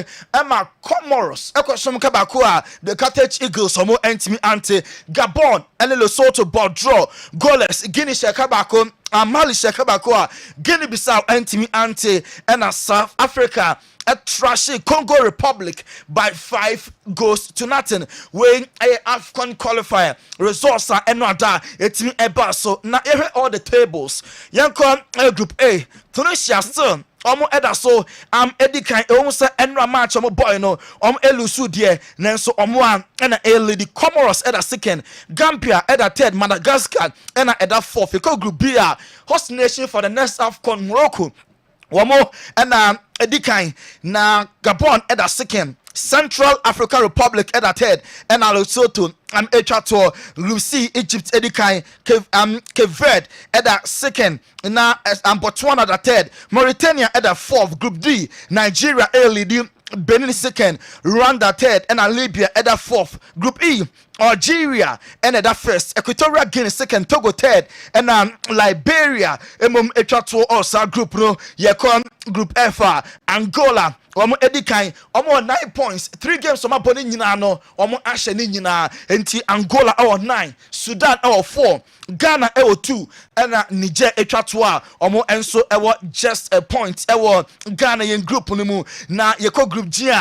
say Emma Comoros Ekosom Kabakua the Carthage Eagles omo entimi ante Gabon and Lesotho ball draw goalless Guinea Shekabako Mali Shekabako Guinea Bissau entimi ante and South Africa at trashy Congo Republic by 5 goals to nothing. When a AFCON qualifier results are another it's me eba so now all the tables. Yanko group A Tunisia still omo eda so edi kan omo se enra match omo boy no elusu de nanso omo an na lady Comoros eda second, Gambia eda third, Madagascar ena eda fourth. Group B host nation for the next AFCON Morocco. Wamo and Edikan na Gabon at second, Central African Republic at third, and Lesotho Echato, Lucy, Egypt Edikan, Cape Verde at second, na Botswana at third, Mauritania at fourth, Group D, Nigeria leading, Benin second, Rwanda third, and Libya at fourth, Group E, Algeria and at first, Equatorial Guinea second, Togo third, and Liberia, Echato also group no, Yekon Group F, Angola, Edikan, 9 points, 3 games from Aboni Ninano, Ashe Nina, and Angola our 9, Sudan our 4, Ghana our 2, and Niger Echatua, Enso our just a point, our Ghanaian group na Yeko Group G.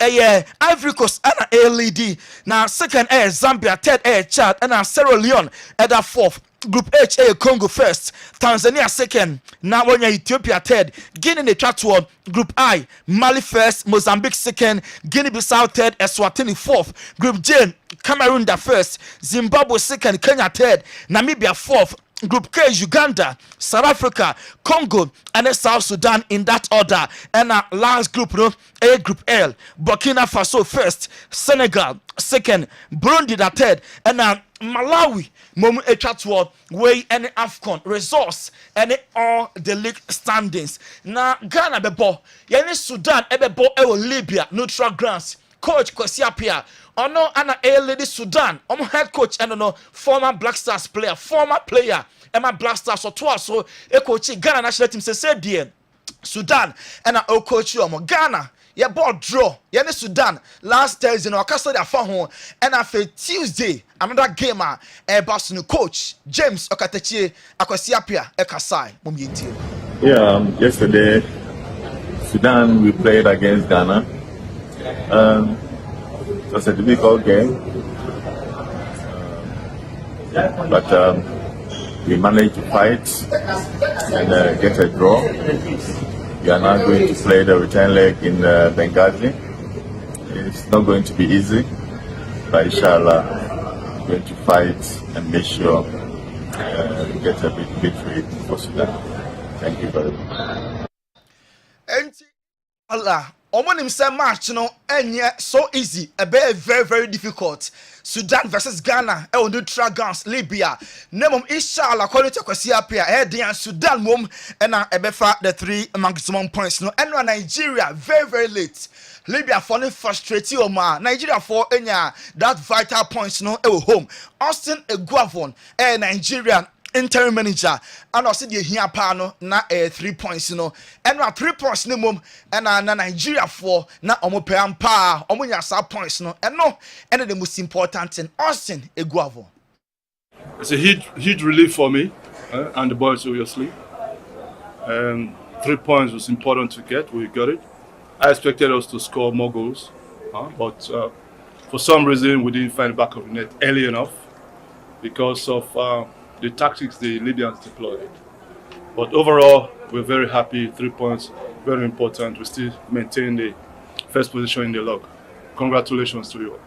Ivory Coast and LED. Now second Zambia, third Chad and Sierra Leone at that fourth. Group H Congo first, Tanzania second, now when Ethiopia third, Guinea Equatorial, Group I, Mali first, Mozambique second, Guinea Bissau third, Eswatini fourth, Group J, Cameroon the first, Zimbabwe second, Kenya third, Namibia fourth, Group K, Uganda, South Africa, Congo, and South Sudan in that order. And last group, A Group L, Burkina Faso first, Senegal second, Burundi the third, and Malawi, Momu Echatwa, way any AFCON resource, any all the league standings. Now Ghana bebo, yani Sudan ebebo Libya neutral grounds. Coach Kwesiapia, ono ana lady Sudan, head coach and no former Black Stars player, Emma Black Stars so twice so a coach Ghana national team say dear Sudan and a coach Ghana. Yeah, ball draw. Yeah, Sudan last Thursday. No, I can't say that for home. And after Tuesday, another gamer. Boston coach James Okatechi Akwesiapia Ekasai. Yeah, yesterday Sudan we played against Ghana. It was a difficult game, but we managed to fight and get a draw. We are now going to play the return leg in Benghazi. It's not going to be easy, but inshallah, we're going to fight and make sure we get a big victory for Sudan. Thank you very much. Allah, Omonim say match no enye so easy, a very very difficult. Sudan versus Ghana, neutral grounds, Libya. Nemom inshallah according to Kwesiapia, and Sudan mom and ebefa the 3 maximum points no. And Nigeria very late. Libya for frustrated Nigeria for that vital points no home. Austin Eguavon, Nigerian interim manager and also the here pano na 3 points and 3 points no mum and na Nigeria for na omo pe ampa omo nya sa points and the most important thing Austin Eguavo. It's a huge relief for me and the boys obviously. 3 points was important to get. We got it. I expected us to score more goals, but for some reason we didn't find the back of the net early enough because of the tactics the Libyans deployed. But overall, we're very happy. 3 points, very important. We still maintain the first position in the log. Congratulations to you all.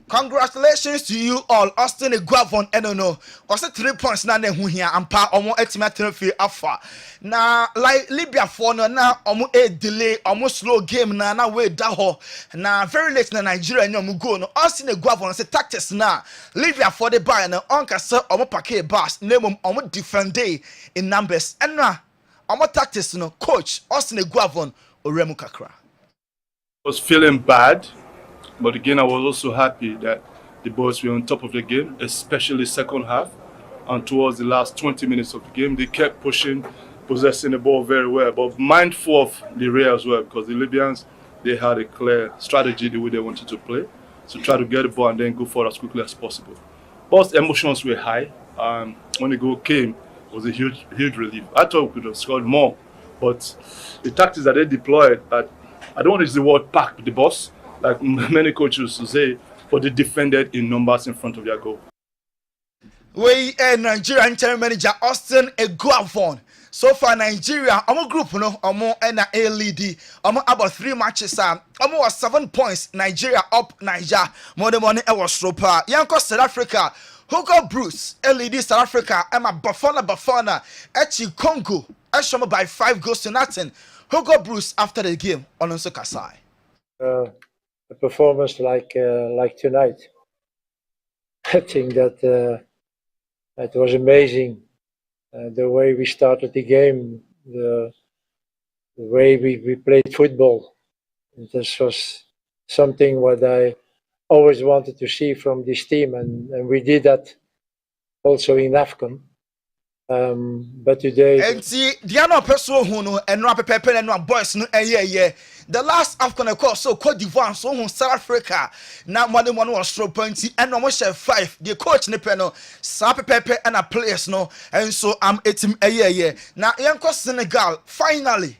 Congratulations to you all, Austin Eguavon Enono. Also 3 points na nehu here ampa omo etimetre fi afa. Na like Libya for no na omo delay, omo slow game na we da ho. Na very late na Nigeria nyomu go no. Austin Eguavon say tactics na Libya for the buy na onka say omo pake bas name omo defend day in numbers. And na omo tactics no coach Austin Eguavon Oremu Kakra. Was feeling bad. But again, I was also happy that the boys were on top of the game, especially second half. And towards the last 20 minutes of the game, they kept pushing, possessing the ball very well. But mindful of the rear as well, because the Libyans they had a clear strategy the way they wanted to play, to try to get the ball and then go forward as quickly as possible. Both emotions were high. When the goal came, it was a huge relief. I thought we could have scored more, but the tactics that they deployed, I don't want to use the word pack the bus, like many coaches would say, but they defended in numbers in front of their goal. We Nigerian interim manager Austin Eguavon. So far Nigeria, our group no, and a lead. About 3 matches. Was 7 points. Nigeria up Niger. More than money was Stropa. Yanko South Africa. Hugo Bruce, LED South Africa. Emma Bafana. Echi Congo. Eshoma by 5 goals to nothing. Hugo Bruce after the game. Ononso Kasai. A performance like tonight. I think that. It was amazing the way we started the game, the way we played football. And this was something what I always wanted to see from this team, and we did that also in AFCON. But today, and see, the other person who know and no pepe and no boys no yeah. The last AFCON of course, so Cote d'Ivoire, so South Africa. Now more than one was throw pointy and almost 5. The coach ne peno, Sape Pepe and a players no, and so I'm 18 yeah. Now Yanko Senegal finally.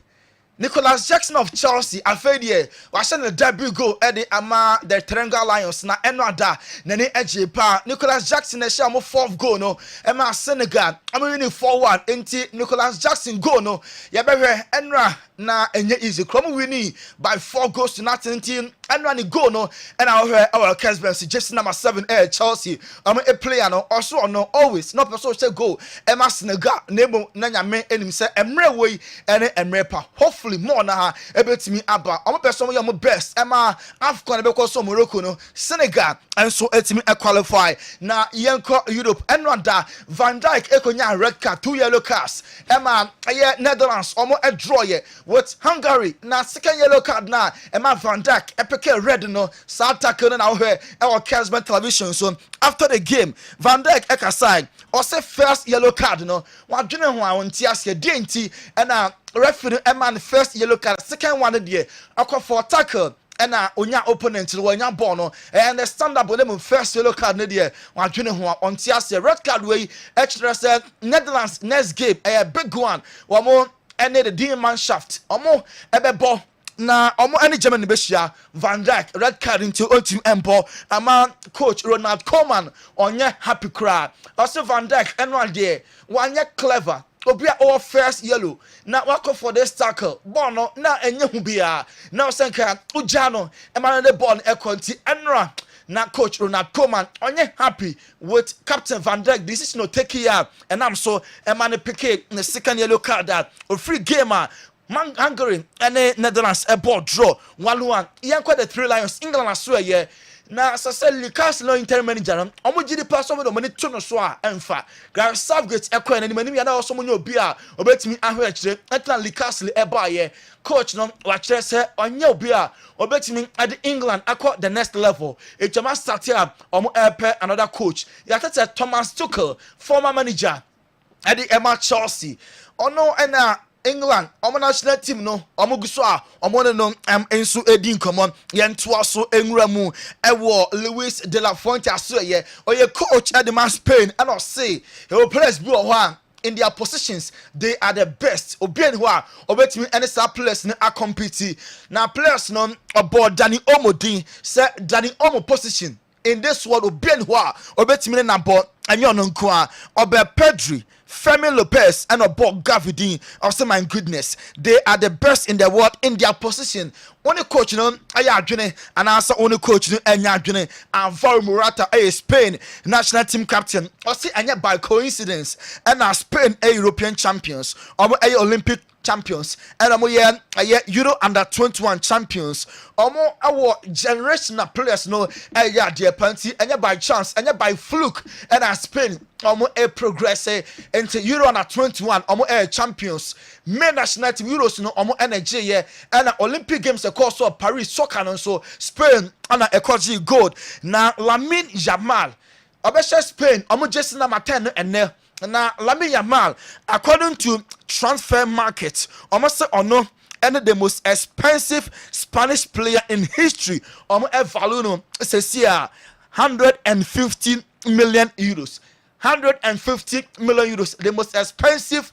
Nicholas Jackson of Chelsea, Afedie, was the debut goal at the Ama the Triangle Lions. Na Enwada, Nene Edge Pa, Nicholas Jackson, a shamo 4th goal no, Emma Senegal, I'm winning 4-1, ain't Nicholas Jackson goal no, Yabe Enra, na enye easy, Crom winning by 4 goals to nothing, and running goal no, and our Kessben suggestion number 7 Chelsea, I'm a player no, also no, always, not person say goal, Emma Senegal, Nebo Nanya me, and him say, Emre way, and Emre Pa, hopefully. More na ebetimi aba omo person we am best ema AFCON because so Morocco no Senegal and so etimi qualify na yenko Europe enranda Van Dijk ekonya red card 2 yellow cards ema Netherlands omo a draw ye with Hungary na second yellow card na ema Van Dijk epeke red no South tackle na we our Kessben television so after the game Van Dijk ekasai or say first yellow card no wadwene ho a wonti ase denti na referee man first yellow card second one there akwa for tackle and onya opponent no onya ball no and the stand up them first yellow card there wadwene ho on tiase red card way extra said Netherlands next game a big one omo and the D man shaft omo ebebo na omo any German behia Van Dijk red card into ultimate empo ama coach Ronald Koeman onye happy cry also Van Dijk eno there one clever obia all first yellow na wako for this tackle ball no na enye hu bia na osenka ujano e man the ball e konti enra na coach Ronald Koeman onye happy with Captain Van Dijk decision no take here and I'm so e man pick the second yellow card that a free gamer Hungary and Netherlands a ball draw 1-1 yanko the 3 Lions England aswe ye na saseli castle interim manager omo gidi pass over the money to no so a emfa Gareth Southgate ekwa na nimani na also money obi a obetimi ahwe akire Atlantic Castle e ba ye coach no wa kire se onye obi a obetimi at England akọ the next level e jama start here omo epe another coach yatete Thomas Tuchel former manager at the Emma Chelsea ono ena England, omo national team no, omo guso a, omo no ensu edin common, yentoa so enramu, ewo Luis de la Fuente aso ye, oye coach at the man Spain, and I say, he will players be in their positions, they are the best. Obien wa, obetimi any star players ne a compete. Now players no about Danny Omodin, say Danny Omo position in this world obien wa, obetimi na ball, and you know obe Pedri. Femi Lopez and Bob Gavidin. I say, my goodness, they are the best in the world in their position. Only coach, you know, I and answer only coach, and Alvaro Morata, Spain national team captain. I see, and yet by coincidence, and Spain, European champions, or Olympic champions, and Euro under 21 champions. Our generational players know, dear Panty, and by chance, and by fluke, and Spain. A progress into Euro under 21 champions men national team Euros no energy and Olympic Games of course so Paris soccer and so Spain and a coach gold na Lamine Yamal obesha Spain just number 10 and na Lamine Yamal according to transfer market almost say no and the most expensive Spanish player in history. Value no says here 150 million euros. 150 million euros, the most expensive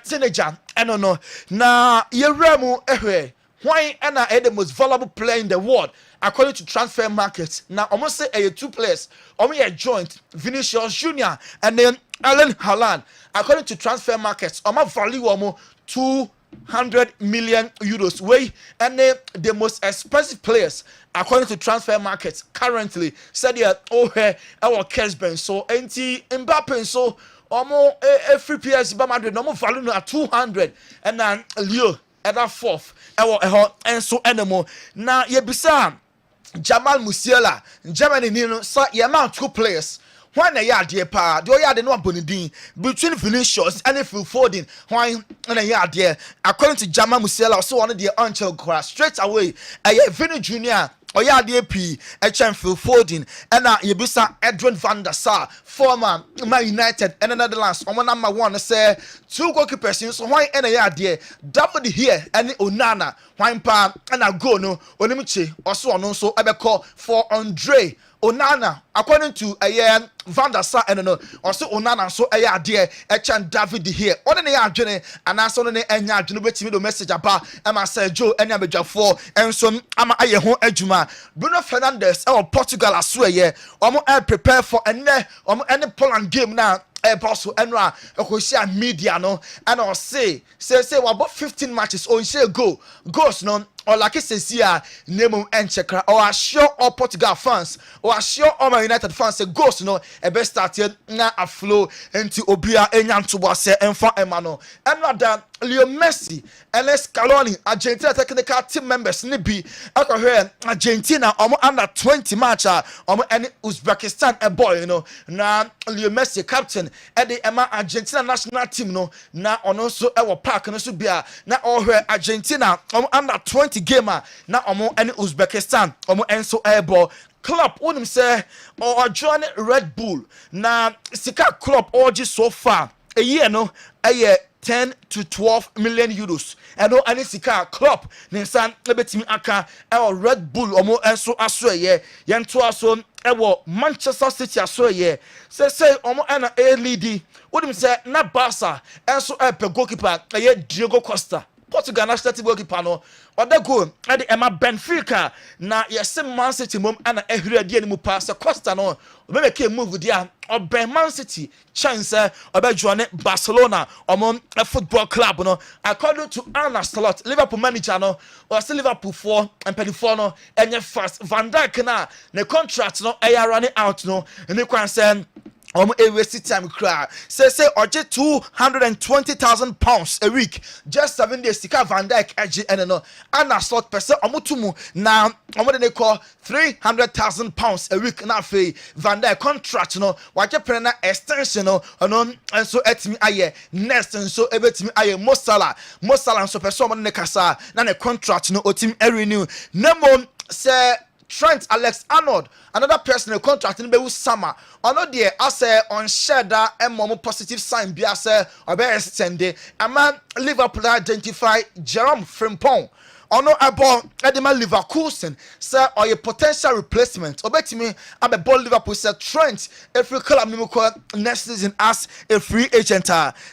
teenager. I don't know. Now, Yeremu why the most valuable player in the world according to transfer markets. Now, almost say two players, a joint Vinicius Junior and then Erling Haaland. According to transfer markets, value 200 million euros. Way and the most expensive players according to transfer markets currently said here our Kessben so anti Mbappe so free PS by Madrid no value at 200 and then Leo at that fourth and so anymore. Now yebisa Jamal Musiala Germany so amount two players. When a yard dear pa, do you no bonidin between Vinicius and Phil Foden? Why in a yard dear? According to Jamal Musiala, so one of the until straight away. A Vini Junior. Oya DP, Phil Foden, and Yebisa Edwin van der Sar, former Man United and the Netherlands. Number one say 2 goalkeepers. So why any idea? Double here and Onana, why pa and a go no Onimichi also no so Ebeko for Andre Onana. According to Van der Sar and no also Onana so idea David here. On the journey and I saw the enya junubeti me message about Emma say Joe enya beja for and so ama aye ho adwuma. Bruno Fernandes Portugal aswe prepare for any Poland game now. Apostle Enra Ecosia media no and I'll say about 15 matches or say goes no or like it says here name and checker or assure all Portugal fans or assure all my United fans say goes no a best started now a flow into Obia Enyan to was and for Emano and not that Leo Messi and Scaloni Argentina technical team members nibi Argentina under 20 match any Uzbekistan a boy you know now Leo Messi captain at the Argentina national team no now on also our park and also be now all Argentina under 20 gamer now any Uzbekistan enso airball club wouldn't say or join Red Bull now Sika club or just so far a year no a year 10 to 12 million euros. And no any sika club Ninsan ebetimi aka Red Bull enso aso ye yento aso Manchester City aso ye say ana lead wouldn't say na Barca enso pe goalkeeper Diego Costa Portugal national team goalkeeper no other goal at the Emma Benfica na yes Man City mom ana ehre die ni mu pass Costa no make a move there or Man City chance or join Barcelona or a football club no according to Arne Slot Liverpool manager no or still Liverpool 4 and 24 no and fast Van Dijk na the contract no running out no and you can say waste time cry. Say or just £220,000 a week. Just 7 days. Sika Van Dijk edge and no. Anna slot person omutumu now. They call £300,000 a week. Now for Van Dijk contract no. Watch a extension no. And so at me aye next and so ebet me aye Mosala and so person ne kasa. Na the contract no. Otim renew. Nemo say. Trent Alexander-Arnold, another person in the contract in the summer. Ono de ase on share that positive sign be ase or be extended. A man Liverpool identify Jerome Frimpong. Ono abo Edema Leverkusen say or a potential replacement. Obetimi abe ball Liverpool say Trent every club next season as a free agent.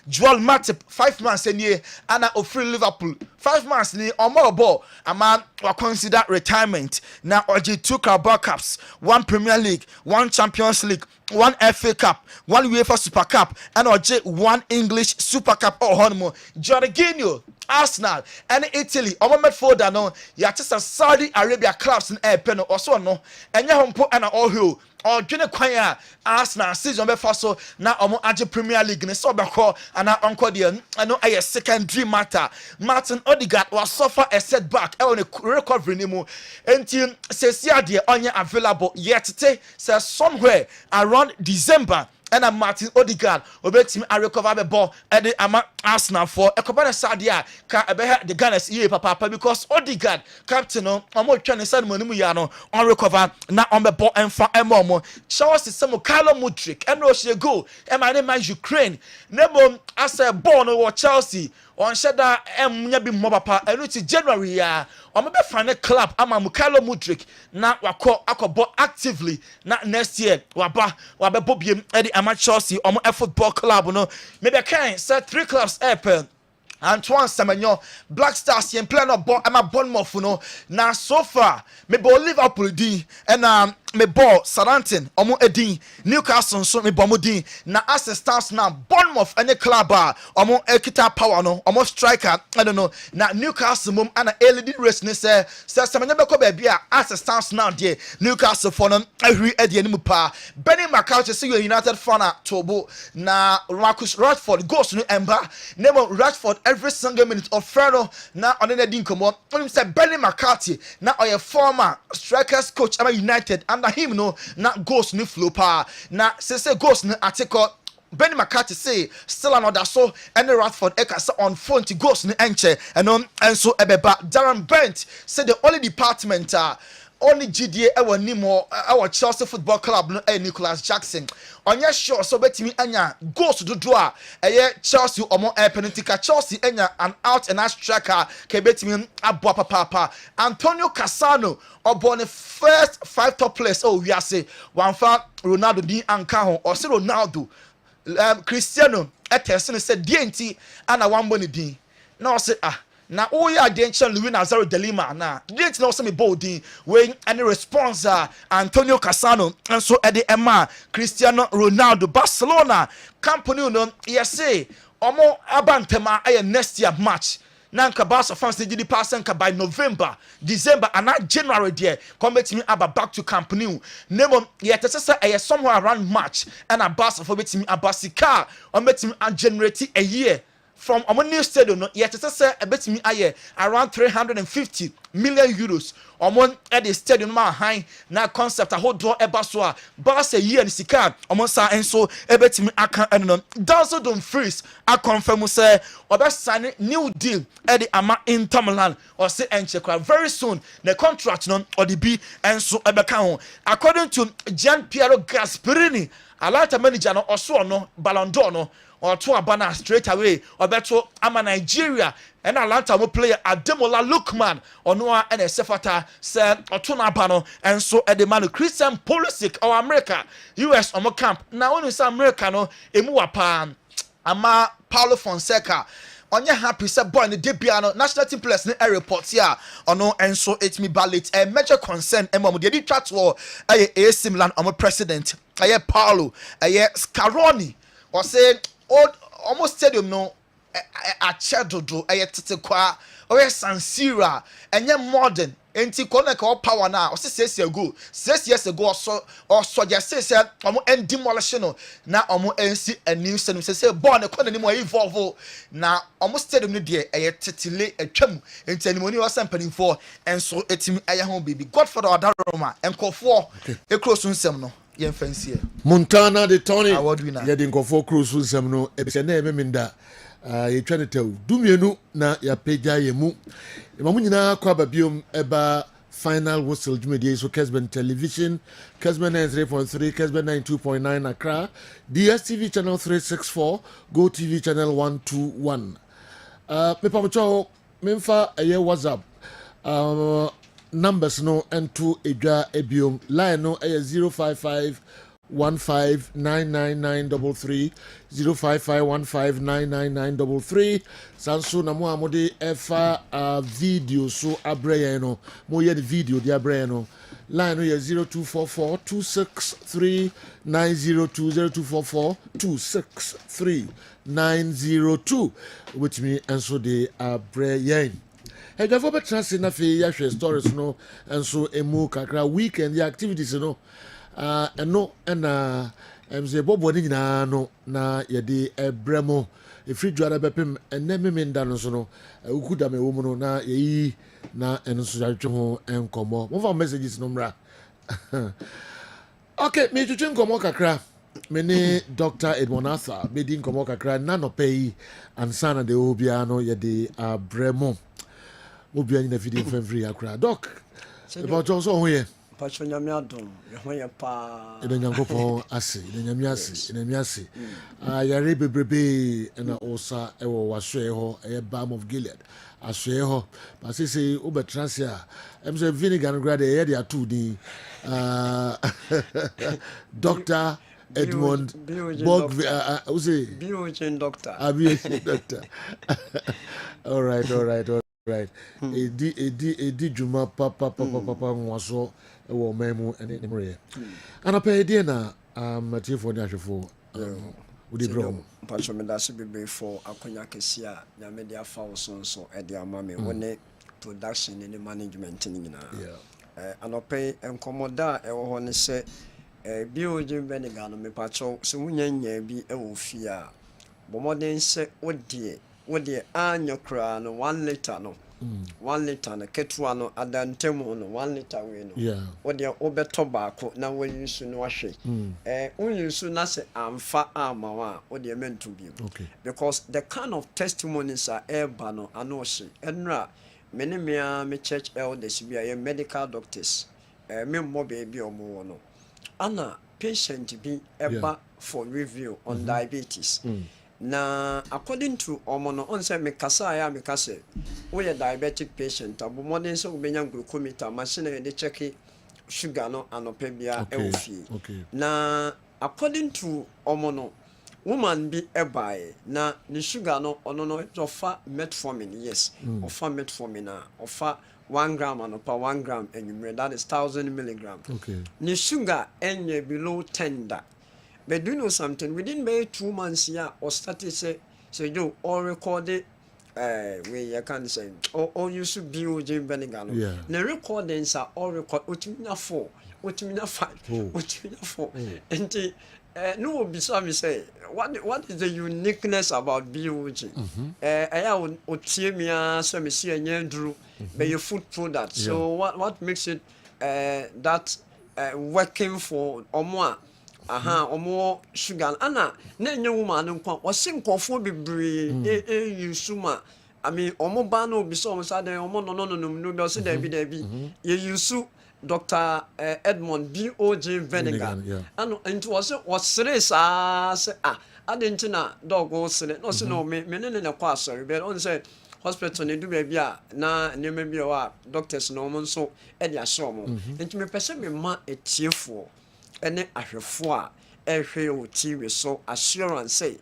Joel Matip 5 months a year and a free Liverpool 5 months ni more ball a man will consider retirement. Now OG 2 Carabao Cups, 1 Premier League, 1 Champions League, 1 FA Cup, 1 UEFA Super Cup, and OG 1 English Super Cup or honeymoon. Jorginho, Arsenal, and Italy. Omomed Foda no, ya just Saudi Arabia clubs in Pen also no, and ya humpo and all who. Or Junior Choir Arsenal season before so now Aje Premier League ne so beko and uncle dear I know a secondary matter. Martin Odegaard was suffer a setback on a recovery name until says dear only available yet today says somewhere around December. And Martin Odegaard obetimi a recover the ball and the Arsenal for a company sadia ka the Gunners ye papa because Odegaard captain no omo twa ne sane manimu ya no on recover na on the ball and for emomo Chelsea some Carlo Mudryk and no she go e ma Ukraine nebo as a ball no Chelsea on shada nya bi mo papa enu ti January ya omo be fan club ama Mukalo Mudrik na akọbọ actively na next year waba bobiem e di ama Chelsea omo football club no me be kan say 3 clubs airpen Antoine Semenyo Black Stars yen plan of Bournemouth no na so far me bo Liverpool din and me bo Southampton omo edin Newcastle so me bo mo din na assistance na Bournemouth any club omo ekita power no omo striker I don't know na Newcastle mom ana leading race ni say Semenyo be ko ba bia assistance now there Newcastle for no ahwi edi ani mu pa Benny McCarthy say you United fan tobo na Marcus Rashford goes no emba name Rashford every single minute of Ferno na on the din komo on say Benny McCarthy na oye former strikers coach at United under him no na goals ni flow pa na say goals ni article Benny McCarthy say still another so any Rashford ekasa on phone to goals ni enche and so ebeba Darren Bent say the only department only GDA ewa nimo our Chelsea Football Club no Nicholas Jackson onye sure so betimi anya goals do a Chelsea omo penalty ka Chelsea anya an out and out striker ke betimi abo papa Antonio Cassano obo first 5 top players we are say one fa Ronaldo din anka ho or say Ronaldo Cristiano etesen say DNT ana wambo ni din na say na oya attention Luis Nazario de Lima na didn't know some bolding when any response Antonio Cassano and so at the Emma Cristiano Ronaldo Barcelona company no yes say omo abantema ay next year match na nka Barca fans dey di pass nka by November December and not January there come me aba back to Camp Nou name yet say somewhere around March and a Barca for betimi abasika on betimi generate a year from our new stadium no yet say a bet me aye around 350 million euros on at the stadium man high na concept a whole draw eba so a Barca year ni sika sa enso e bet me aka eno Danso don't freeze a confirm say oba sign new deal at the ama Inter Milan or say enche very soon the contract no or the B enso ebeka ho according to Gian Piero Gasperini Alata manager no oso no Ballon d'Or no or to Abana straight away or better ama Nigeria and Atlanta mo player Ademola Lookman or Noah and Sefata said or to Abano and so at the man Christian Pulisic or America US on camp now when it's America no emu wapan ama Paulo Fonseca onye happy say boy in the debiano national team players in a report here or no and so it me ballot a major concern and mom dey chat for AC Milan or president Paulo Scaroni or say almost stadium no a chedodo tete kwa or San Siro and modern enti kona ka power na o 6 years ago or so just say omo end demolition na omo ensi a new stadium say born e kona ni mo evolve na omo stadium no de tetele atwam enti animoni o sampani for and so etimi ho baby Godfather Odaroma enkofo e close nsem no yen fancy Montana de Tony ya de nkofo close nsem no e be na ememenda ye twene taw dumienu na ya peja yemu mamu nyina kwa babiom eba final whistle jumedie so Kessben television Kessben 93.3 Kessben 92.9 Accra DSTV channel 364 Go TV channel 121 me pamocho memfa eye WhatsApp numbers no ento edwa ebiom line no eye 055 1599933 05515999933 sanso na mo amode efa video so abreye no mo ye the video di abreye no line no ye 0244263902 0244263902 which me enso de abreye Ejafo betrase na fe ya hwe stories no enso emu kakra weekend the activities no eno na mze bobo ni nyina no na yede ebremo efri dwara bepem enememenda no so no ukuda me wo mu no na yi na enso jatwe ho enkomo mo fa messages no mra okay me tutu enkomo kakra me ni Dr. Edmond Arthur me di enkomo kakra na no pay ansana de obia no yede abremo obia ni na video free akra doc about also ho here Pacho nyame adom ye ho pa ebe nyankopon ase ebe nyame ase ebe nyame ase yare bebrebe na osa ewo wasoe ho balm of Gilead asoe ho ba se obetrase a em se vinegar no grade ye dia tu din Dr. Edmond Bog who say Biogen doctor Biogen doctor all right edi juma papa nwaso ewo memu ene nimre anapa edi na matifo ni ahwefo udi bro Pacho me da se bebe for akonya kesi a nyame dia fa wo sonso e dia ma me wone production ne management ni nyina anope enkomoda e wo ho ne se Biogen vinegar no me pacho se munya bi e wo fi a bomoden se wode anyokra no 1 liter no 1 liter na ketwa no adantemu no 1 liter we no wode obeto baako na wayusu no ahwe unyusu na se amfa amawa wode mentu bi because the kind of testimonies are eba no anohye enra me church elders bi a medical doctors me mo baby omo no ana patient bi eba for review on diabetes na according to omono on say me kase we a diabetic patient abo modern so we benya glucometer machine dey check sugar no anope bia e na according to omono woman bi ebae na the sugar no ono no offer metformin yes offer metformin na offer 1 gram and per 1 gram and that is 1000 milligram the sugar enye below 10 da. But do you know something? Within maybe 2 months, yeah, or started say you all recorded, we I can't say, or you should be Jim Benigano. Yeah. The recordings are all record, which mean 4, which mean 5, which mean 4. And no, beside me say, what is the uniqueness about BOG? I would see me as a Monsieur and Drew, by your food product. So what makes it that working for or more? Omo sugar ana na enye woman nkwa wose nkofo bebre yusuma I mean omo ba na obi so omo den omo no be so da bi ye yusu Dr. Edmond Bog vinegar ano into was serious say adentina dog go sele no se no me ne kwa sorry but on say hospital ne du bia na ne bia wa doctors no omo so e dia show mo enti me pese me ma etiefo ene ahwefo a ehwe o TV so assurance say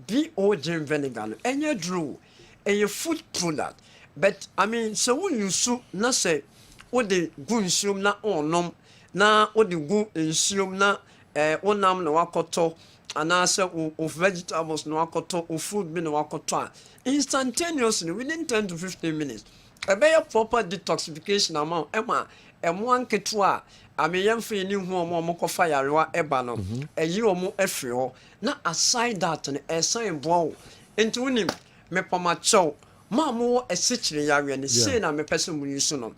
Biogen vinegar no enye drew a food product but I mean so when you so na say what the gu nsiom na onom na what the gu nsiom na onam na wakoto anase of vegetables na wakoto of food bi na wakoto instantaneously within 10 to 15 minutes a proper detoxification amount emo anketo I mean, young free new home or mokofa yarewa ebano, a year or more efrio. Na aside that, and a sign blow into him, me pomacho, mammo a situation yari and say na me person will use soon.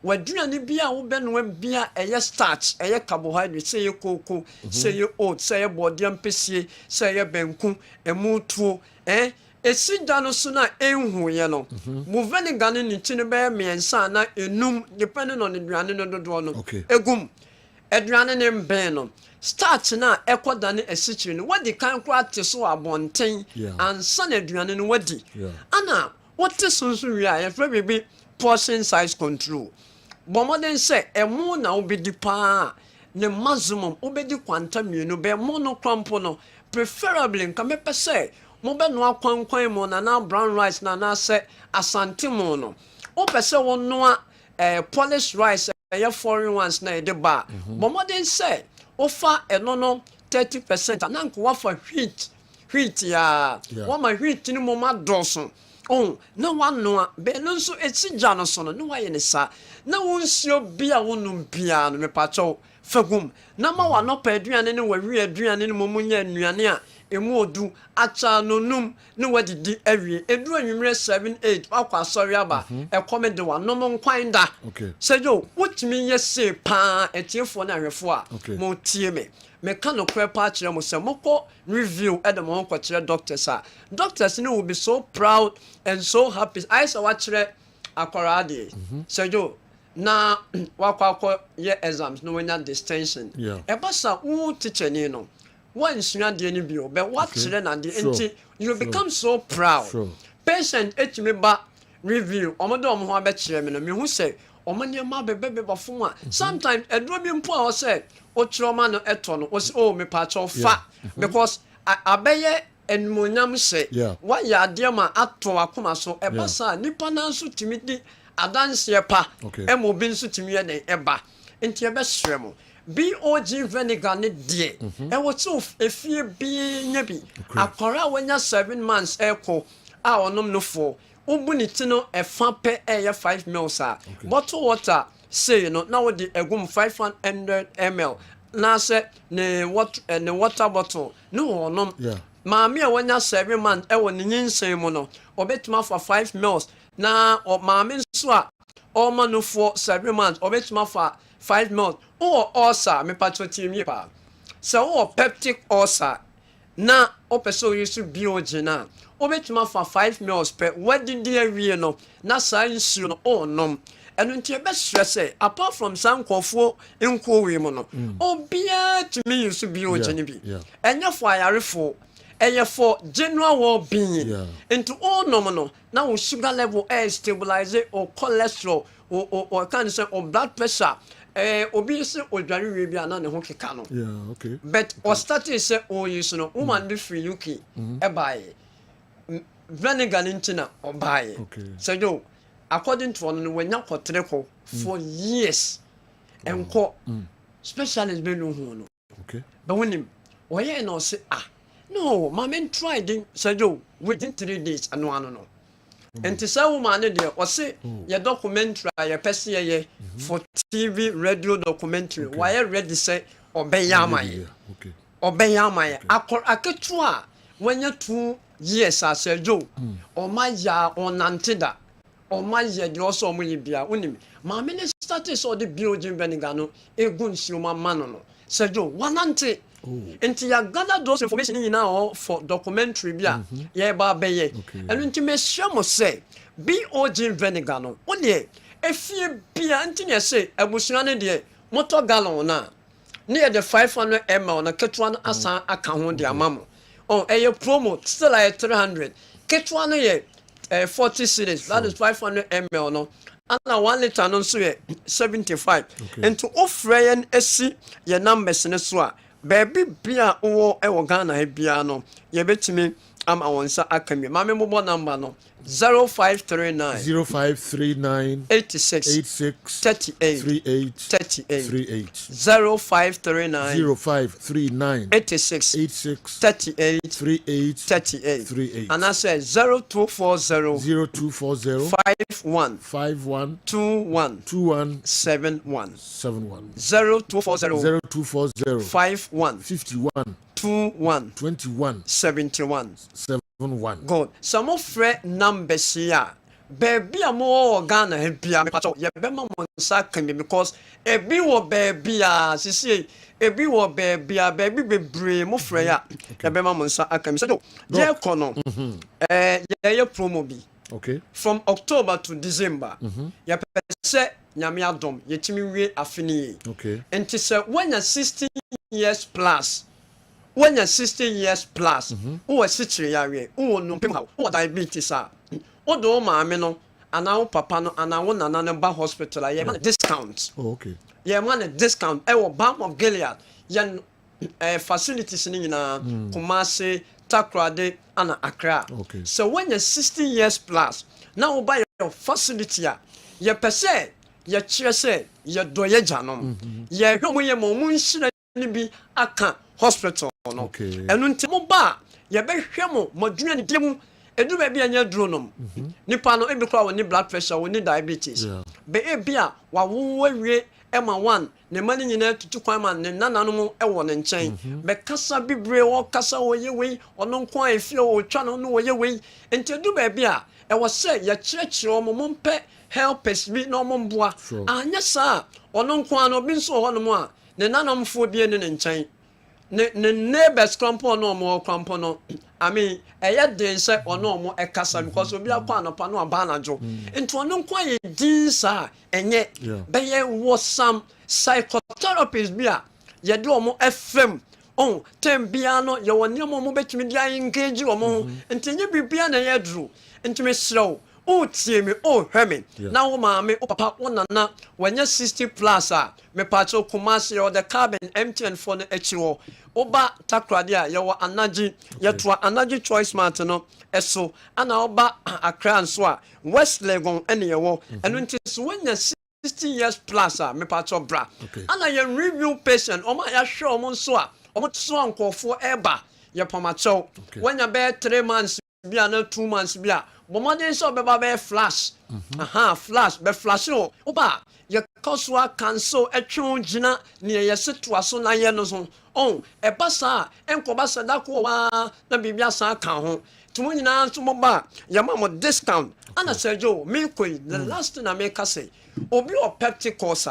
Where do you be a woman when beer a starch, a carbohydrate, say your cocoa, say your oat, say your body and PC, say your benku, a mutuo, esi dano suna enhu ye no mo vinegar ni tini be me ensa na enum depending on the aduane no do no egum aduane ne mben no start na ekoda ne esichiri no wadi kan kwa te so abonten ansa na aduane no wadi ana what sunsu wi a ye be portion size control bomodin say emu na obedi pa ne maximum obedi kwanta mienu be mono crampo no preferably nka me pese mo be no akwankwan mo na brown rice na se asante mo no o pese wo no polish rice foreign ones na de ba but modern say offer no 30% na nko wa for wheat ya wa ma wheat ni mo ma doso oh na wa no be no so etija no so no wa ye ne sa na wo nsio bia wo no bia no me pa cho fagum na ma wa no pa aduane ne wa wi aduane ne mo munya anuane a emu odu acha no num ne wadidi awie edu anwumre 7-8 akwa sorry aba e komede wa no mo nkwan da say yo wotimi yese pa etiefo na hwefo a mo tie me ka no kwe pa kire mo se moko review e de mo ko kire doctors ne will be so proud and so happy I saw what kire akorade say yo na wakwa ye exams no wenya distinction eba sa wo teacher ni no one sua de ni bio be what chire na de enti you become so proud patient etimi ba review omodo omo ho abekire me no me hu say omo ne ma bebe bafo a sometimes edro bi mpo a o say o chiro ma no eto no o say oh me pa cho fa because abeye enmonyam say wa ya de ma ato akoma so eba sa nipa na so timi di adanse pa emo bi nso timi ye den eba enti ebe hwere mo BOG vinegar ne die e wo so efie bi nya bi akora wanya 7 months eko a onom no fo ubuni tino e fa pe e 5 ml a bottle water say no na wo di egum 500 ml na se ne water bottle no onom maami a wanya 7 months e wo ne nyinsem mo no obetuma for 5 ml na o maami nso a o manu for 7 months obetuma for 5 months or ulcer me patroti mi pa so peptic ulcer na o peso use BOG na obetuma for 5 ml per wedding day wie no na science no onom enu ntie be stress apart from some kofo enko we mo no obia to me use BOG ni bi enya for ayarefo eye for general well-being into onom no na wo sugar level stabilize or cholesterol or can say or blood pressure obi se odware we bia na ne ho keka no but or started say o use no woman be free UK e buy vinegar ntina o buy so yo according to one when ya kotreko for years enko specialist be no ho no but when him oye no say no my men tried so yo within 3 days anu no enti say woman dey o say your documentary your person ye for TV radio documentary why ready say obeyamaye obeyamaye aketu a when you 2 years as a joe o ma ya onantida o ma ye de also mo yibia unim ma me started so the BOG vinegar no egun si o ma mano no say joe wanante enti ya gather those information in now for documentary bia ye ba beye and enti me share mo say BOG vinegar no only efie bia enti ne say abusua ne de motor gallon na near the 500 ml na ketwa no asa aka ho de amamo eye promo still like 300 ketwa no ye 40 cedis that is 500 ml no ana 1 liter no so ye 75 enti ofreyen esi ye numbers ne so a baby bia wo e wo Ghana bia no ye betimi am awonsa akami ma me mobile number no 0539 86 38 0539 86 38 and I said 0240 51 21 71 0240 51 21 71 God some of friend numbers here baby mo Ghana bia me pacho ye be ma mo nsa kan because ebi wo baby sisi ebi wo baby bebre mo frɛ ya ye be ma mo nsa akan so ye kono ye promo bi from October to December ye pese nyame adom ye timi wie afini enti se when you 16 years plus when you're 16 years plus, who was sitting here, who no people, who diabetes are, who do mammy no, and now papa no, and I want another hospital, I have a discount. Yeah, man, a discount. Balm of Gilead, yan facilities in Kumasi, Takrade, and Accra. So when you're 16 years plus, now buy your facility, you per se, your chair say, your doye janom, ye go ye momun be aka hospital no enu nti mo ba ye be hwe mo modwene ne dem edu ba bia nya dronom nipa no ebi kwa woni blood pressure woni diabetes be e bia wa wo wie ema 1 ne mani nyina tutu kwan ma ne nananom e wo ne nchen be kasa bibre wo kasa wo ye wei ono nko afie wo twa no no wo ye wei enti edu ba bia e wo se ye kyerɛkyerɛ o mo mpe helpers bi no mo mboa anya sa ono nko ano bi nso ho no mo a ne nanomfo bi ne nchen ne neighbors krampo no mo krampo no I mean eye den say ono mo ekasa because obi akwa anopa no aba anajo nto ono nkwa ye din sa enye be ye wo some psychotherapists bia ye do omo FM on tem bia no ye woni mo betimi dia engage omo ntenye bibia na ye dru ntime srew o tie me o hweme na wo maame o papa wo nana wanya 60 plus me pacho kumase o the carbon MTN for no echiwo oba takrade a ye wo anaji ye to anaji choice mart no eso ana oba akra nso a West Legon ene ye wo eno nti so wanya 60 years plus me pacho bra ana ye review patient o ma ya hwe o mo nso a o mo so ankofo eba ye pamacho wanya be 3 months bia na 2 months bia bomade so beba be flash flash be flash no oba ye koswa cancel etwe gina ne ye setua so na ye no so on e basa enkoba sadako wa na bibia san kan ho tumo nyina so moba ye ma mo discount ana sejo me koi the last thing I make say obi o peptic course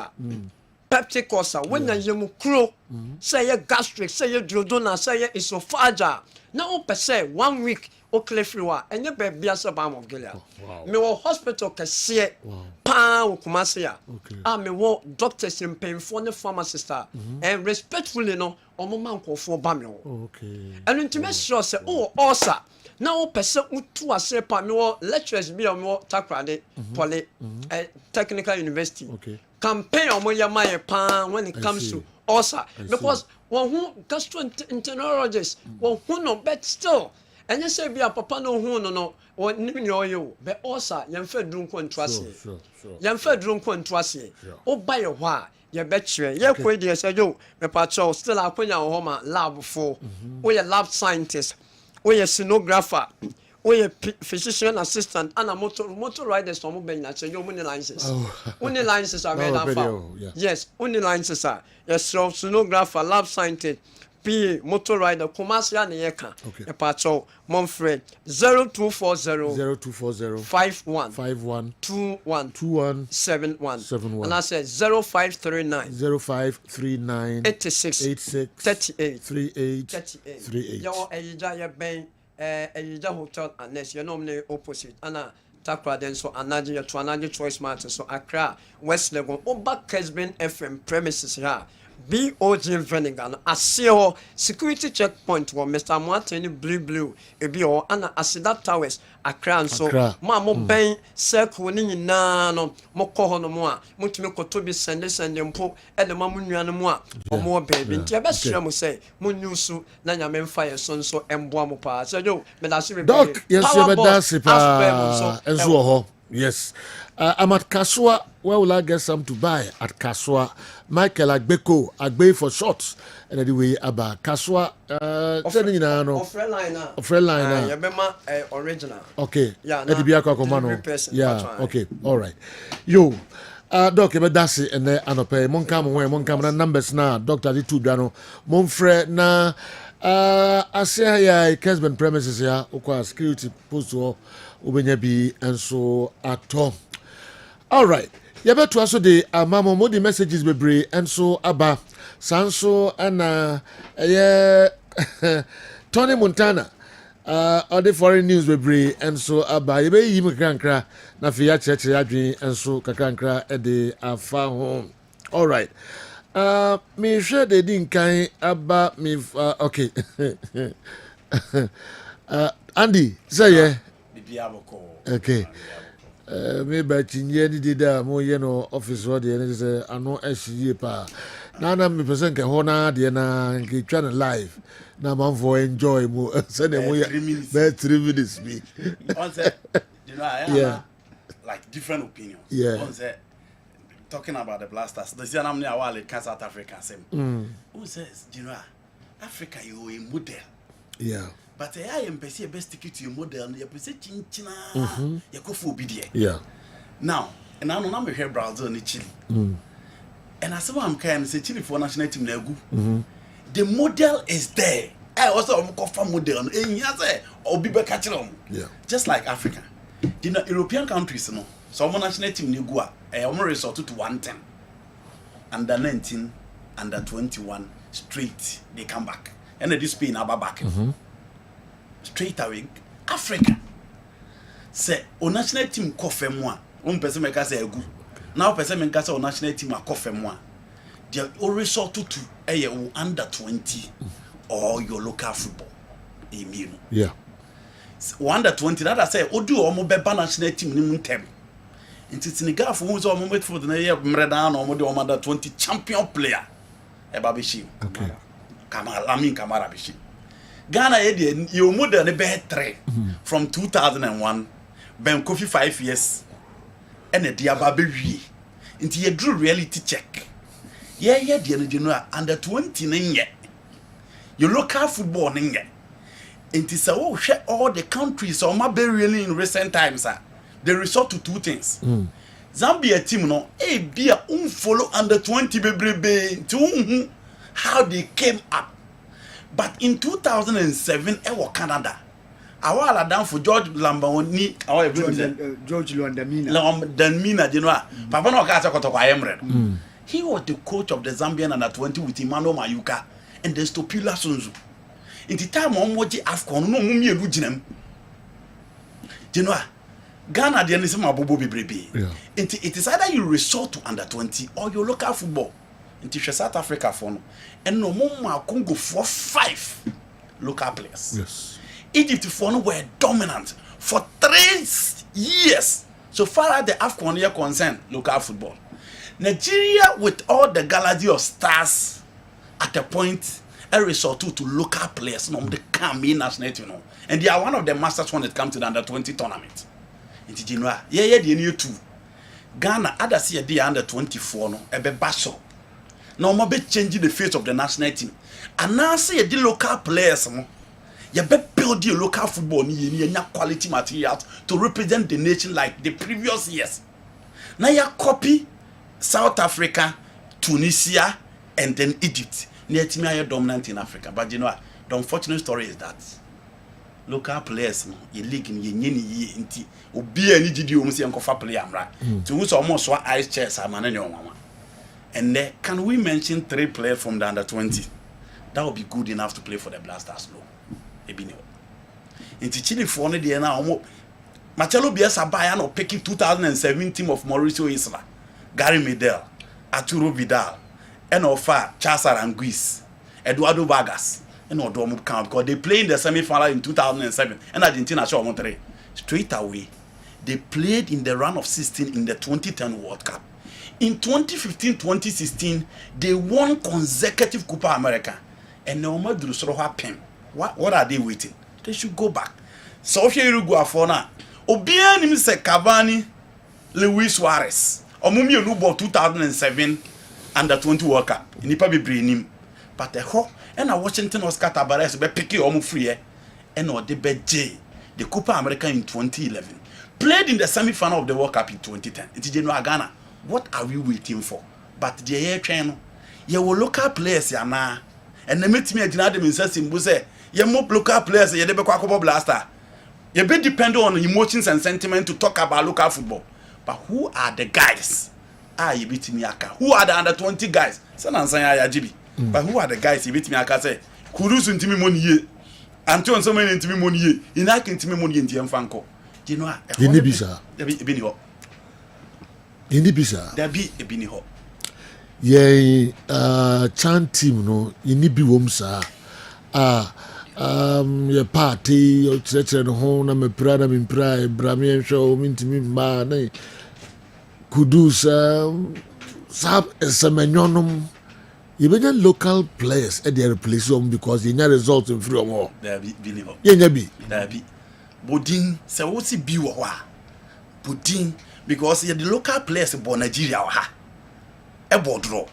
peptic course when na yemu kro say ye gastric say ye duodenal say ye esophageal na o pese 1 week o clefriwa enye be asa balm of Gilead me wo hospital kese pa o kumase ya me wo doctors in painful ne pharmacist and respectfully no omo mankofo ba me wo and intime sure say o osa na o pese utu ase pa me wo lecturers bi o me wo takrade poly technical university campaign omo yamaye pa when it comes to osa because one who gastroenterologist one who no but still and you say be a papa no hu no or nimi yo be osa yemfa drum kwantwase yemfa drum kwantwase o buy ho a ye be kire ye kwe de say yo me pa cho still akonya ho ma lab for we lab scientist we sonographer we physician assistant and a motor riders from ben na say yo money licenses only licenses are made for yes only licenses are yes sonographer lab scientist P motor rider commercial ne yeka e pacho monfred 0240 51 21 and I said 0539 86 38 yo eja ye ben eja hotel and you know me opposite ana takra den so anaje to anaje choice mart so Accra West Legon oba Kessben FM premises here BOG Venegan asio security checkpoint wo Mr. Martin blue ebi o ana asida towers Accra so ma mo ben circle ni nyina no mo kɔ hɔ no mo a mutumi kɔtɔ bi sende mpo e de ma mo nua no mo a mo baby nti e be sere mo say mo nyusu na nyame mfa ye so nso emboa mo pa so yo me da se be doc yes you be da se pa enzo ho yes I'm at Kaswa. Where will I get some to buy? At Kaswa. Michael Agbeko, Agbe for shorts. And anyway, about Kaswa. Friendliner. Original. Okay. Yeah. Yeah. Okay. All right. Yo. Doc, that's it. And then Anope, Moncam, na numbers now. Doctor, the two dano. Monfre na. I say here, Kessben premises here. Okay, security post to Ubenya bi and so at home. All right. You better also the mama mo the messages bebre and so aba sanso and Tony Montana all the foreign news bebre and so aba you be yim krankra na fi ya church adwen and so krankra e de afa home. All right. Me share the din kan aba me okay. Andy say yeah. Okay. Maybe chinye ni dida mo ye no office wo de ni say ano ehye pa na me person ke ho na de na ke twa na live na man for enjoy mo say na mo ya be 3 minutes me on say you know I have like different opinions on say talking about the blasters the say am na wale can South Africa same who says you know Africa you a model but I am person best stick to your model you person chinchina you go for obedient now and I know me here Brazil ni Chile and I say I'm kind say Chile for national team na gu the model is there I also am go for model and you say obi be catch them just like Africa you know European countries no so our national team ni gu a resort to 110 under 19 under 21 straight they come back. And this Spain are back. Straight away. Africa. Say, o national team kofe mwa. One person make us say egu. Now person make us say o national team a kofe mwa. They all resort to under 20 or your local football. Yeah. Under 20, that I say, Odu or Mobile national team in tem. Into Senegal for who's all moment for the year Mredan or Modo under 20 champion player. Ebabishi. Okay. Kamara Bishi. Ghana, you modern a better three from 2001. Ben Kofi 5 years. And a Diababi. Into your drew reality check. Yeah, dear, under 20 ninja. You local football ninja. It is all the countries or my really in recent times, they resort to two things. Zambia team no be a follow under 20 baby to how they came up. But in 2007, Canada. Our down for George Lamboni, our George Landamina, you know, Papa no Casa Kotoka. He was the coach of the Zambian under 20 with Imano Mayuka and the Stopula Sunzu. In the time on what Afcon, no mummy ruginem. You know, Ghana, the Anism Abobo Bibi. It is either you resort to under 20 or you local football. Into South Africa for no. And no more Congo for 5 local players. Yes. Egypt for no were dominant for 3 years. So far as the Afcon year concerned, local football. Nigeria with all the galaxy of stars at a point a resort to local players, no, they come in national team, you know, and they are one of the masters when it comes to the under 20 tournament. In January, yeah, they new too. Ghana, other see they under 24, no, a be basso. No more be changing the face of the national team. And now see the local players, no, you be build your local football, you need quality materials to represent the nation like the previous years. Now you copy South Africa, Tunisia, and then Egypt. Near dominant in Africa, but you know the unfortunate story is that local players, you league in ye inti obi ani gidi o musi enkofa player amra to who almost what ice chairs are man and then can we mention 3 players from the under 20 that would be good enough to play for the Blasters low ebini inti Chile for no dey na omo Marcelo Bielsa buy no picking 2007 team of Mauricio Isla, Gary Medel, Arturo Vidal, and offer Charles Aranguiz, Eduardo Vargas, and Odomo count because they played in the semi-final in 2007 and Argentina show Monterrey. Straight away, they played in the round of 16 in the 2010 World Cup. In 2015-2016, they won consecutive Copa America. And no more do so happen. What are they waiting? They should go back. So if you go for now, Obian him say Cavani, Luis Suarez, or Mumi Lubo 2007. Under 20 World Cup, nipa be bring him, but the ho and a Washington Oscar Tabares be picky omu free and or the J, the Copa America in 2011, played in the semi-final of the World Cup in 2010. It's Genoa Ghana. What are we waiting for? But the air train, you will local players na, and they meet me at Dinadam in Sassim you more local players, you never quackable blaster. You be dependent on emotions and sentiment to talk about local football. But who are the guys? You beat me aka. Who are the under 20 guys? San answer ya GB. But who are the guys you beat me aka say? Kurusu intimi money ye. Anton so many intimi money ye. Inaki intimi money in TM Fanko. Do you know? Ini bisa. Ebini ho. Ini bisa. There be ebini ho. Ye chan team no ini bi wom sa. Ye party yo chere no ho na me pra na me pra bramie show mintimi ma na Kudus, Sab Semenonum, you begin local players at their place because you need results in free war. There be Biniho. There be Bodin, so what's it be wa? Bodin, because you're the local players in Nigeria, ha. A draw.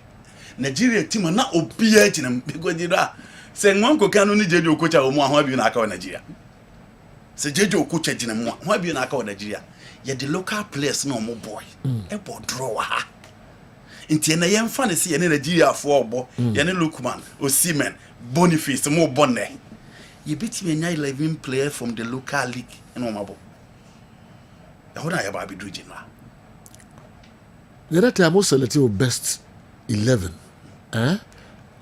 Nigeria team are not obedient them because you know, saying one can only Jejo coach or more, have you not call Nigeria? Say Jejo coach in more, have you not call Nigeria? Yet the local players no more boy. A draw ha. Inti na yem fancy any Nigeria for bo, yani Lukman, or Seaman, Boniface, more bonnet. You beat me a 11 player from the local league in Omabo. How do I ever be doing now? The other time I was selecting best 11.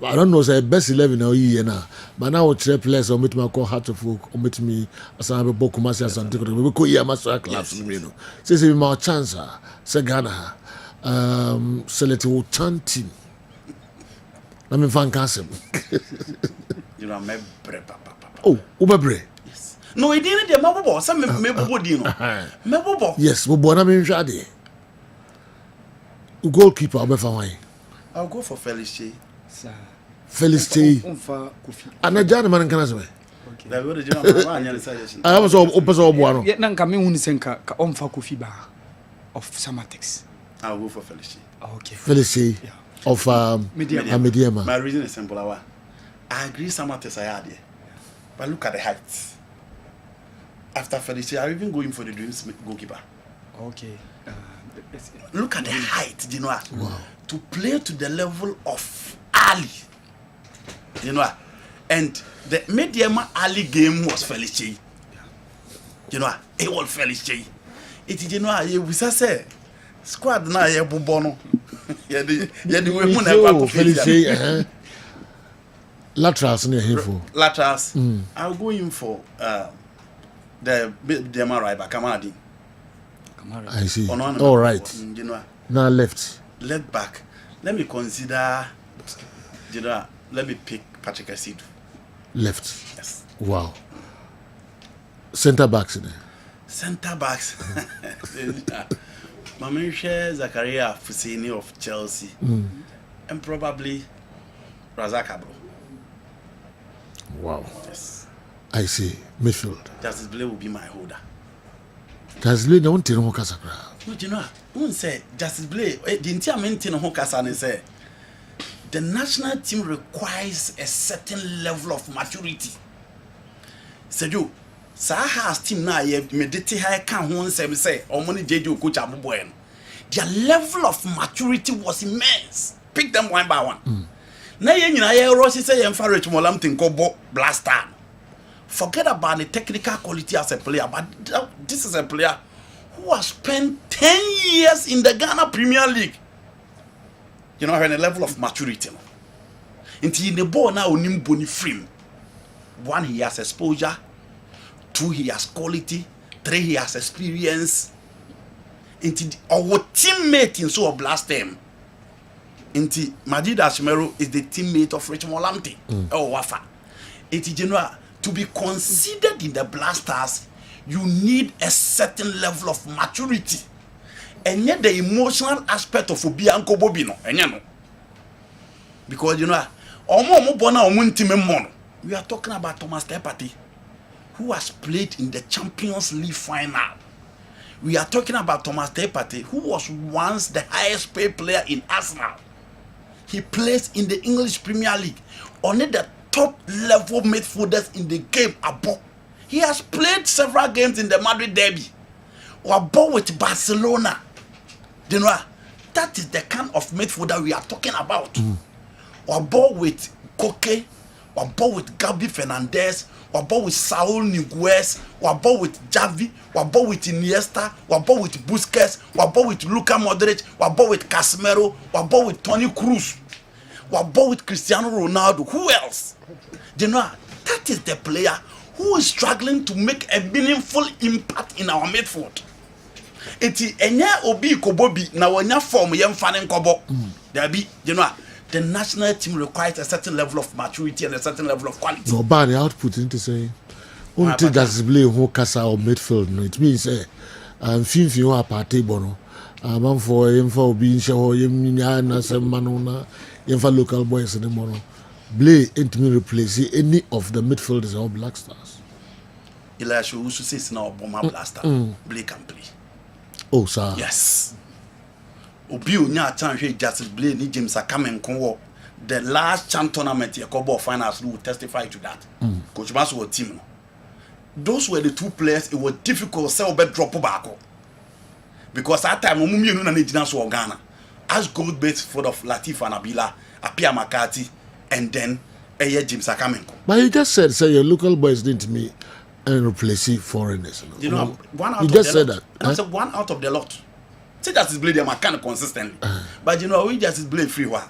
I don't know, say best 11 now year now. But now three players on meet my call heart of folk, on meet me as I have a book, Kumasi as I'm taking. We call here master class. Says if my chance, say Ghana, select will chant team. Let me find Kessben. You know, me Oh, Ubebre. Yes. No, it didn't. The mabo, some me body, no. Me bobo. Yes, we born. I mean, shadi. Goalkeeper, I'll be fine. I'll go for Felice. Felicity. And I don't man can say. I was all open so one. Yet none come in senka ka Kofi Ba of Samatex. I'll go for Felice. Okay. Felicity of Mediama. My reason is simple. I agree Samatex I had here. But look at the heights. After Felice, I'm even going for the dreams goalkeeper. Okay. Look at the height, you know. Wow. To play to the level of Ali. You know, and the medium Ali game was Felice. You know, it was Felice. It you know, you say squad na ye bobono. Ye the way mun e Felice. Laterals near him for. Laterals. I'll go in for the right back Kamadi. I see. All right. You know. Now left. Left back. Let me consider. You know, let me pick Patrick Asid. Left. Yes. Wow. Centre backs in there. Centre backs. Mamisha Zakaria Fusini of Chelsea. And probably Razak Abro. Wow. Yes. I see. Midfield. Justice Blay will be my holder. Justice Blay don't tell me Casacra. No, you know, who say Justice Blay? The entire maintain of Hokasan say the national team requires a certain level of maturity. Say you, Saha's team now ye medite high can one say or money JJ coach Abubuen. Their level of maturity was immense. Pick them one by one. Now you Rossi say encourage Molam Tinkobo Blaster. Forget about the technical quality as a player, but this is a player who has spent 10 years in the Ghana Premier League. You know, having a level of maturity. Until in the ball now, Onim Boni frame. 1, he has exposure. 2, he has quality. 3, he has experience. Until our teammate in so of last time. Until Majid Ashimero is the teammate of Richmond Lamte. Oh, Wafa. Until general. To be considered in the Blasters, you need a certain level of maturity. And yet the emotional aspect of Obianko Bobino. Because you know, we are talking about Thomas Tepati, who has played in the Champions League final. We are talking about Thomas Tepati, who was once the highest paid player in Arsenal. He plays in the English Premier League. Only the top level midfielders in the game above. He has played several games in the Madrid derby. Or above with Barcelona. You know, that is the kind of midfielder we are talking about. Or above with Koke, or above with Gabi Fernandez, or above with Saul Niguez, or above with Javi, or above with Iniesta, or above with Busquets, or above with Luka Modric, or above with Casemiro, or above with Toni Kroos. We're born with Cristiano Ronaldo. Who else? You know, that is the player who is struggling to make a meaningful impact in our midfield. Eti enya obi kobobi na wanya form yem fanen kobo. There be, you know, the national team requires a certain level of maturity and a certain level of quality. No, but the output into saying, until that's play who kasa or midfield. No, it means fin you are party bono. Man for him for being show him na some manona. For local boys in the morning, Blay ain't me replace any of the midfielders or Black Stars. Elisha also says now Bomber Blaster. Blay can play. Oh, sir. Yes. Obi onya chance Justice Blay ni James Akamen Konwo. The last champ tournament Yakobo finals will testify to that. Coach Masu was team. Those were the two players. It was difficult to drop back. Because at that time Omumi no na Nigerian so Ghana. As gold base for of Latif and Abila, Apia Makati, and then James Akamenko. But you just said, say your local boys didn't meet and replace foreigners. You know, one out you of just the said lot. that. I said one out of the lot. Say that is blade them kind of consistently. But you know, we just is blade free. Why?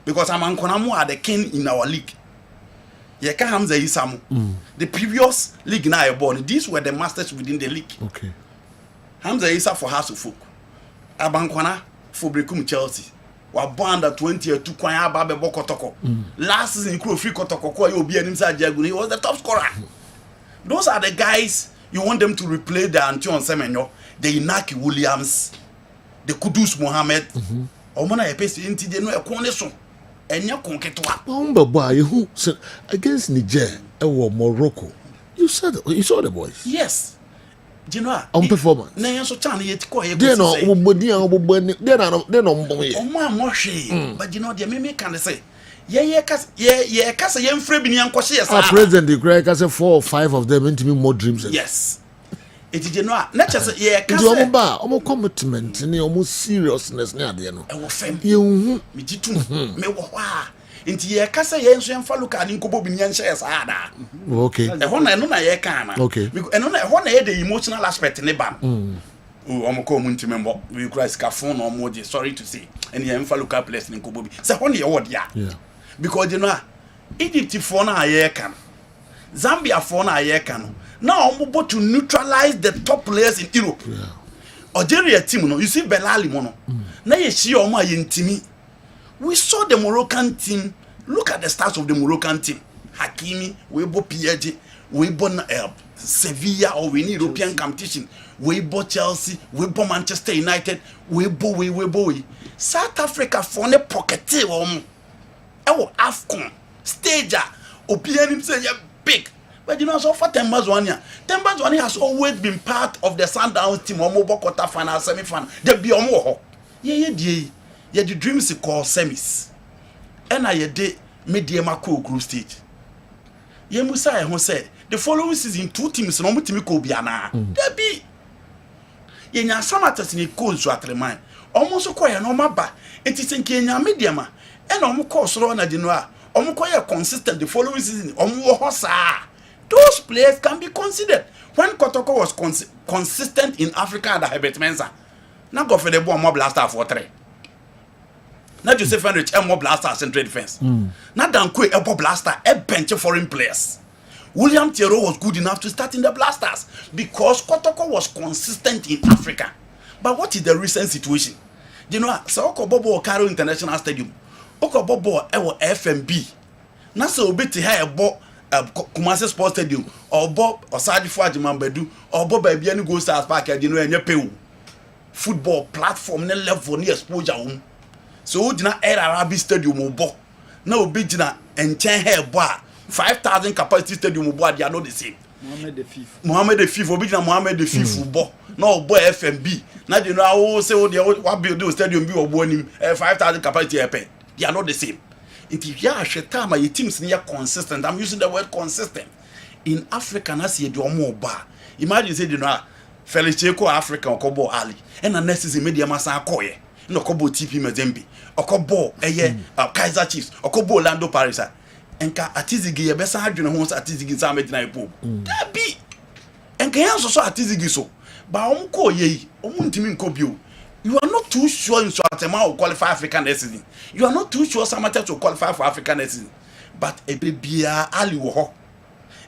because Amankonamu are the king in our league. Yeka Hamza Isamu. The previous league now I born. These were the masters within the league. Okay. Hamza Isa for House of Folk. Abankwana for Brekum Chelsea. Wa bond at 20 or 2 kwanya babe bokotoko. Last season crew free kotoko kwa you be an inside Jagun. He was the top scorer. Those are the guys you want them to replay the Antion Semenyo, the Inaki Williams, the Kudus Mohammed. Omana epesi inti de no ekoneso. Enya konketwa. Boy, who said against Niger or Morocco? You saw the boys. Yes. Do you know? On performance. Na yenso chan yet ko ye. They no obodi they no mbonye. O ma mo hwe. But you know the me can say. Ye kasa ye mfre bi ni ankɔhye yes. Our president the great say 4 or 5 of them into me more dreams. Yes. It is no. Na chese ye kasa. Omo ba, omo commitment ni omo seriousness ni ade no. E wo fam. Ye hu Me jitu. Me wo hwa. Inti ye kasa ye nso yemfa loka ni nkobo bi ni enhye yes ada. Okay. E ho na no na ye kan na. Okay. Because e no na e ho na ye the emotional aspect ne ba. Omo ko mu ntime mbo. We cry scaffold no omo je sorry to say. And ye yemfa loka place ni nkobo bi. Se ho na ye word ya. Yeah. Because you know Egypt for na ye kan. Zambia for na ye kan. Now omo to neutralize the top players in Europe. Yeah. Algeria team no, you see Belali mono. Na ye shi omo aye ntimi. We saw the Moroccan team. Look at the stars of the Moroccan team. Hakimi, we bought PSG, we bought Sevilla or we need European competition. We bought Chelsea, we bought Manchester United, we bought South Africa for the pocket AFCON stage. Opinion say big. But you know, so for Tembazwania has always been part of the Sundowns team or mobile quarter final, semi final. There be more. Yeah, the dreams is called semis. And I did medium group stage. Yeah, Musa who said the following season 2 teams no mutimi ko biana. There be. Yeah, nya samatas ni ko nso atremai. Almost ko ya no maba. Enti senke nya medium a. And omo ko soro na dino a. Omo ko ya consistent the following season. Omo ho sa. Those players can be considered. When Kotoko was consistent in Africa under Herbert Mensah. Now go for the ball more blaster for 3. Now Joseph Henrich more blaster central defense. Now Dankwe a blaster a bench of foreign players. William Thiero was good enough to start in the blasters because Kotoko was consistent in Africa. But what is the recent situation? You know, so Okobobo Cairo International Stadium. Okobobo FMB. Now so obi te ha ebo Kumasi Sports Stadium or Bob or Sadifo Ajimambedu or Bob Babiani Go Stars Park you know enye pew. Football platform ne level ni exposure so dina Air Arabi Stadium obo na obi dina enchen ha ebo a 5,000 capacity stadium obo they are not the same. Mohammed the Fifth obi dina Mohammed the Fifth obo na obo FMB na dey know how say o dey what build the stadium bi obo nim 5,000 capacity epe they are not the same. If you are time your teams near consistent, I'm using the word consistent. In Africa, na see do more bar. Imagine say you know Felix Cheko Africa or Kobo Ali. And the next is media masa koye. No Kobo TP Mazembe. Or Kobo Kaiser Chiefs. Or Kobo Orlando Paris. And ka atizigi ye besa hadwene ho sa atizigi sa medina ipo. That be. And can also so atizigi so. Ba omko ye, omuntimi nko bio. You are not too sure in Swatema will qualify African next season. You are not too sure Samatex will qualify for African next season. But a Bibia Ali Woho,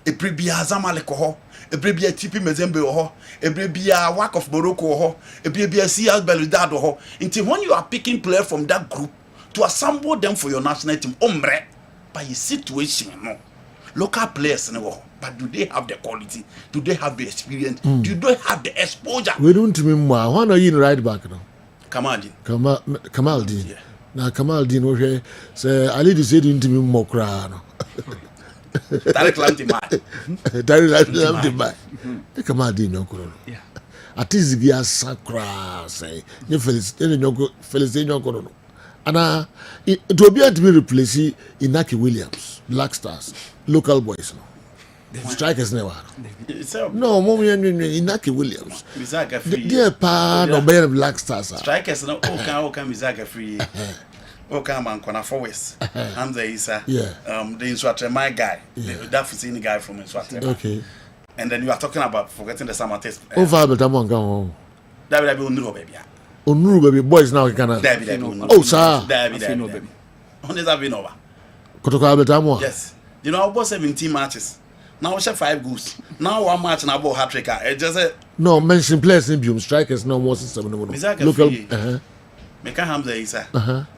a Bibia Zamalek Ho, a Bibia TP Mazembe Ho, a Bibia Wak of Morocco Ho, a Bibia CS Beludado Ho. Until when you are picking players from that group to assemble them for your national team, ombre, by a situation, no. Local players, no. But do they have the quality? Do they have the experience? Do they have the exposure? We don't remember. Why are you in right back now? Kamaldin. Kamaldin. Yeah. Now Kamaldin, okay. So I need to say to me more crano. Direct Lantimai. Direct Lantimai. Kamaldin, no crano. Yeah. At least give us sacra, say. You Felicity, no crano. And it will be able to be replaced Inaki Williams, Black Stars, local boys. No. Strikers never. No, mommy Inaki Williams. Dear pa no bear Black Stars. Strikers no can Mizaga free. Okay, man, Kona Forwest. I'm the Isa. Yeah. The Inswatre, my guy. That is the guy from Inswatre. Okay. And then you are talking about forgetting the summer test. Oh, Father, I'm on go. That will be Unru baby. Unru baby boys now can. David. Oh, sir. David. Only have been over. Kotoko Abetamo. Yes. You know, about 17 matches. Now we share 5 goals. Now 1 match and about hat trick. It just no mention players in Bium strikers no more system no. Local. Meka Hamza Isa.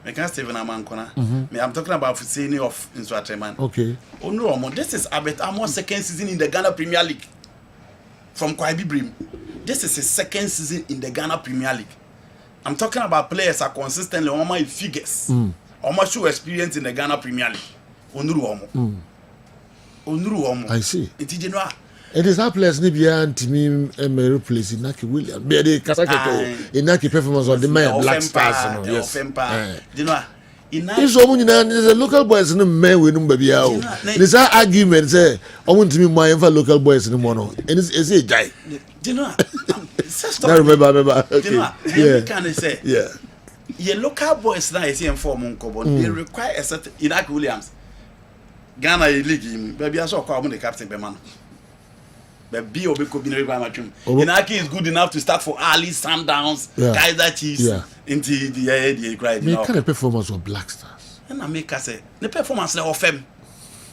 Meka Steven Amankona. Me I'm talking about Fusini of Inswatreman. Okay. Oh no, this is Abet Amo's second season in the Ghana Premier League. From Kwaibi Brim. This is his second season in the Ghana Premier League. I'm talking about players are consistently on my figures. On my show experience in the Ghana Premier League. Onuru Omo. I see. It is our players ni bia ntimi replace Inaki Williams. Be the Kasaketo Inaki performance on the man Black Stars no. Yes. You know, if someone is a local boys no men we no baby how. There's an argument say omo ntimi mo enfa local boys no more no. And it's a guy. You know, I remember. Okay. You know, yeah. Can say yeah. Your local boys now is inform Monkobo. They require a certain Inaki Williams. Ghana league baby I saw call the captain be man. Baby obi ko bi na require matchum. Inaki is good enough to start for Ali Sundowns, Kaizer Chiefs into the cry. Me kind of performance of Black Stars. And I make say the performance le of them.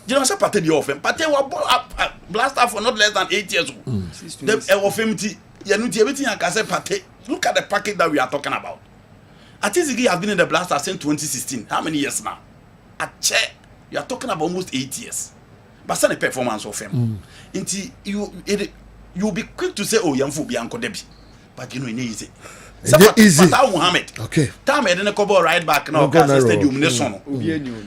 You know say Pate the of them. Pate wa Black Stars for not less than 8 years old. Them of them ti you know everything I can say Pate. Look at the package that we are talking about. Atizigi has been in the Black Stars since 2016. How many years now? You are talking about almost 8 years. But the performance of him. You'll be quick to say, oh, Yamfu Bianco Debbie. But you know, it easy. Fatah Muhammad. Okay. Tam had a couple right back now. Stadium Nesson.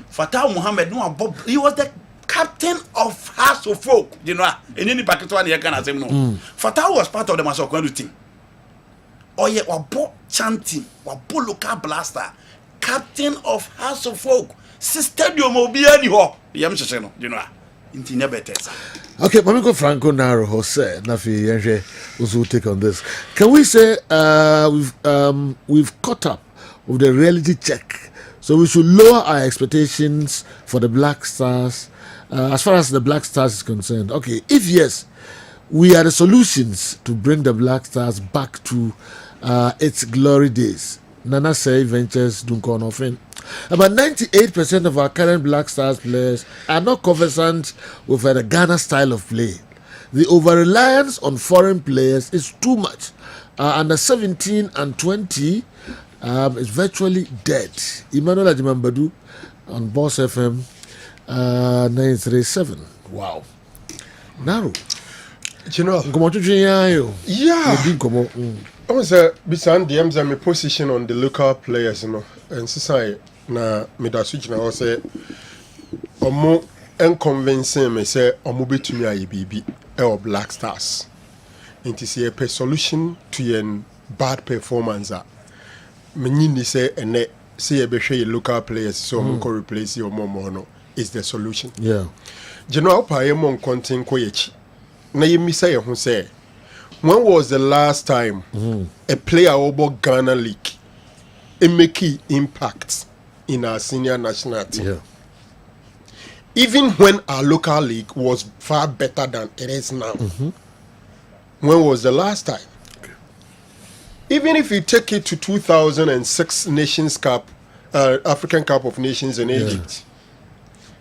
Fatah Muhammad, no, Bob, he was the captain of House of Folk. You know, in any Pakistan, you can say no. Fatah was part of the Masokwandu team. Oh, yeah, Wabo chanting, Wabo local blaster, captain of House of Folk. Stadium will be anyhow. You know. Okay, Mamiko Franco Naro Jose Nafi Yenje also take on this. Can we say we've caught up with the reality check? So we should lower our expectations for the Black Stars as far as the Black Stars is concerned. Okay, if yes, we are the solutions to bring the Black Stars back to its glory days. Nana say ventures don't call nothing. About 98% of our current Black Stars players are not conversant with the Ghana style of play. The over-reliance on foreign players is too much. Under 17 and 20 is virtually dead. Emmanuel Ajimambadu on Boss FM 937. Wow. Naro. You know, I was beside the my position on the local players, you know, and society. Na me da switch na say omo convincing me say omo betumi aye bibi e Black Stars into see a solution to your bad performance me ni say ene say e be hwe local players so omo ko replace your omo no is the solution. Yeah, general pa ye mon content ko yechi na ye mi say ho say when was the last time a player over Ghana League a make impact in our senior national team? Yeah. Even when our local league was far better than it is now. When was the last time? Okay. Even if you take it to 2006 Nations Cup, African Cup of Nations in Egypt.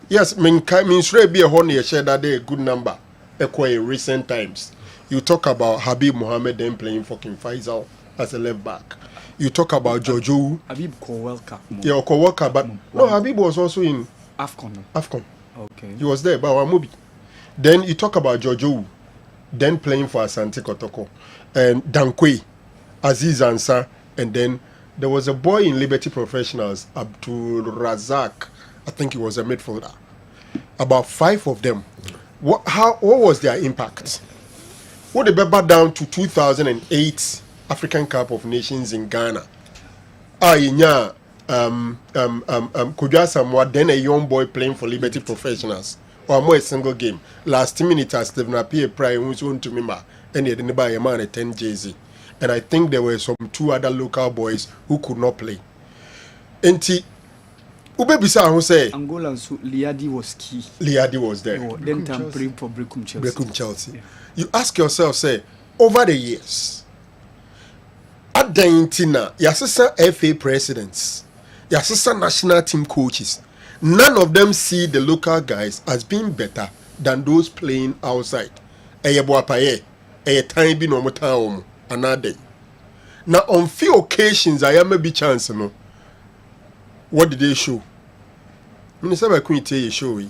Yes, means be a honey share that day a good number. In recent times, you talk about Habib Mohammed then playing for King Faisal as a left back. You talk about Jojo. Habib World Cup. Yeah, World Cup, but no, Habib was also in AFCON. Okay. He was there, but Wamubi. Then you talk about Jojo, then playing for Asante Kotoko, and Dankwe, Aziz Ansah, and then there was a boy in Liberty Professionals, Abdul Razak. I think he was a midfielder. About 5 of them. What was their impact? What they back down to 2008 African Cup of Nations in Ghana. Kudja Samoa, then a young boy playing for Liberty Professionals. Or more a single game. Last minute as Stephen Appiah Prime who's on to remember, and he didn't buy a man at 10 JZ. And I think there were some 2 other local boys who could not play. Enti Ubebisa who say Angola Liadi was key. Liadi was there. Then time playing for Brecum Chelsea. Yeah. You ask yourself, say, over the years, Adentina, Yasasa FA presidents, Yasasa national team coaches, none of them see the local guys as being better than those playing outside. Eye boapaye, eye time bi no mo tan o mo another. Now on few occasions I am be chance no. What did they show? Minister by Queen tell you show.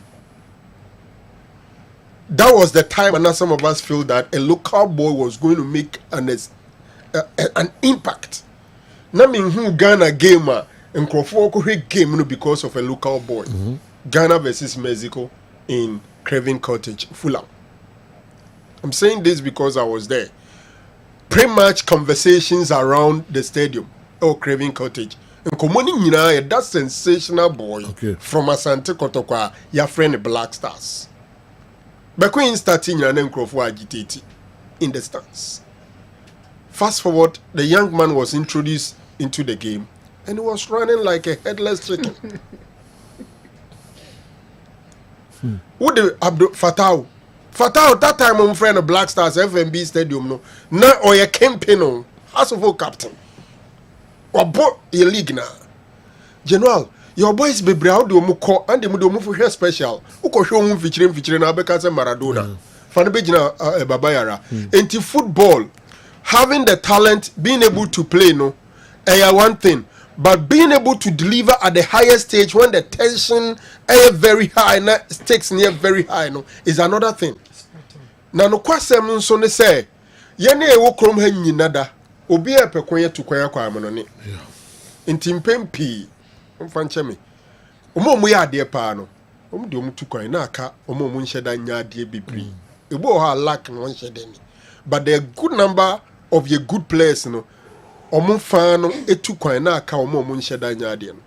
That was the time, and now some of us feel that a local boy was going to make an impact. Na me who Ghana gamer and Crawford game because of a local boy. Ghana versus Mexico in Kessben Cottage, Fulham. I'm saying this because I was there. Pre-match conversations around the stadium or Kessben Cottage. And commoning that sensational boy from Asante Kotokwa, your friend Black Stars. But Queen starting and then Crawford agitated in the stands. Fast forward, the young man was introduced into the game and he was running like a headless chicken. Who the Abdul Fatau? Fatau, that time my friend of Black Stars FMB Stadium no. Now or your campaign on House of captain. Or both your league now. General, your boys be brown do muko and the mudo move here special. Uko show mu featuring Abeka Maradona. Fan bejina Babayara. Into football, having the talent, being able to play no, one thing. But being able to deliver at the highest stage when the tension is very high, stakes near very high, no, is another thing. Now no kwasem so ne say, yene e wo krom ha nyinada, obi e pekoye to kwaya kwa amonone. Intimpem pi, mfanche me. Omo ya ade pa no. Omo de omo to kwaya na aka omo nheda nya ade bibri. Ebo ha lack no nheda ni. But there are good number of your good players no. Omo fan no etu kwan na aka omo nheda nya ade no.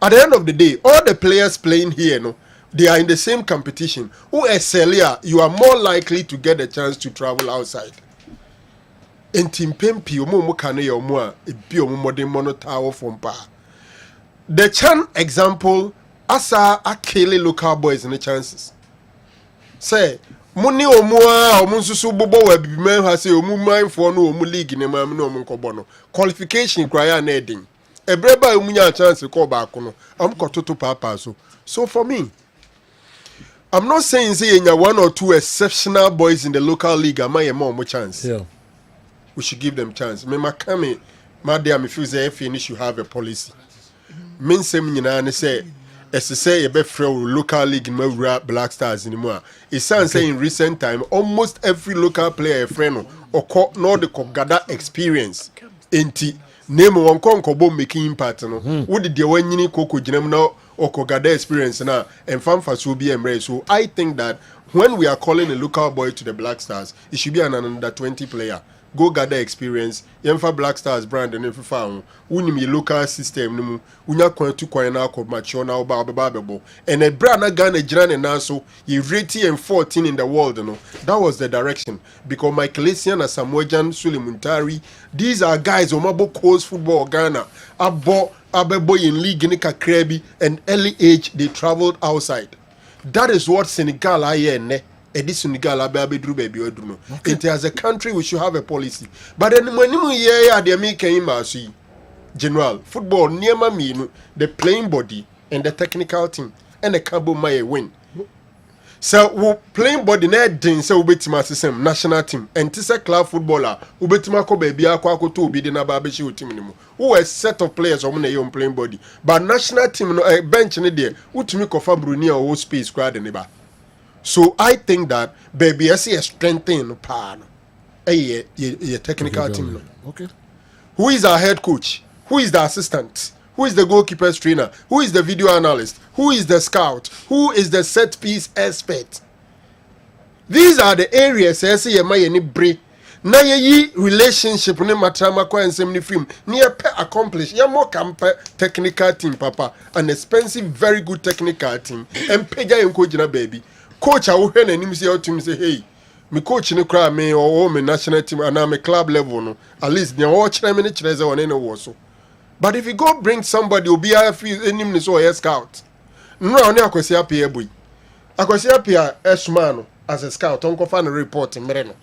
At the end of the day, all the players playing here no, they are in the same competition. Who excel here, you are more likely to get a chance to travel outside. In team Pempi, omo kane ya omo a ebi omo modern monotower from pa. The Chan example, asa akele local boys in the chances. Say, money omo a omo susu bobo we bibi men ha say omo mind for no omo league ne ma no omo nkobo no. Qualification kwaya na edin. Ebreba omo nya chance ko ba ko no. Am kototo papa so. So for me, I'm not saying say you one or two exceptional boys in the local league am I more chance. Yeah. We should give them chance. Me makame, my dear, me feel say finish you have a policy. Men say me nyina say as say you be free local league in my Black Stars anymore. It sounds say in recent time almost every local player a friend or no the gather experience. Enti name one konkobo making impact no. What did the one yini koko jinem now or gather experience na and fan for so be embrace. So I think that when we are calling a local boy to the Black Stars, it should be an under 20 player. Go gather experience. Yemfa Black Stars brand and if you found unimi local system no unya kwan to kwan na ko mature na oba bebo and a brand na Ghana jiran na so you rate and 14 in the world no. That was the direction because Michaelisian and Samojan Sulemuntari, these are guys omabo coast football Ghana abebo in league in Kakrebi and early age they traveled outside. That is what Senegal are Senegal it as a country we should have a policy. But then when you make general football near me the playing body and the technical team and the cabo may win. So we playing body net din so ubetima system national team and tisa club footballer ubetima ko baby akwa to be the nababeshi team who a set of players on your playing body but national team no bench ni there utimi ko fa Bruni or space crowd neba. So I think that baby I see a strengthening pan a technical team no. Okay. Who is our head coach? Who is the assistant? Who is the goalkeeper's trainer? Who is the video analyst? Who is the scout? Who is the set piece expert? These are the areas I say you break. Na ye relationship ne matrama kwa nsem ni film near pe accomplish ya more technical team papa an expensive very good technical team and peja yenko jina baby coach a wo hwe na nim say your team say hey me coach ni kra me or me national team and me club level no at least they all kire me ni kire say one no wo so. But if you go bring somebody who be a him ni so a scout no oni akwesi apia boy akwesi apia esman as a scout on ko fa no report mere no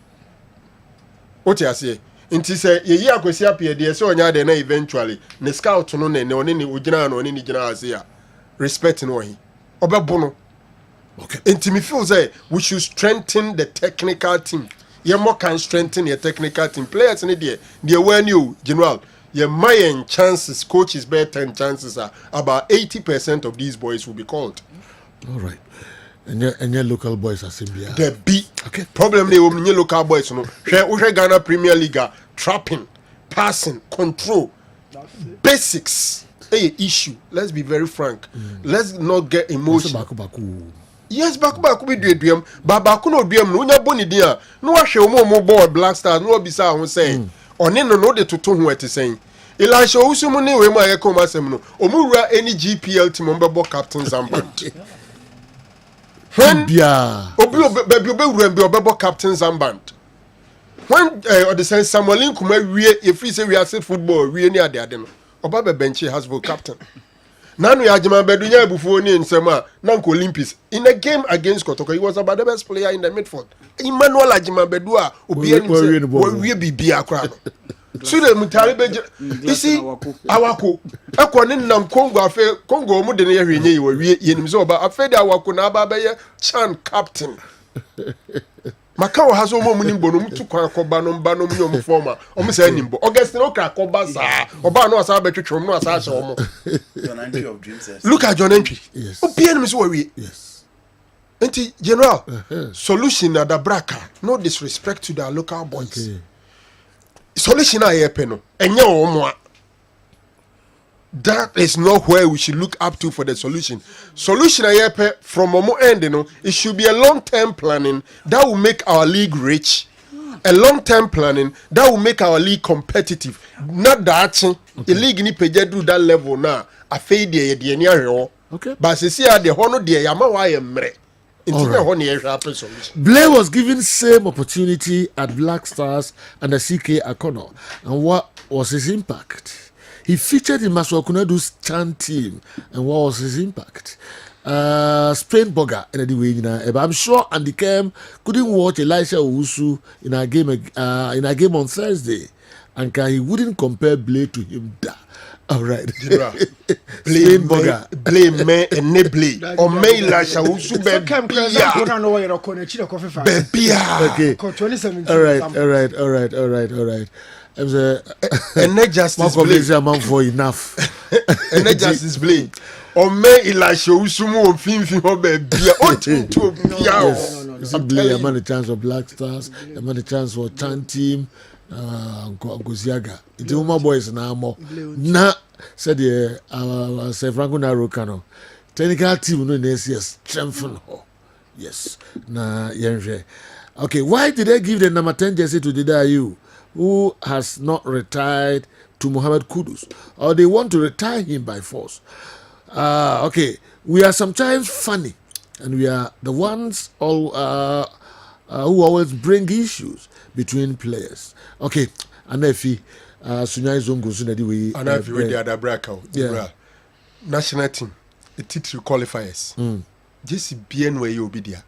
what you say nti say ye akwesi apia de say onya de na eventually ne scout no ne oni ni ugina no oni ni gina ase ya respect no he Obebono. Okay. And me feel say we should strengthen the technical team. You more can strengthen your technical team. Players in there, they were new general. Your main chances, coaches better 10 chances are about 80% of these boys will be called. All right. And your local boys are simply The B. Okay. Problem they will local boys. No, share Ghana Premier League, trapping, passing, control, basics. Hey, issue. Let's be very frank. Let's not get emotional. Yes, back be duam. Baku no duam no nya boni dia. No ahwe omo board Black Stars no obisa ho say. One no de toto ho ete sen. Elisha Usumu ne we ma ye come asem no. Omura any GPL team ombebo captain Zamband. When baby obewura captain Zamband. When or the sense Samuel Nkuma wie if we say we are football we any ade no. Oba bench has for captain. Nanu Yajima Bedunya Buffoni in Sema, Nanko Olympics. In a game against Kotoko, he was about the best player in the midfield. Emmanuel Ajima Bedua, we be Biakra. So the Mutaribe, you see, Awako, Aquanin Nam Congo, Mudene, we Yenzoba, a Feda Wakunaba, Chan captain. Macau has no money bonum to Banum Banum former, almost any Augustine Okakobasa, Obano Sabetum, no Sasha. Look at John Entry. Yes. Opian is worry. Yes. Anti General, solution at the braca, no disrespect to the local boys. Okay. Solution I peno, and yo, that is not where we should look up to for the solution. Solution I from Momo end, it should be a long-term planning that will make our league rich. A long-term planning that will make our league competitive. Not that the league ni peje do that level now. I feel the near. Okay. But see the honor the yama why mre. Blair was given same opportunity at Black Stars and the CK Akono. And what was his impact? He featured in Maswakunadu's Chan team. And what was his impact? Spain Boga and I'm sure Andy Kem couldn't watch Elisha Owusu in a game on Thursday. And he wouldn't compare Blair to him. All right. Blame me and Nebly. Or may Elisha Owusu All right. And not justice blame for enough. And not justice blame. Or may Elisha Owusu or Finfi or baby. Yes. Blame a man a chance for Black Stars, a man a chance for Chan team. Goziaga. It's my boys now more. Na said say Franco Narocano. Technical team no yes strengthen. Yes. Na yenje. Okay, why did they give the number 10 jersey to Didayu, who has not retired, to Mohamed Kudus? Or they want to retire him by force? Okay, we are sometimes funny, and we are the ones who always bring issues between players. Okay, Anefi, Sunyai Zongo Sunadi, Anafi with the other bracket. Yeah. National team, the T3 qualifiers. Just bien where you be there.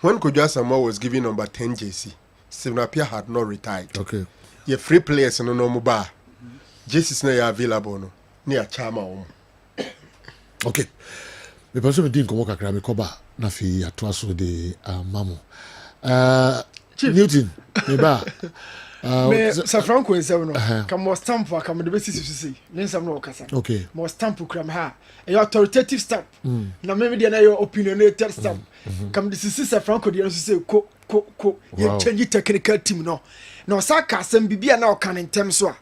When Kojo Samoa was given number 10 JC, Stephen Appiah had not retired. Okay. Your free players no normal bar. JC is not available no. Near Chama. Okay. The person didn't come work at Koba, Nafi, Atwaso de Mamu. Newton, Neba. Sir Franco is seven. Come more stamp for come the basis to see. Then some no casa. Okay. More stamp cram ha. A authoritative stamp. Now maybe the your opinionated stamp. Come this is Sir Franco the say co. You change technical team no. Now Saka some bibia now can in terms so.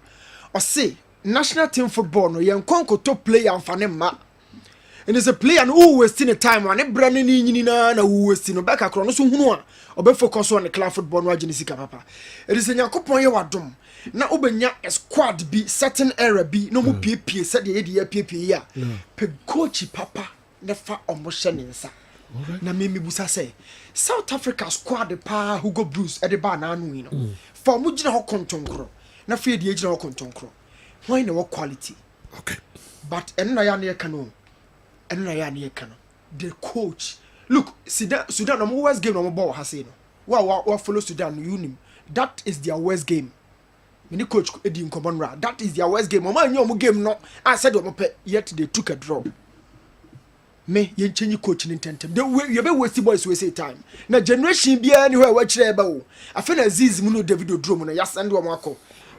Or say national team football no yen konko top player and fanema. And there's a player who wasting the time when Brandon na who wasting no back across so hunu a obe focus on the club football no agenisika papa. It is a yakopon ye wadom. Na obenya a squad be certain era be no mu pie said the pie ya. Pe coach papa nefa omotion nsa. Na mimi busa say South Africa squad pa Hugo Bruce e de ba na anu no. For mu gina ho kontonkro. Na fe de gina ho kontonkro. Why no quality? Okay. But enna ya na kanu. The coach look Sudan no worst game no ball has no wa follow Sudan you nim that is their worst game mini coach edi nkomo ra that is their worst game o ma nyom game no I said o pe yet they took a draw me yen change coach ni tentem de you be waste boys we say time na generation bia ni ho e wa kire ba wo afa na Aziz mu no David Odrom no ya send wo mako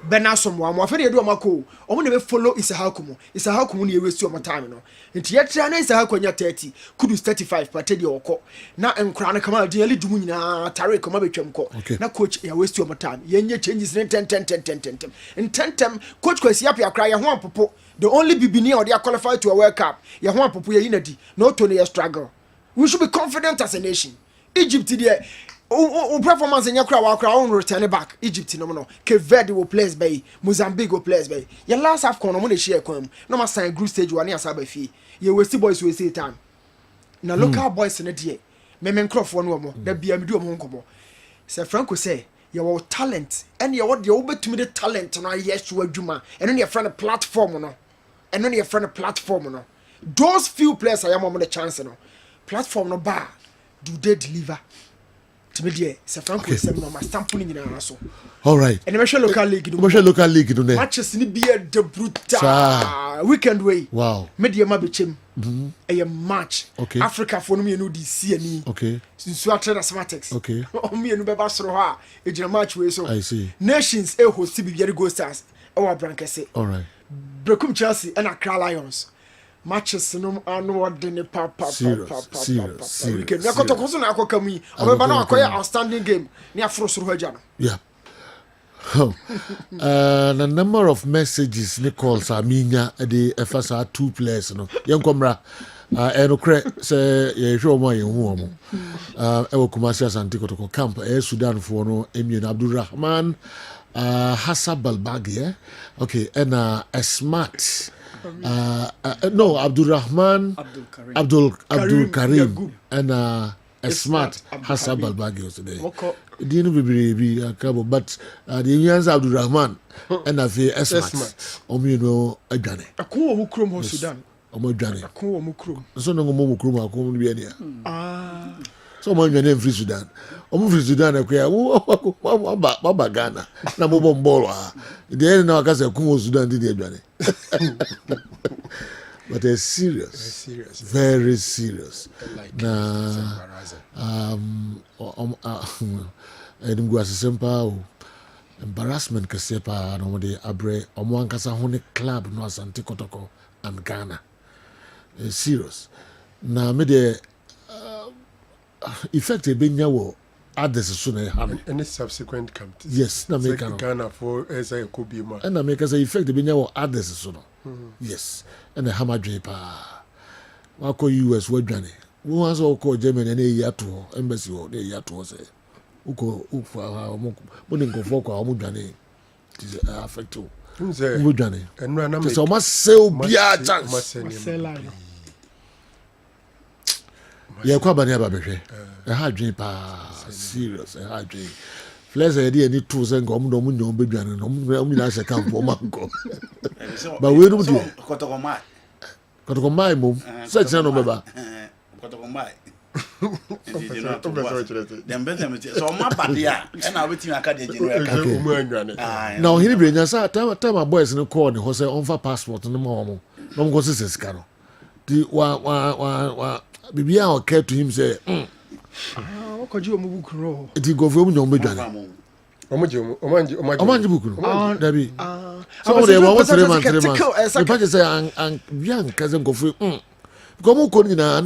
benasom wa mo afa de do mako o mo ne be follow Isahakum ni e waste o time no nti ye tira na Isahakum nya 30 Kudus 35 pate de okọ na enkura na kama de ali dumu nyina tare kama betwam ko na coach ya waste o time ye nya changes ne 10 coach kwasi apia kra ye ho apopo the only bibini or they are qualified to a World Cup ye ho apopo ye inadi no to ne struggle. We should be confident as a nation. Egypt there performance in your crowd on return back. Egypt no Cape Verde will play by Mozambique will play by your last half corner money share come no ma sign group stage 1 year sabe fee ye west boys we say time na local boys in the me microphone no mo da bia me do mo nkomo say Franco say your talent and your what you betumi the talent no yes to adwuma and then your friend platform no and then your friend platform no those few players I am on the chance no platform no bar do they deliver to me there say Franco say no ma sample ni na so all right and the local league do matches ni be the brutal weekend way wow media ma be chem a match okay. Africa for no me no DC ani okay since we trade mathematics okay o me no be ba soro ha e jina match we so I see nations e host bi very go stars e wa brankese all right Brekum Chelsea and Accra Lions matches no anu de ne pa weekend na kotokoso na akoka mu o be na akoya outstanding game ni afro soro haja no yeah the number of messages ni calls aminya the FSR 2 players no yenkomra enokre say ye hwe omo ye hu omo e wo Kumasi Asante Kotoko camp Sudan for no Emien Abdulrahman Hassan Balbagi okay and a smart no Abdulrahman Abdul Karim and a smart Hassan Balbagi was today. Didn't be akabo but the Indians Abdulrahman and a smart omino adwane. Akon wo krom ho Sudan. Omo adwane. Akon wo krom. So no mo krom akon bi ania. So mo adwane free Sudan. Omo free Sudan akwa wa Ghana na mo bombolo ah. The na akase akon Sudan di adwane. But they're serious, very serious. And go as simple embarrassment kasepa no de abre omo ankasa hone club no Asante Kotoko and Ghana. Serious. Na me de effect e benya wo others so na have any subsequent campaigns. Yes, na me can Ghana for as I could be more. And na me can say effect e benya wo others so no. Yes. And the hammer draper. Wako US wadwane. Wo aso ko Germany na yato embassy wo de yato say. Uko ufa mo ni nkofo kwa mo dwane. It affect you. Mo dwane. Enra na me. So ma sell bia chance. Yeah, kwa bani aba behwe. Ha dwen pa serious. Ha dwen. Flex e dey any tools and go mo nyo bedwane no mo na se camp o manko. But we don't do Kotoko mai mum. Such no beba. Kotoko mai. Dem betem so ma badia e na wetin aka de general. Now he be nya sa time boys no call ne ho say on fa passport no ma mo. No go se sika no. Di wa bibia o care to him say o ko ji o mu bukuro. Di go fo mu nyo medwane. Omanji bukuru. Dabi. So they want 3 months. The party say and bian kazen go free. Go ko ni na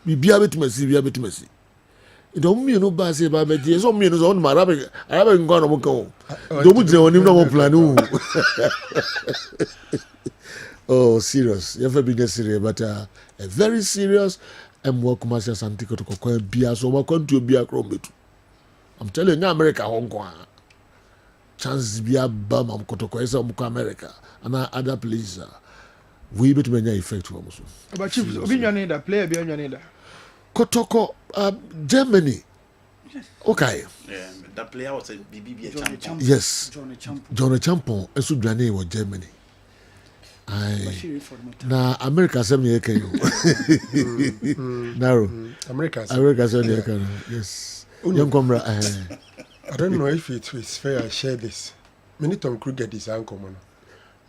bibia betimasi. Ido mu no ba say ba be so mu no so on marabe ngo no mo kan. Do mu jẹ oni no mo plan o. Oh, serious. You ever been serious but a very serious and more Kumasi Asante Kotoko ko bia so mo kan to bia kro metu. I'm telling you, America, Hong Kong. Chances be a bum of Kotoko, is America, and other places. We bet many effect for us. But you opinion that player beyond your need. Kotoko, Germany. Okay. Yeah, that player was a BBB champion. Yes. Johnny Champon, a Sudanese was Germany. Na America 7 years ago. Narrow. America 7 years ago. Yes. Young Comra, I don't know if it is fair I share this. Many Tom Kruger is uncommon.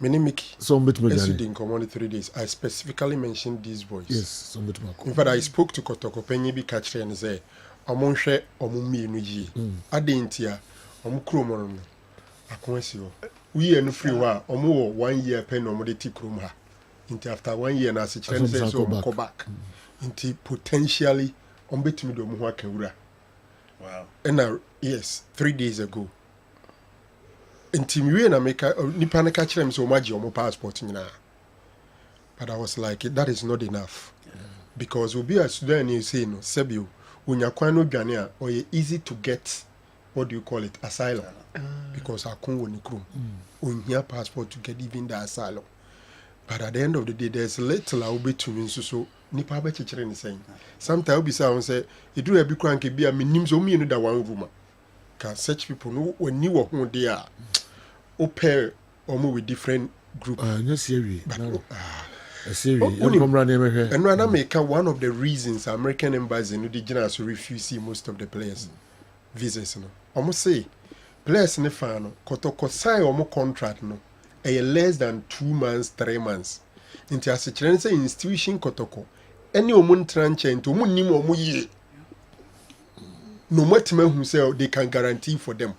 Minimiki. So bit me In common 3 days. I specifically mentioned these boys. Yes, so bit me. In fact, I spoke to Kotoko Penny be catch and say, Omonshre omumi nuji. Adentia, omukromono. Akwensio. We are no free wa. Omo 1 year pen omodeti kromha. Into after 1 year na se chire say so go back. Into potentially ombetumi do mo akawura. Wow. And yes, 3 days ago. Into me na make nipa na catch them so much your passport nyina. But I was like, that is not enough. Because we'll be a Sudan, you say, no, Sebio, when you're quite no Ghanaian, or you're easy to get, what do you call it, asylum. Because I can't win the when your passport to get even the asylum. But at the end of the day, there's little I'll be to me, so Nipa be children saying. Sometimes I'll be saying, say, you do a big cranky be a minimum, so me in that one room. Can such people know when you are home they are, or pair or move with different group. Yes, serious. And when I make one of the reasons American embassy in the general refuse most of the players visas. No, almost say players in the fan kotoko sign or more contract no, a less than 2 months, 3 months. Into a situation institution kotoko any omun tranche into munim or muye. No matter who say they can guarantee for them.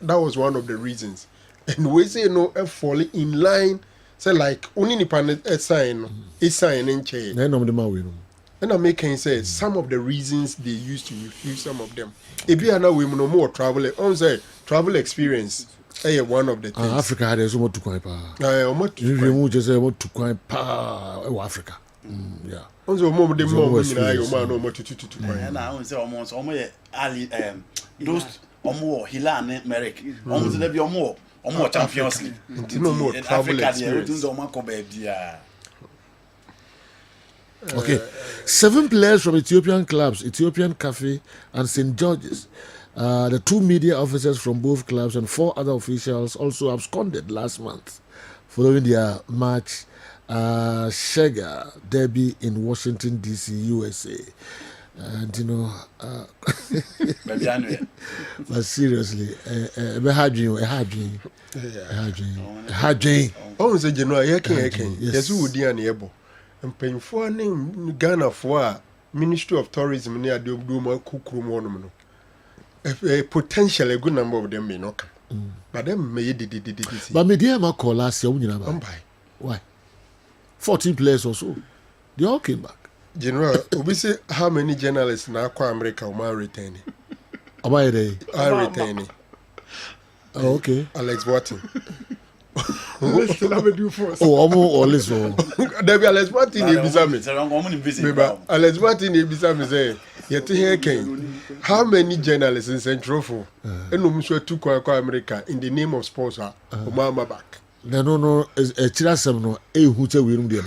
That was one of the reasons. And we say no, falling in line. So like only ni pan sign in chair. And I'm making say some of the reasons they used to refuse some of them. If you are now women no more travel, on say travel experience. One of the things. Africa had so much to quite you just say what to quite Africa. Yeah. Also more the more you man no more to. And I say almost ali those Hilan Merrick. Almost there be more. More Champions League. No more travel experience. Okay, 7 players from Ethiopian clubs, Ethiopian Cafe and St. George's. The 2 media officers from both clubs and 4 other officials also absconded last month following their match Shega derby in Washington, D.C., USA. And you know, but seriously, a hard dream. Oh, say General, yes, who would be able and paying for name Ghana for Ministry of Tourism near do more cook room a potential a good number of them may not come. But them may did. But me dear call last year, why? 14 players or so. They all came back. General, we say how many journalists now call America are retaining? Am I there? I'm retaining. Oh, okay. Alex Watson. Let's still have a do first. Oh, I'm all this one. There be Alex Watson in Bizami. Alex Watson in Bizami say, yet here came. How many journalists in Central for? And I'm sure to call America in the name of sports are Obama back. No, a chirasam no, who say we don't do.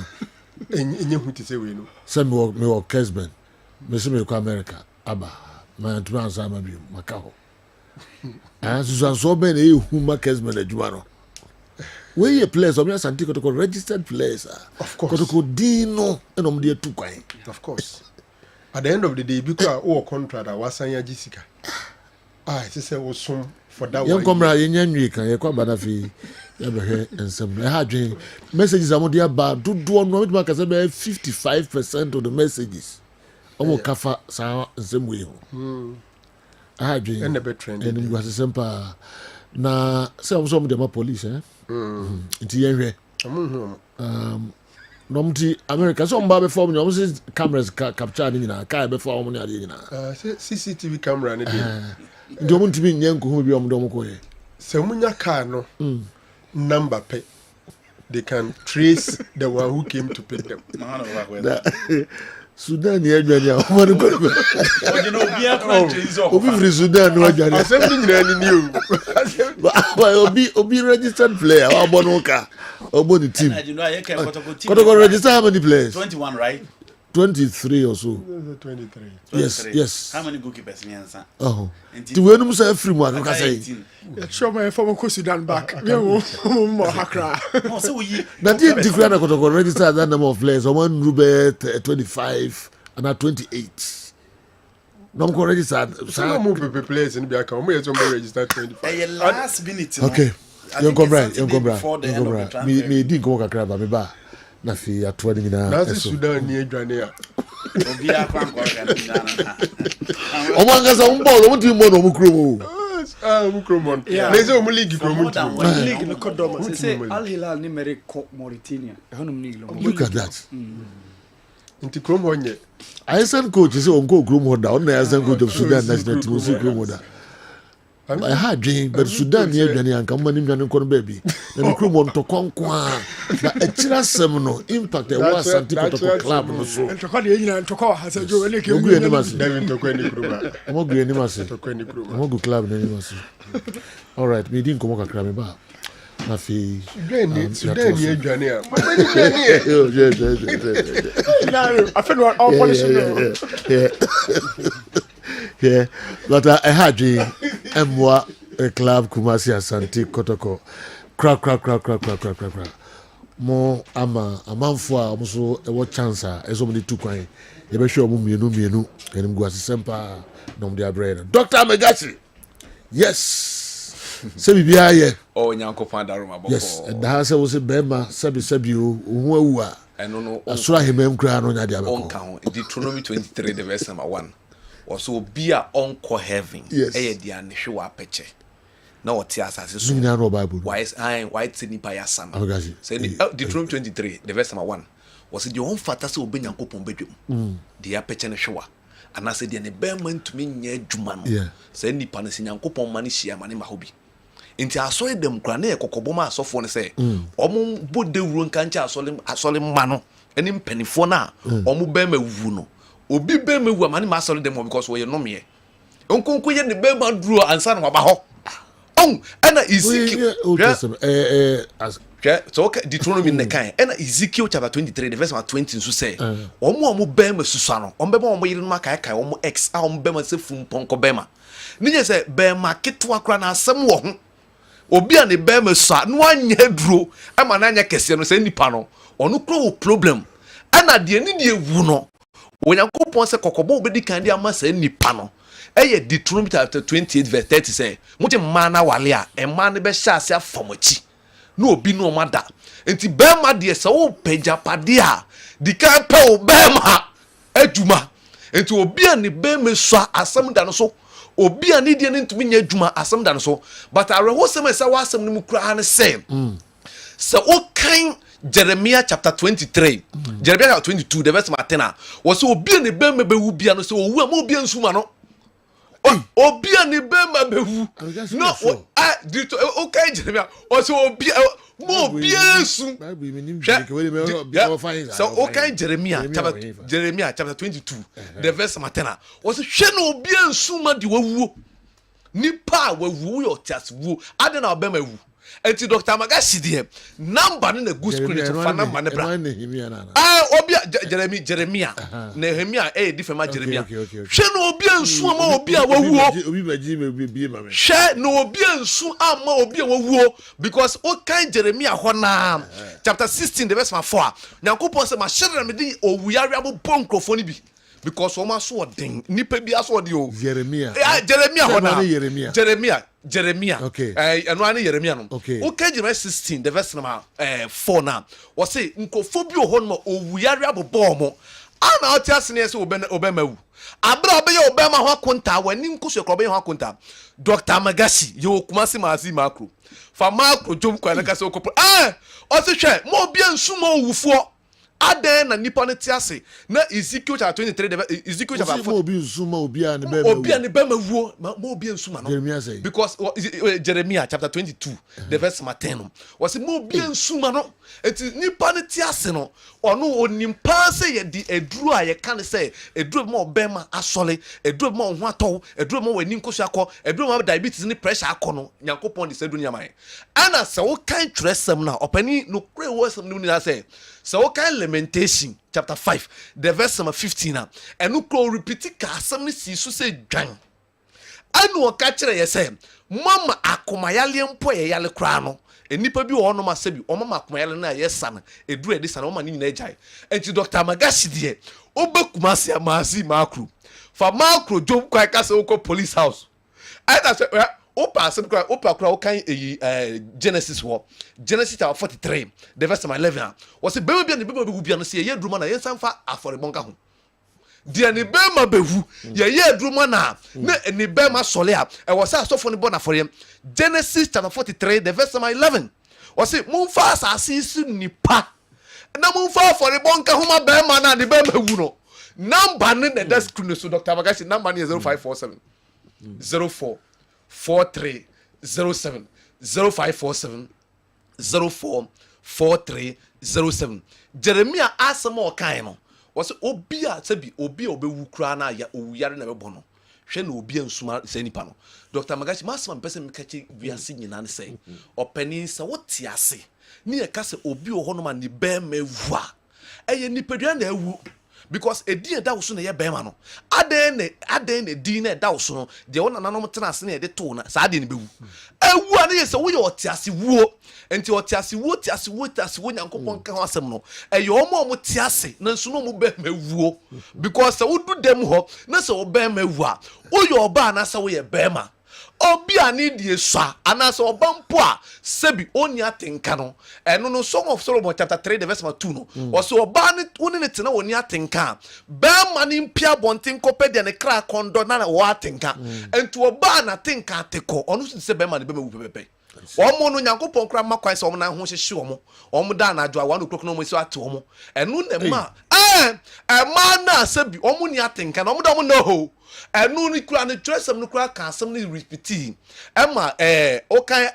And you to say we know. Some me or Kessben. Me say me go America. Aba. My trans am be Macau. And Susan so many who ma Kessben adwuma no. We a players, I'm just to registered players. Of course. To Dino and on the 2 kwan. Of course. At the end of the day, because our contract was Jessica. I say was some for that. Young comrade in Yanwick, I call Banafi. And some messages are more about do no it mark as 55% of the messages. Almost kafa sa same way. I had and a bit trend. And it was a simple na some of them are police, Into here. Normally America so mba before me almost cameras capture ni na car before mo ni na. CCTV camera ni dey. Ndio mo ntimi nyanko hu bi o mo ko ye. Se munya car no. Number pay. They can trace the one who came to pick them. Sudan here Johnny. Obi free Sudan no Johnny. Something new. Obi registered player. Obonoka. Obo the team. Kotoko register how many players? 21, right? 23 or so. 23. Yes. How many goalkeepers in Yansa? Oh. The way no say free one, can say. Show my former Sudan back. More Hakra. No, so we. That did declare that Kotoko register that number of players. One Rubet 25 and 28. No registered. Some more players in the account. We have registered 25. Last minute. Okay. Young Cobra, before the end of the transfer. me didn't go kakra ba me ba. Na fi atwa ni na. Nazi Sudan ni adwane a. Obia kwan ko ga na. Omo angasa umbolo muti mbono omukro. Mukromon. Leze o league promote. League no kodoma. Say Al Hilal ni mere Mauritania. Ehonum ni lo. Look at that. Nti Kromo nye. ISN coach say onko Kromo da. On na ISN coach of Sudan national team say Kromo da. I had dream, but Sudan near Johnny and come on in corner baby. And Kromo to Conqua. But a chira seminal impact there was something to club no so. And to call the to call has a Joe and Devin to Kwenny Kruba. I'm not going to To Kwenny Kruba. I'm not go club anymore. All right, me didn't come up a ba. Na fi Sudan ni adwane a. I feel what all polish. Yeah, but I had a club Kumasi Asante Kotoko. Crack. More amanfo a omo so e chance a eso mo de tu kwan. Ye be hwe omo mienu enim go asempa nom de abrɛ. Dr. Megasi. Yes. Se bibia ye. Oh, Nyankopɔn daroma bɔkɔ. Yes, and da se wo se bema sabi o hu awu a. Ɛno no. Asura hemem kra no nya de abɛkɔ. Onka ho. Deuteronomy 23 the verse number 1. Also be a onko heaven. Yes. Eye dia ne hwe wa peche. Na wote asase so. Nina no Bible. Why nipa ya sam. Say Deuteronomy 23 the verse number 1. Was the on fata se obe Nyankopɔn bedwum. Dia peche ne hwe wa. Ana se dia ne bema ntumi nya adwuma no. Say nipa ne se Nyankopɔn ma ne hia ma ne ma hobi. Nti asɔre dem kra na ekokɔbɔ ma asɔfo ne se ɔmo bode wuro nka ncha asɔle ma no eni mpanifo na ɔmo bema wu no. Obi bema wu amane ma asɔle dem because we no me. Onkonko ye ne bema duro ansa na waba hɔ. Ena Ezekiel so okay Deuteronomy ne kan ena Ezekiel chapter 23 the verse 20 so say omo bema susua no omo bema omo yiri no kai omo ex a omo bema se fum ponko bema ni je say bema ketwa kra na asem wo ho obi a ne bema susua no anya duro ama na anya kese no say nipa no ono kro problem ena de ni de ewu no Onyankopɔn se kokobo obedi kan de ama say nipa no eye Deuteronomy chapter 28 verse 30 say muti mana wale a ema ne be hya ase afamochi na obi no mada enti bema de se wo pejapade a di kan pe o bema adwuma enti obi a ne bema sua asem da no so obi a ne die ne ntumi nya adwuma asem da no so but areho sem se wa asem no mu kura ne say so o kan Jeremiah chapter 23 Jeremiah chapter 22 the verse 10 was obi a ne bema be wu bia no so owu a mo obi ansuma no obi a ne bema be wu no okay Jeremiah was obi mo obi ansu so okay Jeremiah chapter 22 the verse 10 was hwe no obi ansuma de wawu nipa wawu yo tas wu ade na obema wu enti Dr. Magashi de number no na good screen to fa number ne bra obi Jeremiah Nehemia different Jeremiah hwe no obi ansu ama obi a wawu obi baji me bi ma me hwe no obi ansu ama obi a wawu because o kan Jeremiah ho na chapter 16 the verse 4 Nyankopɔn se ma hyere me din owuyare abo bonkrofo ni bi because o ma so odin nipa bi aso odi o Jeremiah ho na Jeremiah okay eno ani Jeremiah no o kan Jeremiah 16 the verse number 4 na wo se nkofo bi o ho no owuyare abo bomo ana o ti asene se obema wu abra obe ye obema ho akonta wani nkoso ekro obe ho akonta Dr. Magashi ye okumasi maasi makro fa makro jom kwa na ka se okopro o se hwe mo bia nsuma owufo aden na nipa ne ti ase na Ezekiel chapter 23 Ezekiel chapter 4 obi nsuma obi a ne bema wuo mo obi nsuma no Jeremiah say because Jeremiah chapter 22 the verse 10 was mo obi nsuma no eti nipa ne ti ase no ono onimpa se ye di eduru a ye kan se eduru mo bema asole eduru mo ho atɔ eduru mo wani nkosu akɔ eduru mo diabetes ni pressure akɔ no Nyankopɔn de se du nyaman ana se wo kan tresem na opani no kre wo sem ni na se so what kind Lamentation chapter 5 the verse number 15 and no ko repeat ka asem ni si so say dwan anu o ka kire ye say mama akomayale mpo ye yale kra no enipa bi wo no ma se bi o mama akomayale na ye sa na edu edi sa na o ma ni nyina ejai enti Dr. Magashi de obekuma se amasi makro fa makro jom kwa ka se ko police house either say opa kura okan Genesis wo Genesis chapter 43 the verse 11 was say bema bia ne bema bewu bia no say ye druma na ye sanfa aforebonka ho dia ne bema bewu ye druma na ne bema sole a e was say asofo ne bona afore Genesis chapter 43 the verse 11 was say mumfa asase su nipa na mumfa aforebonka ho ma bema na ne bema wu no number ne the screen so Dr. Magashi number ne 0547 04 4307 0547 044307 Jeremiah asema okan no was obi a sabi obi obewu kura na ya owuyare na bebo no hwe na obi ansuma se nipa no Dr. Magashi masema mpese mekache wiase nyina ne se opani se wote ase ni e ka se obi oho no ma ni be ma ewu a eye nipadua na ewu because a dear that was no ye bema no aden ne din na da so no de wona nanom tena ase na ye de to na sa de ne bewu ewu a na ye se wo ye otiase wuo enti otiase wuo nyankopon ka ho asem no eye omo tiase na nso no mo bema wuo because wo du dem ho na se wo bema wu a wo ye oba na se wo ye bema obi ani die swa anase obampo a sebi oni atenka no eno no Song of Solomon chapter 3 the verse 2 no oso oba ni woni ne tena woni atenka be mani mpia bonten kopɛ de ne kra kondo na wo atenka enti oba na tenka ateko ono se be mani be mewu pepepe omo no nyankopon kra makwan se omo na ho hyehye omo da na adwo a 1 o'clock no mo si ate omo eno ne ma ma na sebi omo ni atenka na omo da mo no enu ni kura ni tresem ni kura kan asem ni repeat ema okay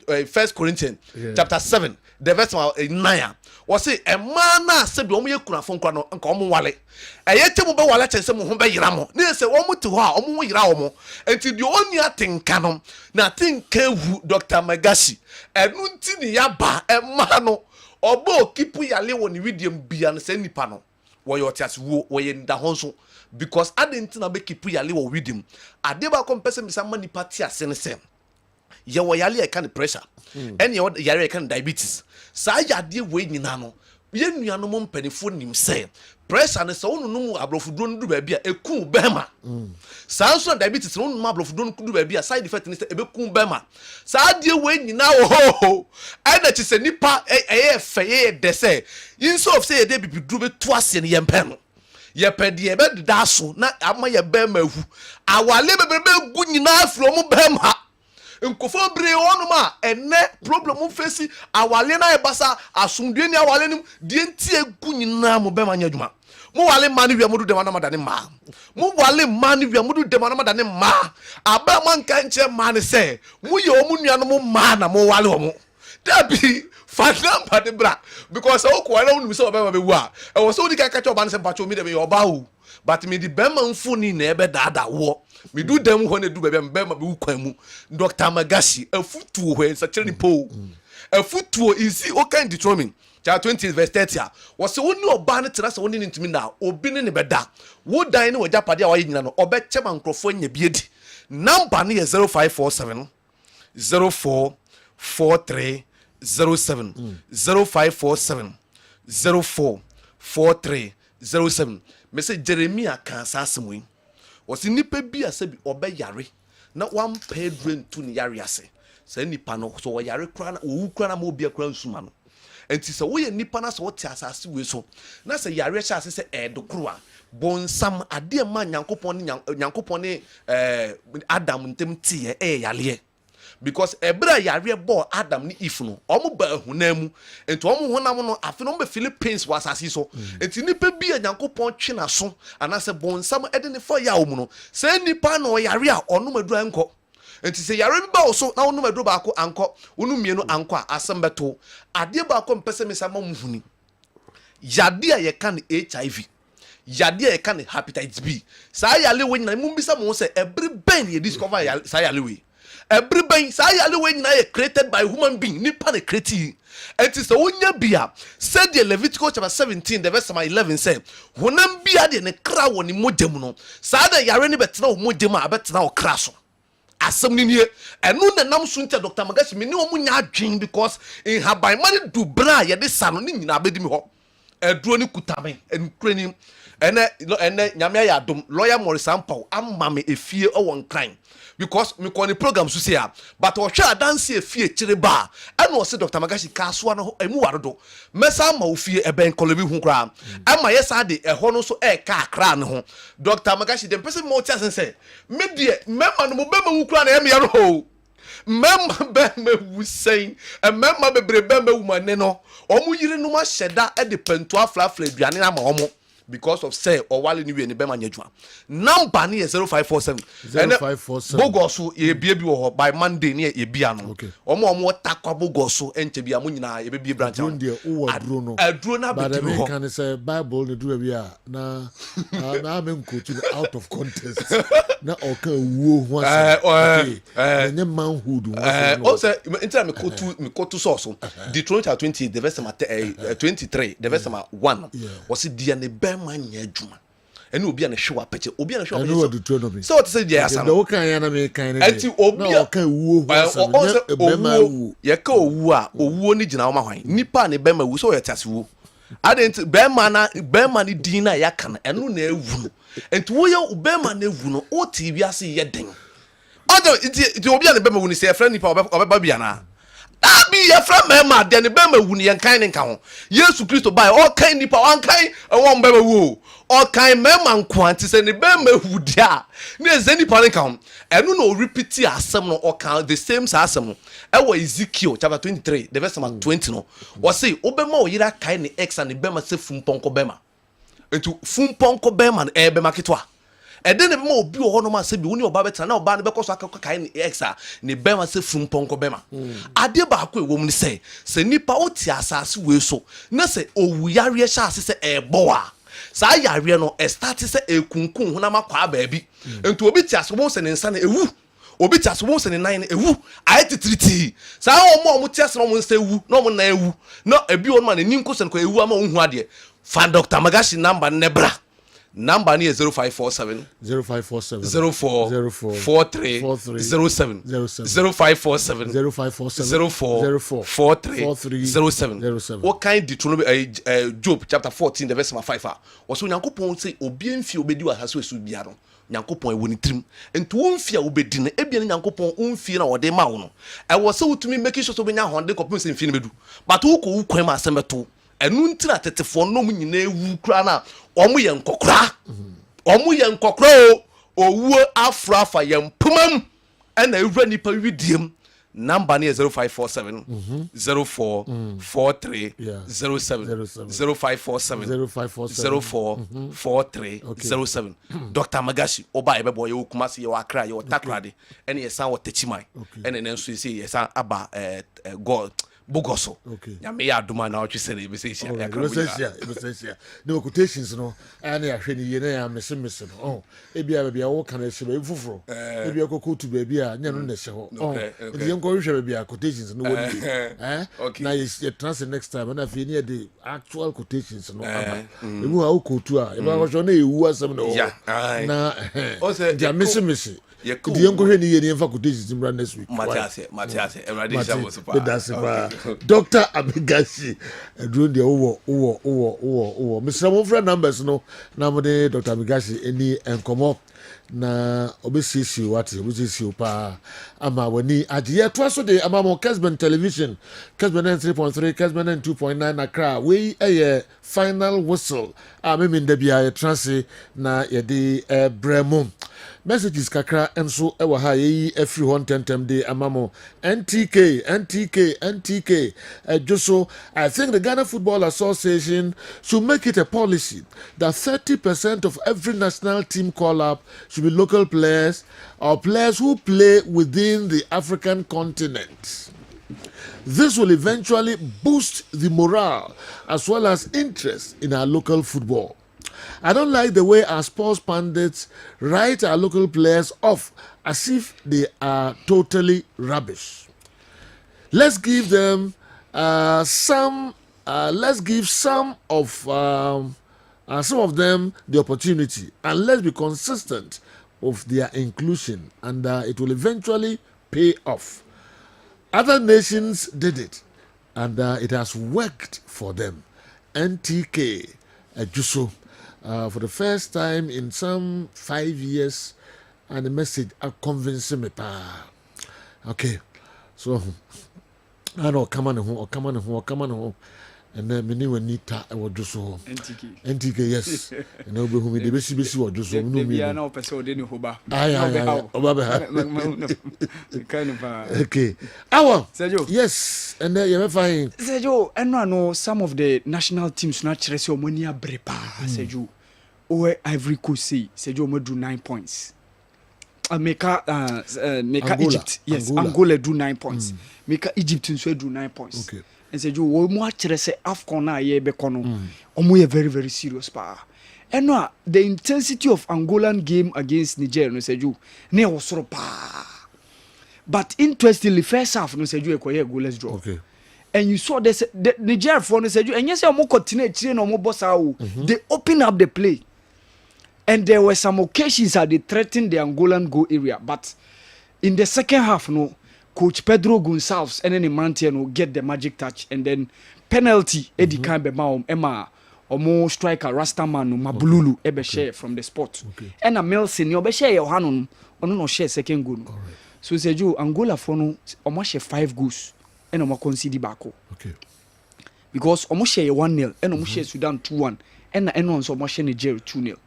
1 Corinthians chapter 7 the verse 9 was say ema na sebi omo ye kuna fon kura no nka omo wale eye temu be wale chense mo ho be yira mo na se omo te ho a omo ho yira omo enti de oni atenka no na tenka wu Dr. Magashi enu nti ni ya ba ema no obo kipu yale woni widiam bia no se nipa no wo yo tiase wo wo ye nda ho so because I didn't know be keep yale wo with him ade ba kom pese misama ni party asene se ye wo yale e kan pressure and ye yale e kan diabetes sa yade we nyina no ye nuano mo mpanifo nim se pressure ne se wonu no abrofuduro ndu ba bia eku bema sa nso diabetes wonu no abrofuduro ndu ba bia side effect ne se ebeku bema sa ade we nyina wo ana chi se nipa eye fe ye de se inso of say ye de bibiduro betu ase ne ye mpen ye pedie be da so na ama ye bema hu awale bebebe gu nyina afro mu bema nkofo bre onuma enne problem face awale na ebasa asumdue ni awale nim die ntie gu nyina mu bema nya dwuma mu wale mani wi amudu de manama dane ma mu wale mani wi amudu de manama dane ma aba man kan che man se mu ye omu nuano mu ma na mu wale omu dabi fana pa de bra because o ko ala unu se obema be wu a e wo so di ka kacho ban se pacho mi de be oba hu but me di bema mfuni na ebe dada wo me do dem ho na du be bema be wu kwan mu Dr. Magashi afutuo ho ensa kire ni po afutuo isi o kan determine chapter 20 verse 30 was se woni oba ne tena se woni ntimi na obi ne beda wo dan ne wajapade a waye nyina no obe chema nkrofo nya biedi number ne 0547 044307 0547 044307 message Jeremiah kan sasemwe was nipa bi asabi obe yare na one pedro to ni yare ase se nipa no so yare kra na owu kra na mo bia kra nsuma no enti se wo ye nipa na so wote asase we so na se yare sha ase se edokro a bonsam ade ma nyankopon ni Adam ntem tie yale because ebra yare bo Adam ni if no omo ba hunamu enti omo honam no afi no be Philippines was asase so enti nipa bi nyankopon twe na so anase bonsam ede ne fa ya omu no se nipa no yare a ono madura enko enti se yare bi ba so na ono madura ba ko anko onu mienu anko a asem beto ade ba ko mpese mesama muhuni yade a ye kan HIV yade a ye kan hepatitis B sa yale we nyina mu bisa mo se every ben ye discover yale sa yale we every ben sa yale we nyina ye created by human being nipa na create enti se wonya bia said the Leviticus chapter 17 the verse 11 say honam bia de ne kra woni modem no sa da yare ne betena wo modem a betena wo kra so asem ni nie enu na nam so ntia Dr. Magashi me ne wo munya adwen because in haban mani du bra ye de sa no ni nyina abedi mi ho eduro ni kutame enkure ni ene nyame ya dom lawyer Morris Ampao amma me efie won crime because me ko ni program so say but o hwe adanse efie kire ba ene o se Dr. Magashi kaso no emu warodo mesa ma ofie eben kolobi hu kra ama yesa de eho no so ka akra ne ho Dr. Magashi dem person mo tia sense me de mema no mo be ma wu kra na em ye no mema be ma wu sein mema bebre be ma wu mane no omu yire no ma hyeda e de pentu aflafla aduane na ma omo because of say or wale ni we ni be ma nyadwa number ni 0547 bogoso ye bia bi wo by Monday ni ye bia no omo takwa bogoso enche bia mo nyina ye bia branch aduro na be but me can say Bible ni do bia na men quote out of context na o kan wo ho ase na manhood o say inter me quote source Deuteronomy 20 the verse 23 the verse 1 was dia ne man yadwuma ene obi a ne hwe wapeche obi a ne hwe wapeche so what say dia asa no kan ya na me kan ne enti obi a kan wuo owu ye ka owu a owu ni gina wo ma hwan nipa ne bema wu so ye tase wu adent bema ni din na ya kan eno na ewu enti wo ye bema na ewu no o ti bi ase ye den odo enti obi a ne bema wu ni se friend nipa obeba bia na abi ye fra mema de ne bema wu ni ye kan ne nka ho Yesu Kristo bai o kan nipa wan kan won bema wu o kan mema nkwanti se ne bema wu dia ne ze nipa ne nka ho enu no repeat asem no o kan the same asem no e wo Ezekiel chapter 23 the verse 20 no o say obema o yira kan ne ex and bema se fumponko bema entu fumponko bema na e bema ketwa ede ne bema obi wo no ma se bi woni oba beta na oba ne bekoso akaka kan ne exa ne bema se fumponko bema ade ba ko ewom ne se nipa oti asase we so na se owu yare sha ase se ebo a sa yare no e start se ekunkun ho na makwa ba bi entu obi ti asobo se ne nsa na ewu obi ti asobo se ne nan na ewu ayetitriti sa omo ti ase no mo nsa ewu no mo na ewu no ebi won ma ne ninko se ko ewu ama ohun ade fa Dr. Magashi number nebra number ni 0547 04 43 07 0547 04 what kind Deuteronomy Job chapter 14 the verse 5 also Nyankopon say obi enfi obedi wa haso esu bia no Nyankopon ewo ni trim enti wo mfi a obedi na ebia Nyankopon umfi na wode ma wo no e wo se wotumi make sure so benya honde kopon se mfi ne bedu but wo ko ukwan ma asemeto enu ntira tetefo no mu nyina ewu kra na omu ye nkokra owu afrafa ye mpumam ena ewura nipa widiem number ni 0547 04 43 07 0547 04 43 07 Dr. Magashi oba ebebo ye okumasi ye wakra ye otakrade ene ye san wotachimai ene nenso ye ye san aba God Bogoso. Okay. Ya me ya duma na otwe sele be se sia. Ya no quotations no ana ya hwe ni ye na ya mese no. Oh, bia wo kan ese be fufuro. Bia kokotu ba bia nya no na hye ho. Oh. Ndi enko hwe bia quotations no woni. Na ye trans next time na fi ni the actual quotations no aba. Emu ha kotu a e ba wo na ewu asem no. Na o se dia mese. Ndi enko hwe ni ye ni quotations mbra next week. Matias everybody shall support. Dr. Abigashi aduro de wo Mr. Mofra numbers no na mo de Dr. Abigashi eni enkomo na obesisi wati obesisi pa ama wani ajiye to so de ama mo Kessben television Kessben 3.3 Kessben 2.9 na kra we final whistle me nda bia transi na ye de bremo messages kakra enso e wa ha yi afri hon tentem de amamo NTK Joso, I think the Ghana Football Association should make it a policy that 30% of every national team call up should be local players or players who play within the African continent. This will eventually boost the morale as well as interest in our local football. I don't like the way our sports pundits write our local players off as if they are totally rubbish. Let's give them some of them the opportunity, and let's be consistent with their inclusion, and it will eventually pay off. Other nations did it, and it has worked for them. NTK Juso. For the first time in some 5 years, and the message convinced me. Okay, so I know come on home. And then many were nita I would do so. NTK, yes. And I'll be whom the best would do so. No, me. No, person didn't hoba. Kind of. Okay. Our Sergio. Yes, and then you're fine. Sergio, and I know some of the national teams not trace your money a brepa. Sergio, or Ivory Coast say Sergio mo do 9 points. Make Egypt. Yes, Angola do 9 points. Make Egypt so do 9 points. Okay. And say you wo mu akere say AFCON na ye be kono omo ye very very serious pa and no the intensity of Angolan game against Niger no say you na wo soro pa but interestingly first half no say you ekoye goalless draw. Okay. And you saw the Niger for no say you and yes omo continue chire no omo boss out they open up the play and there were some occasions that they threatened the Angolan goal area but in the second half no Coach Pedro Gonçalves and then Mantiano get the magic touch and then penalty Eddie Kambe ma Emma omo striker Rastaman Mabululu ebe share from the spot. And a Melson you be share your hand on no share second goal. So Sergio Angola for no omo share 5 goals and omo concede back. Okay. Because omo share 1-0 and omo share Sudan 2-1 and on so omo share Nigeria 2-0.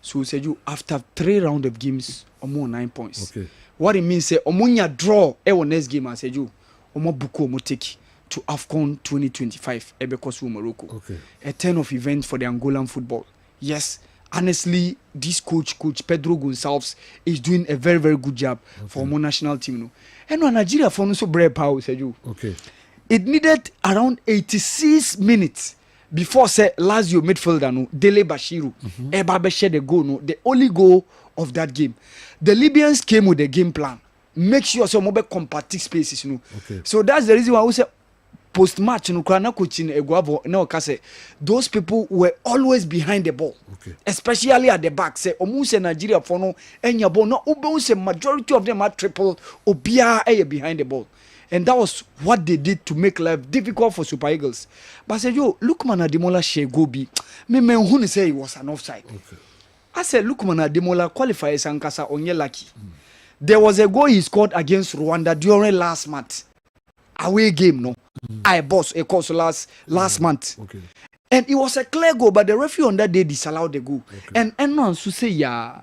So Sergio after 3 rounds of games omo 9 points. Okay. What it means say omunya draw next game as you omo buko omo take to AFCON 2025 Ebekosu Morocco. Okay. A turn of events for the Angolan football. Yes, honestly, this coach Pedro Gonçalves is doing a very very good job for our national team. No, and no Nigeria for no so brave power say you. Okay. It needed around 86 minutes before say Lazio midfielder no Dele Bashiru eba be share the goal no the only goal of that game. The Libyans came with a game plan. Make sure some mobile compact spaces, you know. Okay. So that's the reason why we say post match no krana coaching Eguavo no kase those people were always behind the ball. Okay. Especially at the back. Say Omuse Nigeria for no enya ball no say majority of them are triple obia behind the ball. And that was what they did to make life difficult for Super Eagles. But say yo Lukman Ademola Shegobi me who say it was an offside. Okay. I said, Lukman Ademola qualifies Ankasa onye lucky. There was a goal he scored against Rwanda during last month. Away game, no. I boss a course last month. Okay. And it was a clear goal, but the referee on that day disallowed the goal. Okay. And no one to say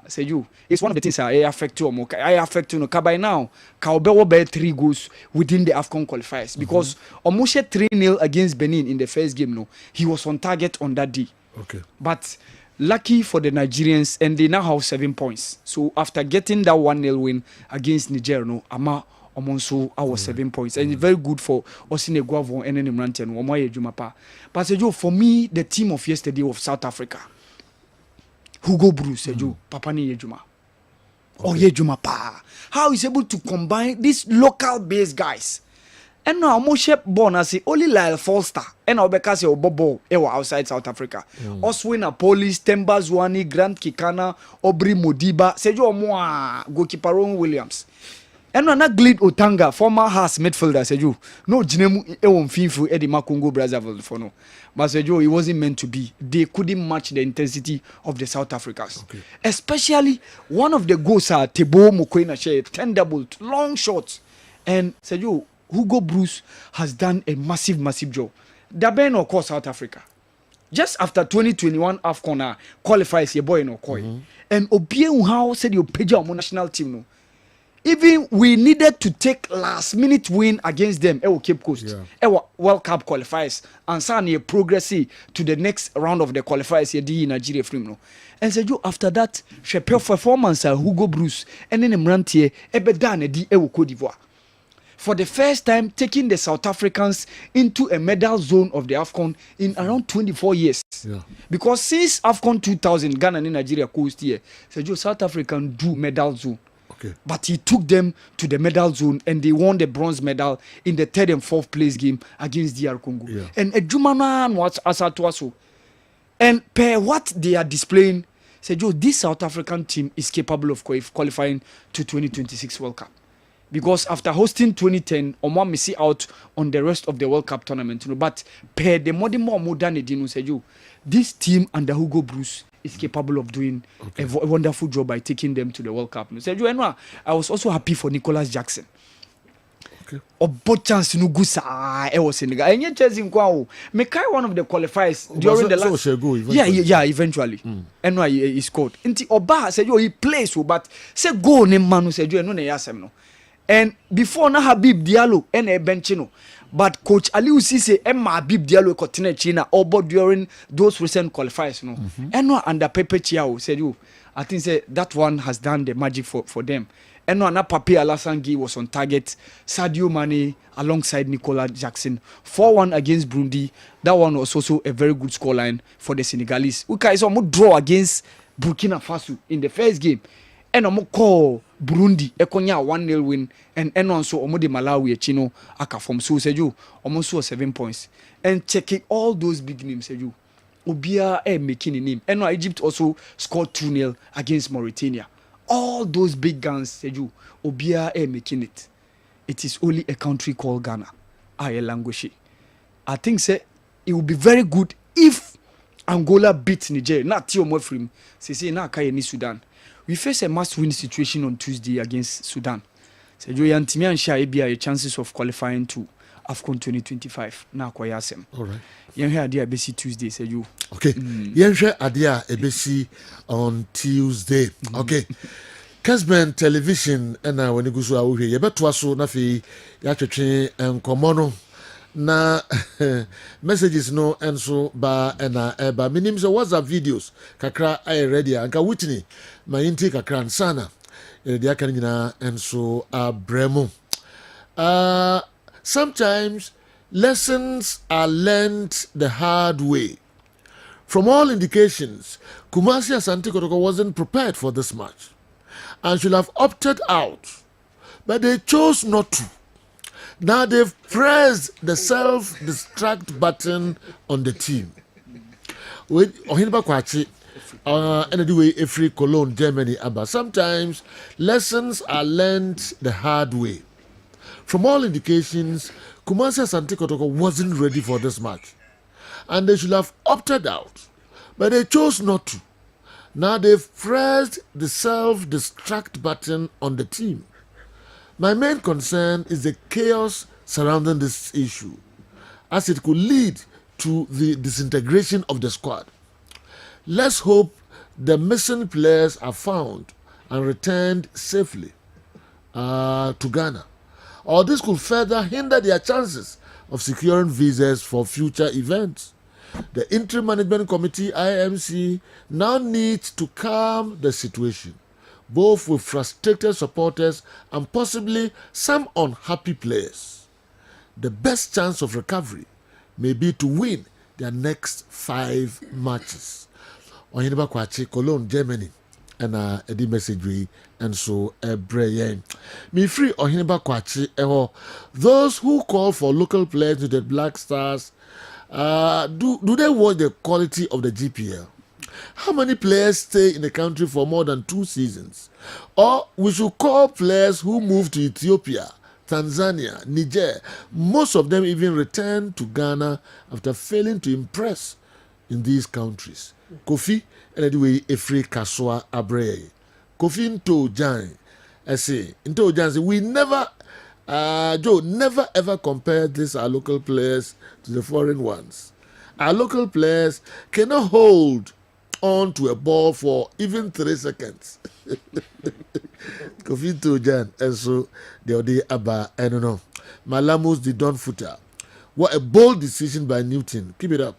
say you. It's one of the things I affect you. I affect you. By now, Kaobe will 3 goals within the AFCON qualifiers because Omoshe 3-0 against Benin in the first game. No, he was on target on that day. Okay. But lucky for the Nigerians, and they now have 7 points. So after getting that 1-0 win against Niger, no, Ama Omonso our 7 points, and it's very good for Osine Guavo and Nemrantian Omoye Jumapa. But Sejo, for me, the team of yesterday of South Africa, Hugo Bruce, Sejo, Papani Yejuma, or Yejumapa, how is able to combine these local based guys. And now Moshe Bonasi only Lyle Falster and Obekase Obobo outside South Africa. Oswina Police, Temba Zwane, Grant Kikana, Aubrey Modiba, Sejo Moa, goalkeeper Ron Williams. And now Glid Otanga, former Haas midfielder, Sejo. No Jinemu Ewon Finfu Eddie Makongo Brazzaville for no. But Sejo, it wasn't meant to be. They couldn't match the intensity of the South Africans. Okay. Especially one of the goals are Tebo Mokoena share, 10 double, long shots. And Sejo, Hugo Bruce has done a massive job. Daben or course South Africa. Just after 2021 AFCON qualifies your boy in Okoi. And Obie how said you page our national team no. Even we needed to take last minute win against them Cape Coast. World Cup qualifiers and sign progress to the next round of the qualifiers in Nigeria film no. And said you after that she performance Hugo Bruce and then Mrantie ebedane di Cote d'Ivoire. For the first time taking the South Africans into a medal zone of the AFCON in around 24 years. Yeah. Because since AFCON 2000, Ghana and Nigeria coast here, Sergio South African do medal zone. Okay. But he took them to the medal zone and they won the bronze medal in the 3rd and 4th place game against DR Congo. Yeah. And Ejumana was Asatuaso. And per what they are displaying, Sergio, this South African team is capable of qualifying to 2026 World Cup. because after hosting 2010 omo missing out on the rest of the World Cup tournament, you know, but per the more modern edin said you this team under Hugo Bruce is capable of doing a wonderful job by taking them to the World Cup. Said you know, I was also happy for Nicholas Jackson. Obo chance no good sa e was Senegal. Enye Chelsea nkwa o. Me kai one of the qualifiers during the last eventually. And why he scored. Nti Oba said you he plays so but say goal ne manu said you no na yasem no. And before na Habib Diallo and a bench no. But coach Aliou Cisse and Habib Diallo continue China obo during those recent qualifiers no. And no under Pepe Chiao said you I think say that one has done the magic for them. And no, Papi Alassane was on target. Sadio Mane alongside Nicolas Jackson. 4-1 against Burundi. That one was also a very good scoreline for the Senegalese. We can almost draw against Burkina Faso in the first game. And almost call Burundi. Ekonya 1-0 win. And also almost the Malawi Chino aka from so said you almost 7 points. And checking all those big names said you. Obia making a name. And no, Egypt also scored 2-0 against Mauritania. All those big guns, said you, Obia making it. It is only a country called Ghana. Language. I think say it would be very good if Angola beats Niger. Not Tio Mofrim. Say na kaya ni Sudan. We face a must-win situation on Tuesday against Sudan. Said you Yantimi and Shai a chances of qualifying to AFCON 2025. Na kwa yasem. All right. Yen here adia besi Tuesday, said you. Okay. Yen here adia ebesi on Tuesday. Okay. Kessben television na when you go awuhe ye beto aso na fe ya twetwe enkomo no na messages no enso ba na eba minim so WhatsApp videos kakra I ready anka witney ma yinti kakra nsana de aka nyina enso abremu. Sometimes lessons are learned the hard way. From all indications, Kumasi Asante Kotoko wasn't prepared for this match and should have opted out, but they chose not to. Now they've pressed the self-destruct button on the team. With Ohinba Kwachi, anyway, Efri Cologne, Germany, Abba. Sometimes lessons are learned the hard way. From all indications, Kumasi Asante Kotoko wasn't ready for this match, and they should have opted out, but they chose not to. Now they've pressed the self-destruct button on the team. My main concern is the chaos surrounding this issue, as it could lead to the disintegration of the squad. Let's hope the missing players are found and returned safely to Ghana, or this could further hinder their chances of securing visas for future events. The Interim Management Committee, IMC, now needs to calm the situation, both with frustrated supporters and possibly some unhappy players. The best chance of recovery may be to win their next 5 matches. Ohineba Kwachi, Cologne, Germany, and Eddie message and so Brian. Me free Ohineba Kwachi, those who call for local players to the Black Stars. Do they watch the quality of the GPL? How many players stay in the country for more than 2 seasons? Or we should call players who move to Ethiopia, Tanzania, Niger. Most of them even return to Ghana after failing to impress in these countries. Kofi, anyway, Efri Kaswa Abreye. Kofi Nto Jan, I say, Nto Jan say, we never... Joe, never ever compare these our local players to the foreign ones. Our local players cannot hold on to a ball for even 3 seconds. Kofi Tojan, and so the Ode Abba, I don't know. Malamus the Don Footer. What a bold decision by Newton. Keep it up.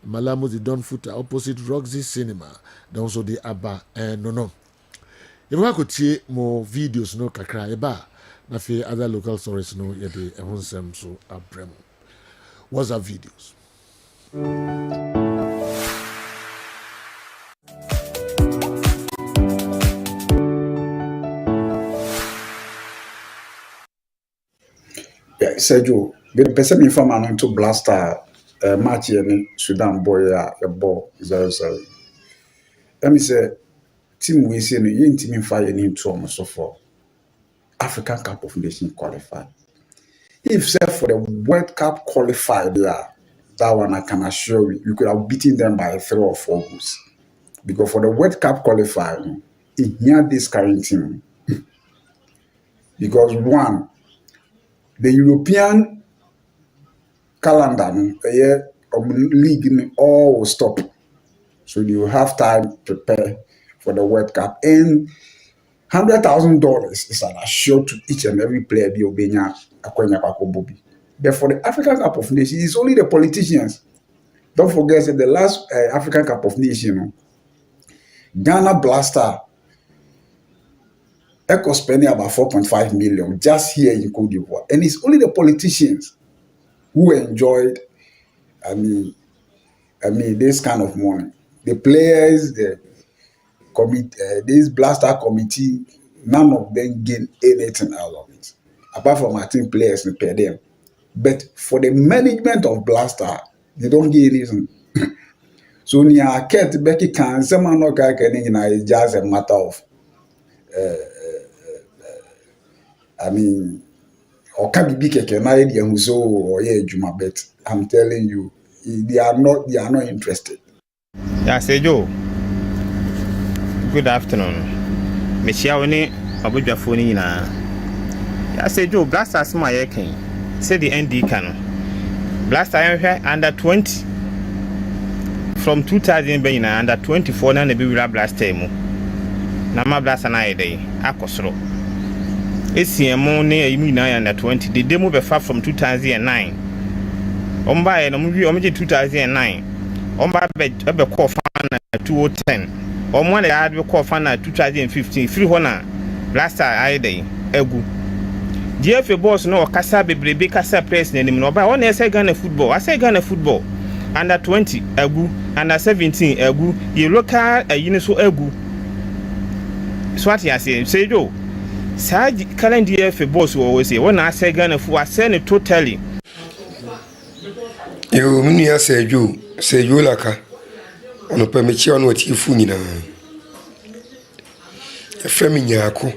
Malamus the Don Footer, opposite Roxy Cinema. Then also the Abba, and no. If I could see more videos, no kakra, eba. Na fe other local stories no yede ehonsem so abrem. What's our videos? Yeah, Sergio, the person inform an to blaster match in Sudan boy a ball 0-0. Let me say team we see no yin team fire ni to almost so far. African Cup of Nations qualified. If say for the World Cup qualified, that one I can assure you, you could have beaten them by 3 or 4 goals. Because for the World Cup qualified, it had this current team. Because one, the European calendar, league all will stop. So you have time to prepare for the World Cup. And $100,000 is an assured to each and every player be obeying Bobby. But for the African Cup of Nations, it's only the politicians. Don't forget that the last African Cup of Nations, Ghana Blaster, Echo spending about 4.5 million just here in Cote d'Ivoire. And it's only the politicians who enjoyed, this kind of money. The players, the committee, this Blaster committee, none of them gain anything out of it. Apart from I think players and pay them. But for the management of Blaster, they don't get anything. So near Kate Becky can someone not it's just a matter of or can be big or Juma, but I'm telling you, they are not interested. Yeah, say Joe. Good afternoon. Michiawani Abuja phone na. Yeah, say Joe, Blasters my king. Say the ND can. Blaster under 20. From 2000 be na under 24 na be wira Blaster mu. Na ma Blaster na dey akosoro. Esiemo ne ayimu na under 20. The demo be far from 2009. Omba e no mu wi omje 2009. Omba be call fan na 2010. Omwa na be call fan na 2015. Free ho na Blaster aye dey egu. GFA boss no kasa bebrebe kasa press na nim no ba won say Ghana football. I say Ghana football under 20 egu, under 17 egu, ye local yini so egu. So what you say Joe. Sa current GFA boss we always say when I say Ghana football I say it totally. Yo mini ya say Joe Laka. Ono permechi ono chifu nyina. E femi nyako.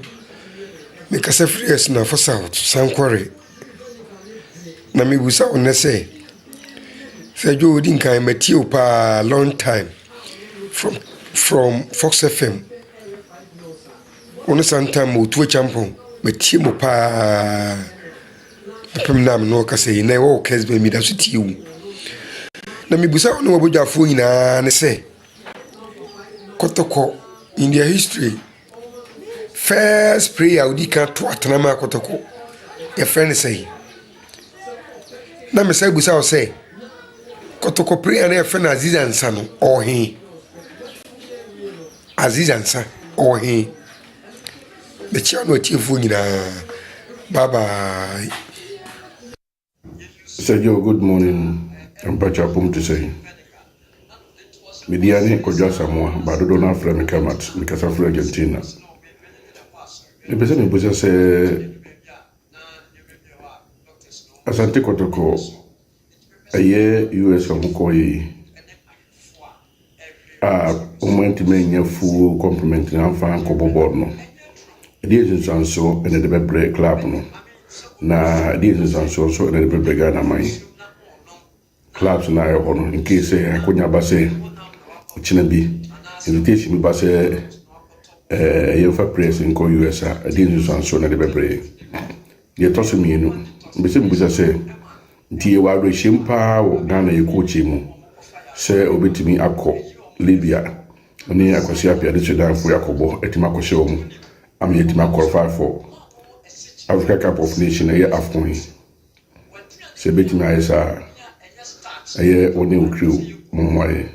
Me kasa frees na for south sankware na me busa on say Joe din kan matio pa long time from Fox FM on sometime mo to champion matio mo pa pemnam no kasa na wo Kessben mi da so tiu na me busa on obojafo nyina ne say kotoko in their history first prayer we can to atanama kotoko your friend say na me say busa say kotoko prayer na your friend Aziz Ansa no ohin Aziz Ansa ohin the channel chief nyina bye bye. Sergio, good morning. I'm Pachapum to say Midiani Koja Samoa, but I don't have Frame Kamat because I'm from Argentina. The person who say Asante Kotoko a year US Omukoi many full compliment and fan Kobo Borno. It isn't so and the break club no. Na it isn't so and the break Ghana my clubs na in case I couldn't base Chinabi invitation base for press in US didn't so na the bebre. The toss me no. Bese say ntie wa do shimpa wo Ghana ye coach mu say obetimi akọ Libya oni akwasi apia de Sudan for yakobo etima akọhye wo mu am yetima qualify for Africa Cup of Nations ye AFCON say betimi ayesa aye oni ukriu mumwaye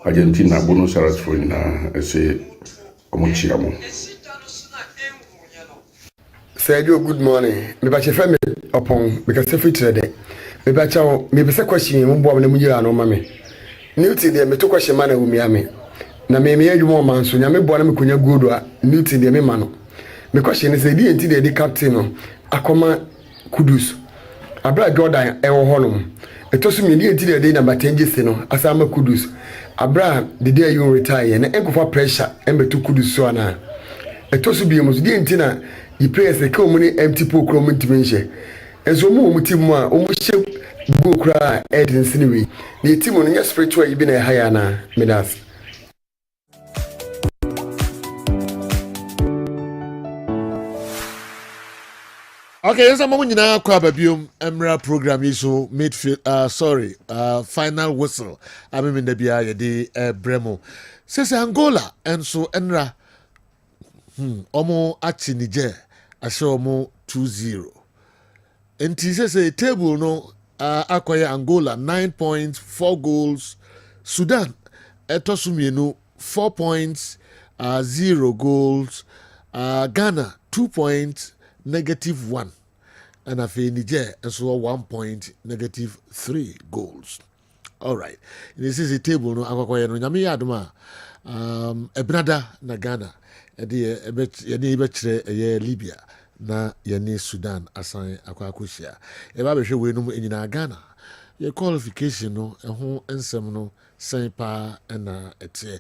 Argentina bonus arat for na say omochiamo. Sergio, good morning. Me ba chefa me upon because if it today. Me ba chawo me be say question mo bo na mu yira no ma me. Newton dey me to question man na wu mi ame. Na me adwuma man so nya me bo na me konya gold a Newton dey me ma no. Me question is dey enti dey captain no akoma Kudus. Abra Jordan e wo ho no. Etosu me dey enti dey number 10 gese no asama Kudus. Abra the day you retire na enkofa pressure embetu Kudus so ana. Etosu bi mo dey enti na the players they come in empty pool come to mention. And so more team one almost go cry Ed and Sinewy. The team on your spiritual you been a higher na Midas. Okay, yes, I'm going to Kwababium Emra program is so midfield. Final whistle. I'm in the Bia de Bremo. Says Angola and so Enra. Omo achi Niger. I show mo 2-0. And he says a table no acquire Angola 9 points, 4 goals. Sudan Etosumienu 4 points, 0 goals. Ghana 2 points, -1. And after Niger, so 1 point, -3 goals. All right. This is a table. No, akwakoye no nyame yadoma. Ebnada na Ghana. Yɛne yɛbɛkyerɛ Libya na yɛne Sudan asan akwakohyia. Ɛba bɛhwɛ wei no mu nyinaa Ghana. Yɛ qualification no ɛho nsɛm no sɛn paa ɛna ɛteɛ.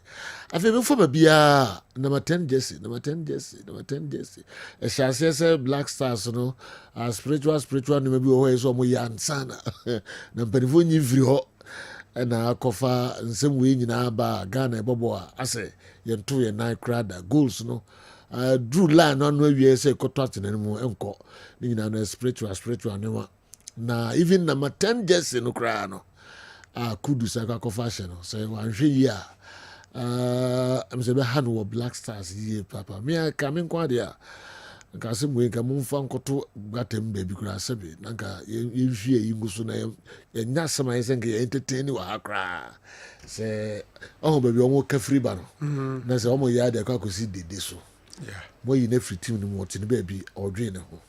Afei bɛfo baabiaa number 10 jersey. Ɛhyɛ aseɛ sɛ Black Stars no spiritual nneɛma bi wɔ hɔ yɛ sɛ ɔmo yɛ ansa na mpanimfoɔ nyi mfiri hɔ ɛna akɔfa nsɛm wei nyinaa ba a Ghana ɛbɔbɔ a asɛ yɛnto yɛ nan koraa da goals no drew line no ano awie sɛ ɛkɔtɔ atena no mu ɛnkɔ ne nyinaa no spiritual nneɛma na even number 10 jersey no koraa no Kudus akɔfa ahyɛ no sɛ wanhwɛ yi a ɛm sɛ bɛha no wɔ Black Stars yie papa me ka me nkwa deɛ a nka asɛm wei nka momfa nkɔto gatam baabi koraa sɛbe na nka yɛnhwie yi ngu so na yɛnya asɛm ayɛ sɛ nka yɛ entertain wɔ ha koraa sɛ ɔho baabi ɔmo kafiri ba no na sɛ ɔmo yɛ ade akɔ akɔsi dede so moyi no afiri team no mu ɔte no baabi ɔdwene ne ho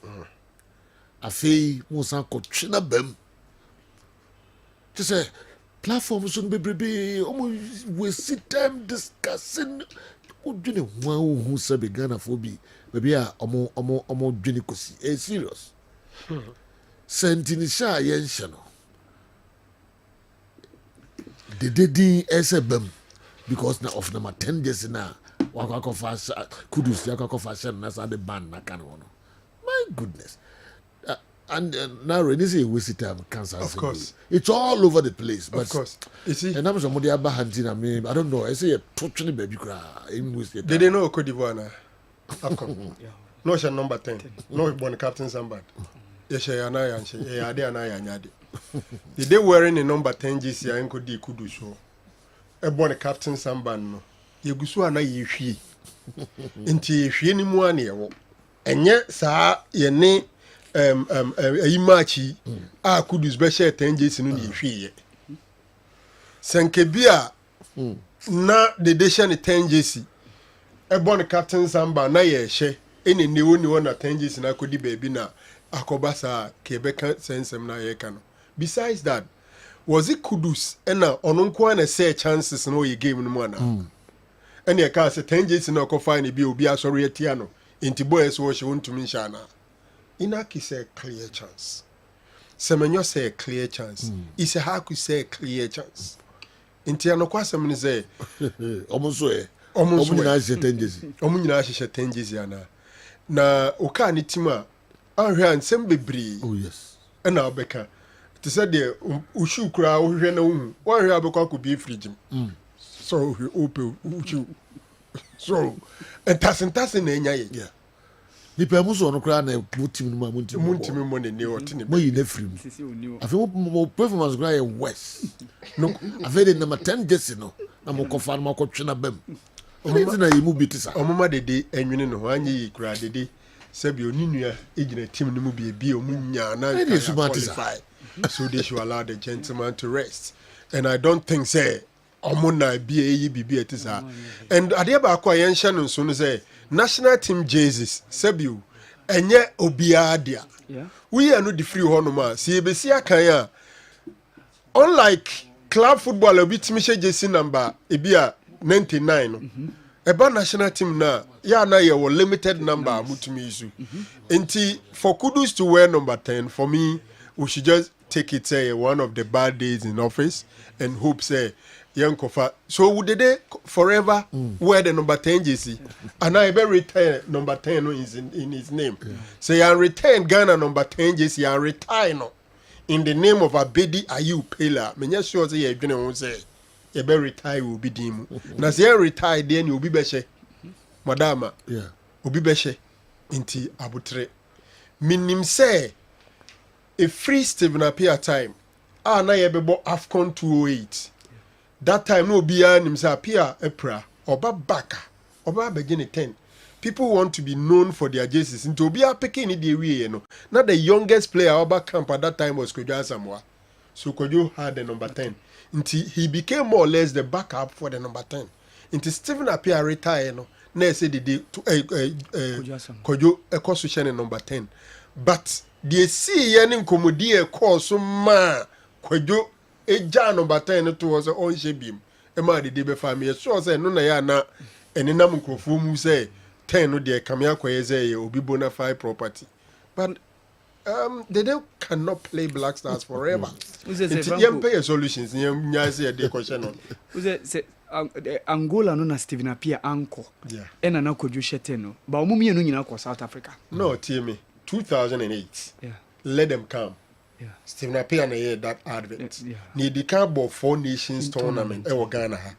afei mo san kɔtwe na bam kyɛ sɛ platform so no bebrebe ɔmo wasi time discussing wodwene ho a wohu sɛ be Ghanafoɔ bi baabi a ɔmo dwene kɔsi serious sɛ nti ne hyɛ a yɛnhyɛ no dededin ɛsɛ bam because na of number 10 jersey na wakɔkɔfa Kudus yakɔkɔfa hyɛ no na saa de ban na ka no hɔ no my goodness. And now Renee say waste time cancer. Of course, it's all over the place. But of course, you see, and I'm somebody about hunting. I mean, I don't know. I say a totally baby cry. Did they know Cote d'Ivoire now? No, she number 10. No, born Captain Sambad. Yes, she anaya and she ade anaya nyade. Did they wearing a number 10 GC and could do so? A born Captain Sambad no. You go so anaya hwi. Inti hwi ni mu ane ewo. Enye saa ye ne imachi Kudus be share 10 jersey no ni hwie senke bia na de share ne 10 jersey e bon Captain Samba na ye hye ene ne woni na 10 jersey na kodi baby na akobasa ke be kan sensem na ye ka no. Besides that, was it Kudus na ono nko na say chances no ye game no mu ana ene e ka say 10 jersey na akofa ne bi obi asori atia no enti boys wo hye wontumi nsha na Inaki say clear chance. Semenyo say a clear chance. Ise Haku say a clear chance. Inti anokwa semeni say omuso nyina hye 10 jersey. Omu nyina hye 10 jersey ana. Na oka ni tima ahwe ansem bebre. Oh yes. Na obeka. Te say de ushu kura ohwe na hu. Wa hwe abekwa ko bi fridge. So ohwe ope ushu. So entasen na enya ye. Yeah. Nipa muso no kra na mutim no muntimi mo ne ne otine mo yi na frim afi mo performance kra ye west no afi de number 10 jersey no na mo kofa no akotwe na bam o na yimu bitisa omama dede enwene no anyi yi kra dede sabi oninua ejina team no mu bi o munya na qualify so they should allow the gentleman to rest and I don't think say omona bi eyi bibi etisa and ade ba akwa yen hye no so no say national team jerseys sabiu enye obia dia we are no the free honoma see ebesi akan a unlike club football obi timi hye jersey number ebia 99 no eba national team na ya na ye wo limited number mutumi isu enti for Kudus to wear number 10 for me we should just take it say one of the bad days in office and hope say Yankofa. So would they forever wear the number 10 jersey? And I better return number 10 no, is in his name. Say I return Ghana number 10 jersey and retire no. In the name of Abedi Ayu Pela. Menya sure say you're going to say you better retire will be dim. Now say retire then you'll be better. Madama. Yeah. Will be better. Inti abutre. Minim say a free Stephen Appiah time. Na yebebo AFCON 208. That time no be himself Appiah Epra oba baka oba begin 10. People want to be known for their jerseys. Into be a picking in the way, you know. Not the youngest player oba camp at that time was Kojo Asamoah. So Kojo had the number 10. Until he became more or less the backup for the number 10. Until Stephen Appiah retired, you know. Now say the day to Kojo Ekosushen number 10. But they see yani komodi course ma Kojo eja number 10 to was on shebim. Ema de be family so say no na ya na enenam nkrofo mu say 10 no de kamia kweze obi bona fide property. But they cannot play Black Stars forever. You pay solutions. You say they question on. Angola no na Stephen Appiah anko. Yeah. Ena na Kojo Shete no. Ba omo mienu nyina ko South Africa. No, TMA 2008. Yeah. Let them come. Yeah. Stephen Appiah na hear that advert. Yeah. Ni the camp 4 nations tournament e Ghana ha.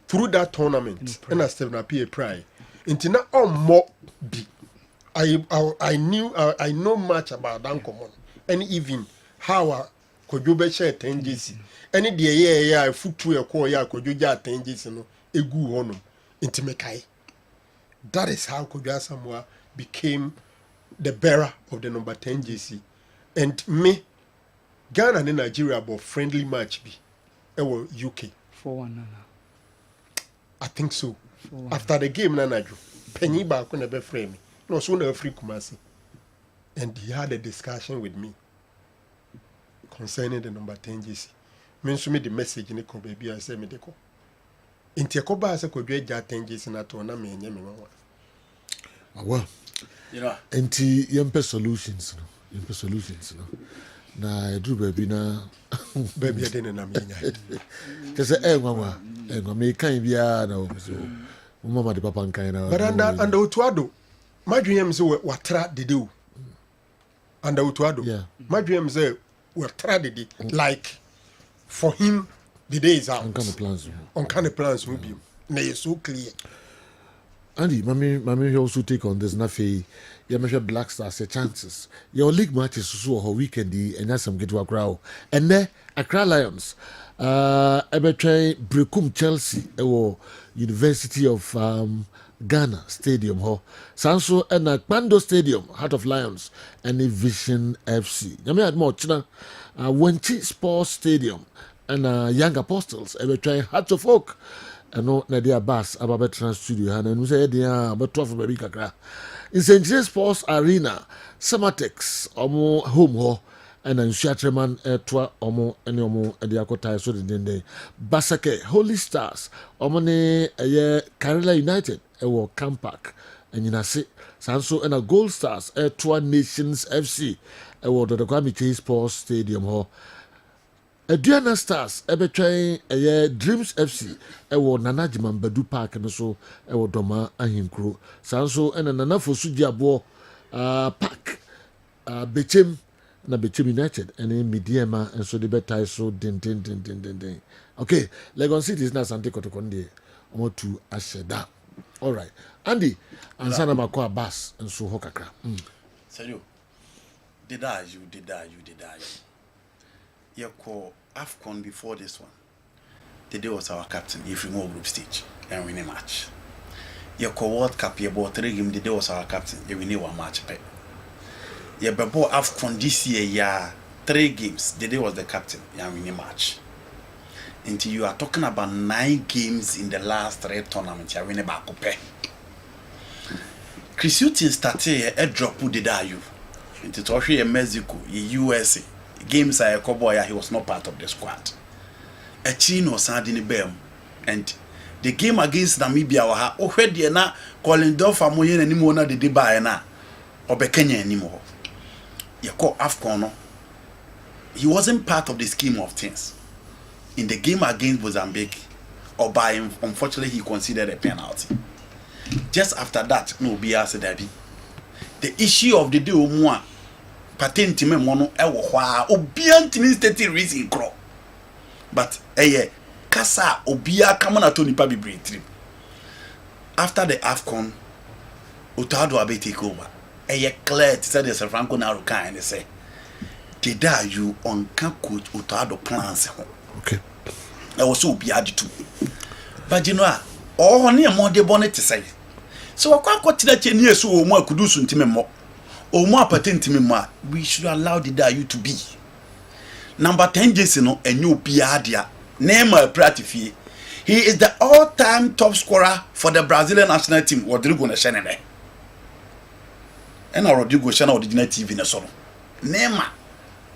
Through that tournament, and Stephen Appiah pray. Intina more be. I know much about that common. And even how Kojo be share 10 JC. Any day yeah foot a call ya Kojo ja 10 JC no egu honum intimekai. That is how Kojo Asamoah became the bearer of the number 10 JC. And me Ghana and Nigeria about friendly match be. Ewo UK 4-1 I think so. After the game Nanajo Penny back on the frame. No, so no free Kumasi. And he had a discussion with me concerning the number 10 JC. Mention me the message in the call, baby. I said, me the call. In Tiakoba, I said, could you 10 JC not to me and Yemi? Well, you know, and Yempe solutions, no. Solutions, no. Na Drew baby na baby I didn't know me. Just mama, me can't be no. So, mama the papa kind of. But under Utuado. My dream is what trad they do. And the Utuado. Yeah. My dream is what trad they do. Like for him, the day is out. On kind of plans will be. Now it's so clear. Andy, mommy also take on this nafe. You measure Black Stars chances. Your league matches so her weekend and that's some get to Accra. And there Accra Lions. Ebetre Brekum Chelsea University of Ghana Stadium ho Sanso and Kpando Stadium Heart of Lions and Vision FC. Yami had more china Wenchi Sports Stadium and Young Apostles ever try Hearts of Oak and no Nadia Bass about Trans Studio and we say dia about 12 baby kakra in St. James Sports Arena Samatex omo home ho and then Shatterman Etwa Omo and Omo and the Akota so the Basake Holy Stars Omone Karela United Ewo Campak and Yinase Sanso and a Gold Stars Etwa Nations FC Ewo the Kwame Chase Sports Stadium ho Diana Stars Ebetway Dreams FC Ewo Nanajiman Badu Park and so Ewo Doma Ahinkro Sanso and Nana Fosudiabo Park Bechem na Bechem United and in Midiema and so the better so din. Okay, Legon City is not Sante Kotokonde or to Asheda. All right, Andy and Sana Makwa Bass and so Hokakra. Sergio, did I? You call AFCON before this one. Today was our captain, if you know group stage and win a match. You call World Cup, you bought 3 games, today was our captain, you win one match. You bought AFCON this year, 3 games, today was the captain, you win a match. Until you are talking about 9 games in the last 3 tournaments, you win a back up. Chris Hughton started a drop who did you. Into Toshi in Mexico, USA. Games I Koboya, he was not part of the squad. A chino sardine bem. And the game against Namibia wa already na calling Dolph Amoyen anymore na the deba na or Kenya anymore. You call AFCON. He wasn't part of the scheme of things. In the game against Mozambique, or by unfortunately he considered a penalty. Just after that, no BR said that the issue of the day omwa patent me mono e wo hwa obian timi state reason kro. But kasa obia kama na to nipa bebre trip. After the AFCON, Otado abe take over. Clear to say there's a Franco Naruka and they say, did you on coach Otado plans? Okay. I was so be added to. But you know, all near more de bonnet to say. So I can't go to that year so more could do something more. Or more patent me more. We should allow the you to be. Number 10 Jason and you Piadia. Name a Pratifie. He is the all-time top scorer for the Brazilian national team. Rodrigo Neshenene. And Rodrigo Shana original TV na solo. Nema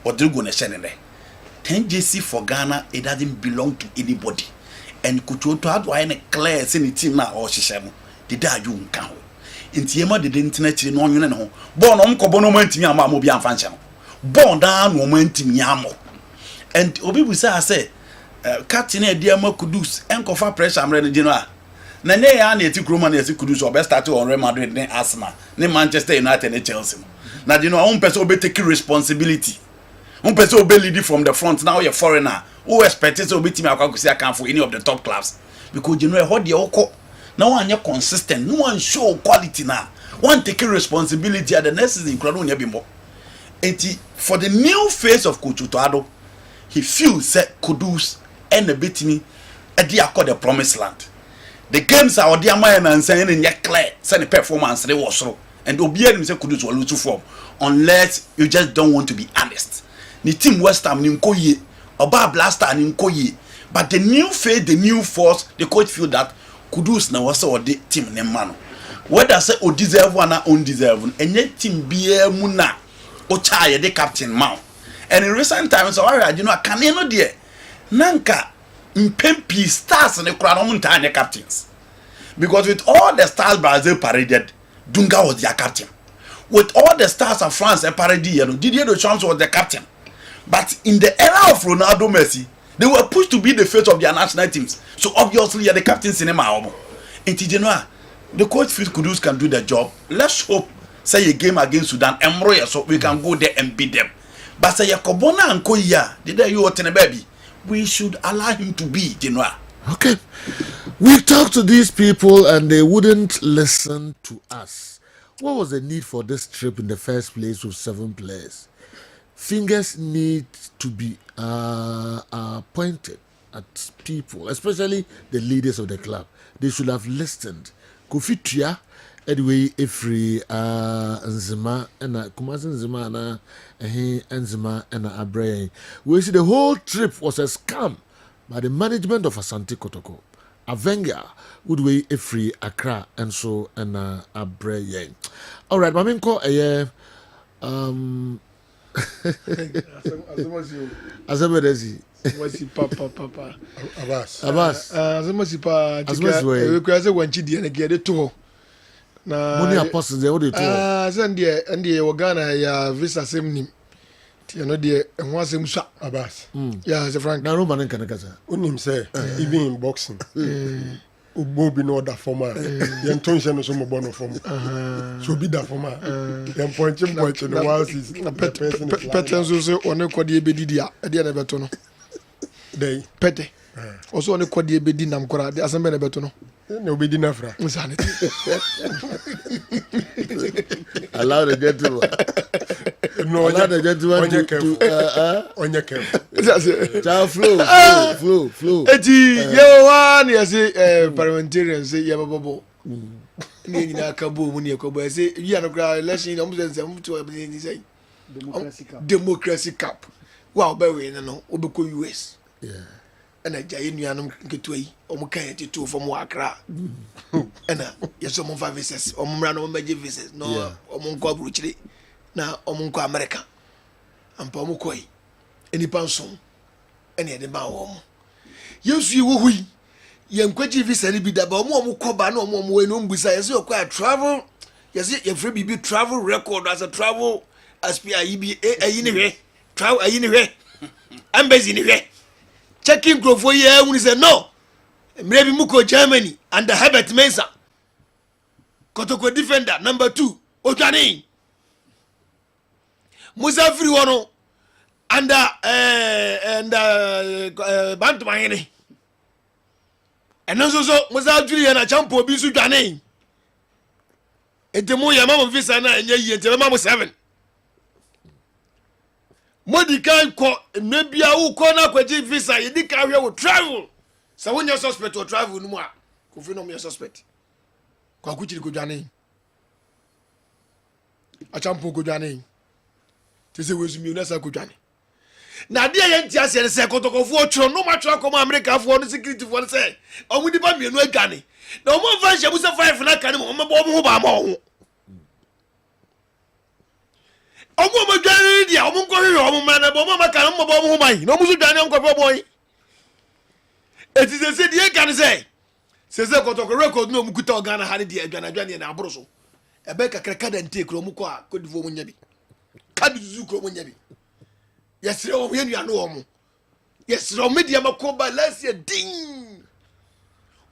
Rodrigo Neshenene. 10 JC for Ghana, it doesn't belong to anybody. And Kuchoto had one clear seni team na or Shishamo. The da you nkan. Inti yema de internet no nyune no. Born omko no mantimi ama mo bi amfa nche. Born da no mantimi amo. And obi busa say captain e dia ma Kudus enkofa pressure amre ne general. Na ne ya na eti kroma na eti Kudus o be start on Real Madrid ne Arsenal ne Manchester United ne Chelsea. Na you know one person obe take responsibility. One person obe lead from the front. Now you're foreigner. Who expected to be team akwakusi account for any of the top clubs because you know how the oko now one you consistent. No one show quality now. One take responsibility at the next season crowd no bimbo. For the new face of Coach Otado, he feels that Kudus and the bitini at the promised land. The games are the man and saying in yet clear, send the performance they was through. And Obier himself Kudus will lose form unless you just don't want to be honest. Ni team West Ham ni nkoye, Oba Blaster ni nkoye. But the new face, the new force, the coach feel that Kudus na wasa or the team ne mano. Whether say o deserve one or undeserve, and yet team be muna o chaye the captain mount. And in recent times, you know, can you know dear Nanka Mpempi stars and the crown the captains. Because with all the stars Brazil paraded, Dunga was their captain. With all the stars of France paraded, Didier Deschamps was the captain. But in the era of Ronaldo Messi, they were pushed to be the face of their national teams. So obviously, you're the captains in Emma. In Tigenua, the coach feels Kudus can do the job. Let's hope, say a game against Sudan, and so we can go there and beat them. But say Yakobona and Koya, did you want a baby? We should allow him to be Genoa. Okay. We talked to these people and they wouldn't listen to us. What was the need for this trip in the first place with 7 players? Fingers need to be pointed at people, especially the leaders of the club. They should have listened. Kofi Tria, anyway, Efri Nzima and Kumasi Nzima and Nzima and Abrey. We see the whole trip was a scam by the management of Asante Kotoko. Avenga would weigh Efri Accra and so and Abrey. All right, Maminko, Azamedezi. Papa. Abbas. Azamasipa. We could say one chidi and get it to. Na money apostles they would send and the Wagana ya visa same name. You know the and once him shot Abbas. Yeah, as a frank. Now Roman can kasa. Unim say even in boxing. Ubo be no that former. Yen tonche no so mo bono form. So be that former. Yen point in the while is Petenzo say one kwadi ebedidia e de na beto no. Dey Pete. Also one kwadi ebedi nam kora de asembe na beto no. No be dinner fra. Allow the gentleman. No, allow the gentleman on your camp. Child flow. Eti ye one ye say parliamentarian say ye babo. Ni nyina ka bo mu ne ko say you no cry election am say am to be say democracy cup. Wow be we no obeko US. Yeah. And I jay nuanom ketui omukan titu from Accra. And yes omo 5 visas omra no meje visas no omonko aburuchire na omonko America. Ampa omukoi enipa nson ene de ba wo mo. Yesu wo hui yenkwaji visa ni bi da ba omukọ ba na omo we no mbusa yes you travel yes you free bibi travel record as a travel as PI bi ayi ni hwe travel ayi ni hwe embassy ni hwe checking growth for year when he said no Maybe Muko Germany under Herbert Mensah. Kotoko defender number 2 Ojani. Musa Friwono under Bantamahene. And also Musa Juliana Champo Bisu Jani. Etemo Yamama Visa na enye Yamama 7. Modikai ko nebia wo ko na kwaji visa yedi ka hwe wo travel. Sa wonya suspect or travel no mu a ko fi no me suspect. Kwa kuchiri ko dwane. A champo ko dwane. Tese wezumi na sa ko dwane. Na de ye ntia se se kotokofo otro no ma tro akoma America fo no security fo se omu di ba mienu adwane. Na omu fa hye busa 5 na kan mo mebo omu ho ba ma ho. Omu ma dwane dia omu nko hwe omu ma na bo ma kan mo bo omu ho ban. Na omu so dwane nko fo boy. It is a city you can say. Says a cotoco record no Mukuta Ghana had the Adwana and Abroso. A beka cracked and take Romuka could vote Munyabi. Kaduzuko Munyabi. Yes, when you are no. Yes, Romedia Makoba last year ding.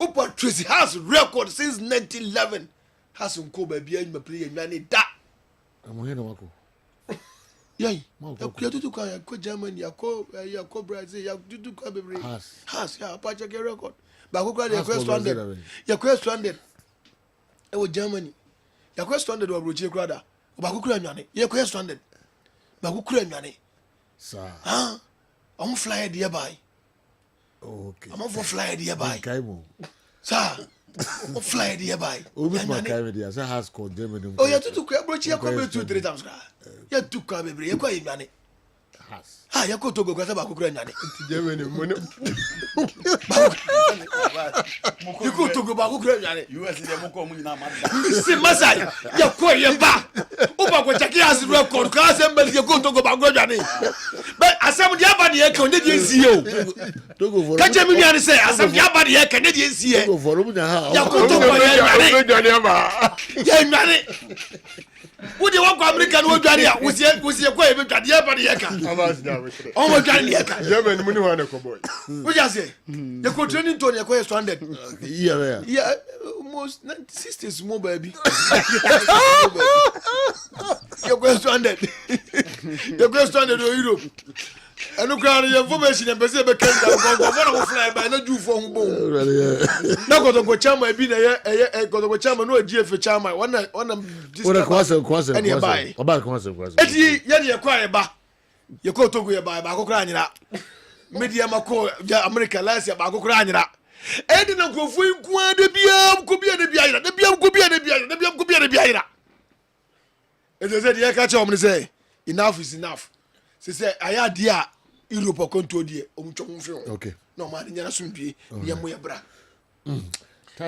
Upa Tracy has record since 1911. Has Unkoba behind my play and Nani da. I'm here to Yay, you do to Germany, Yako Brazil, you do to Baby. Has, yeah, patch a record. But who got your question? Your question, it was Germany. Your question was Roger Grada. But who couldn't run it? Your question, but who couldn't run it? Sir, I'm fly nearby. Okay, I'm for fly nearby. Sir, I'm fly nearby. Oh, Miss Macavity, as I has called Germany. Oh, you have to cook your come 2-3 times. You took come every year, quite money. Ah, you go to go because about Germany. You go to go back Germany. You are see Masai. You quite your back. Opa ko check as record class and you go to go back Germany. But as some the body here Canadian CEO. Catch me and say as some the body here Canadian CEO. Go for you go to go Germany. Wo de won ko American wo dware a wo sie kwa ebe dwade ya bade ya ka. O mo dware ya ka. German mu ni wa na ko boy. Wo ja say, the ko training to ne ko stranded. Yeah. Yeah, almost 60s more baby. You go stranded. You go stranded in Europe. And look at the information and Brazil became the fly by no do for home. Now got to go chama be a got to go chama no GF chama one what a question and you buy about question. Eti ye acquire ba you go to go buy ba go kra nyira media mako America last year ba go kra nyira e di na ko fu nku de bia ko bia de bia de bia ko bia de bia de bia ko bia de bia it is said ye catch on say enough is enough. Say aya dia Europe control die omutwom mfe. Okay. No man nyana sumpie ye mo ye bra.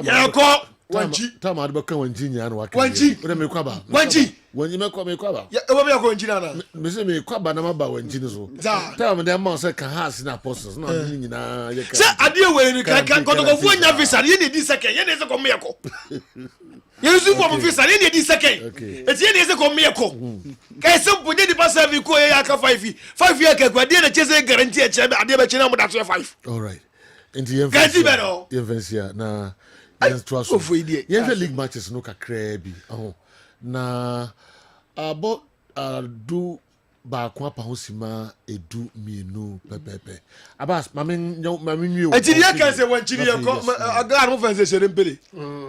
Ya ko wanchi. Tama ade beka wanchi nya na waka. Wanchi. Ode me kwaba. Wanchi. Wanchi me kwaba. Ya e wo me ko wanchi na. Me se me kwaba na maba wanchi ni so. Tama de ma say kan has na apostles na ni nyina ye ka. Say ade we ni kan kotokofo nya visa ye ne di second ye ne se ko me ko. Yesu for mo visa ye ne di second. Eti ye ne se ko me ko. Kai simple dey di pass service ko ye aka 5 year ka kwade na chese guarantee e chebe ade be chena mo da so 5. All right. Enti ye Gazi bero. Ye vensia na yes trust. Ye league matches no kakra bi. Na abo do ba kwa pa hosima edu mienu pepepe. Abas mami nyu. Eti ye kan se wanchiri ye ko agar mo fanse shere mpele.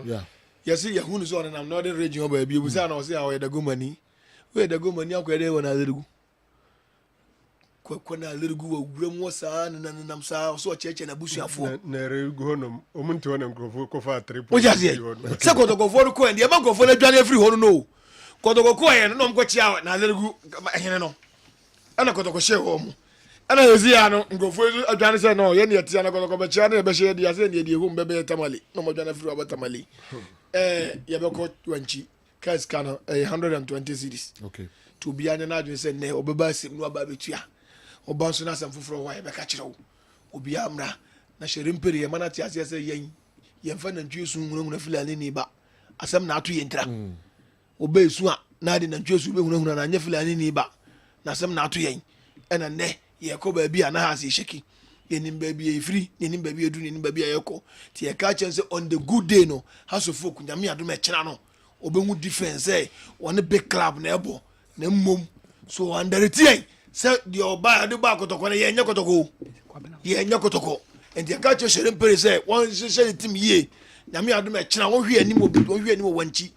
Yeah. Yesi ya hunu so na northern region ba bi busa na o se awo da gomani. We da gomani akwede wona zergu. Kwa na lirgu wa wurem wasa na nam sa so cheche na busuafo na lirgu honom omuntu wona nkrofo ko fa 3 o jase se ko to go for ko ndi e ma go for na dwane free hono no ko to go ko ye no mko chia na lirgu ehene no ana ko to ko she ho mu ana yezi ya no nkrofo adwane se no ye ne yetia na ko to ko be chia na be she dia se ne die ho mbebe tamale no mo dwane free wa tamale ye be ko wanchi kas kana 120 cities okay to bi anya na adwane se ne obeba sim no aba betua obanso na asem foforo wa be ka kirewo obi amra na hyere mpere ye mana ti ase se yen yemfa na ntwesu hunahuna filani ni ba asem na ato yentra obe su a na de na ntwesu be hunahuna na anya filani ni ba na asem na ato yen ena ne ye ko ba bi ana ha se sheki yenim baby e free yenim baby edu yenim baby ayeko ti e ka chen say on the good day no house of folk nyame adom e kira no obehu defense say one big club na ebo na mom so under tie say the oba ade ba kotoko na ye nya kotoko and the ka chen shere mpere say one share team ye nyame adom e kira won hwe anim obi won hwe anim wanchi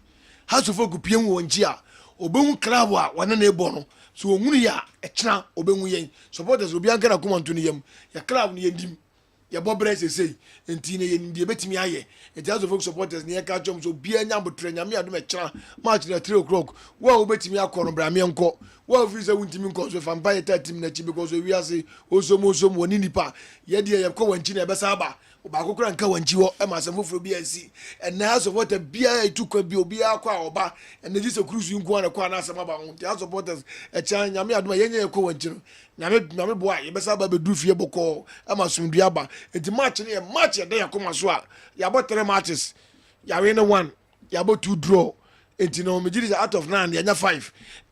house of folk piem wanchi a obehu club a one na ebo no so ohunu ya ekina obenwu yen supporters obi anka na komanto ne yam ya club ne yedim ya bobre sesei enti ne yen die betimi aye enti as of supporters ne ka chom so bia nya botre nya me adom ekina match na 3 o'clock wa obetimi akọ no bra me enko wa ofisa wuntimi nko so vampire team na chi because we ase osom woni nipa ye die ye ko wanchi na ebesa aba ba kokora nka wanchi wo e ma asem foforo bi ansi and na supporter bia etukwa bi obi akwa oba and this a cruise nko na kwa na asem aba ho the supporters e chan nyame adoma yenye ko wanchi no nyame boa ye besa aba be du fie boko e ma sumdua aba enti match ne match ya dey akoma so a ya bo 3 matches ya win 1 ya bo 2 draw enti no mejiri out of 9 ya nya 5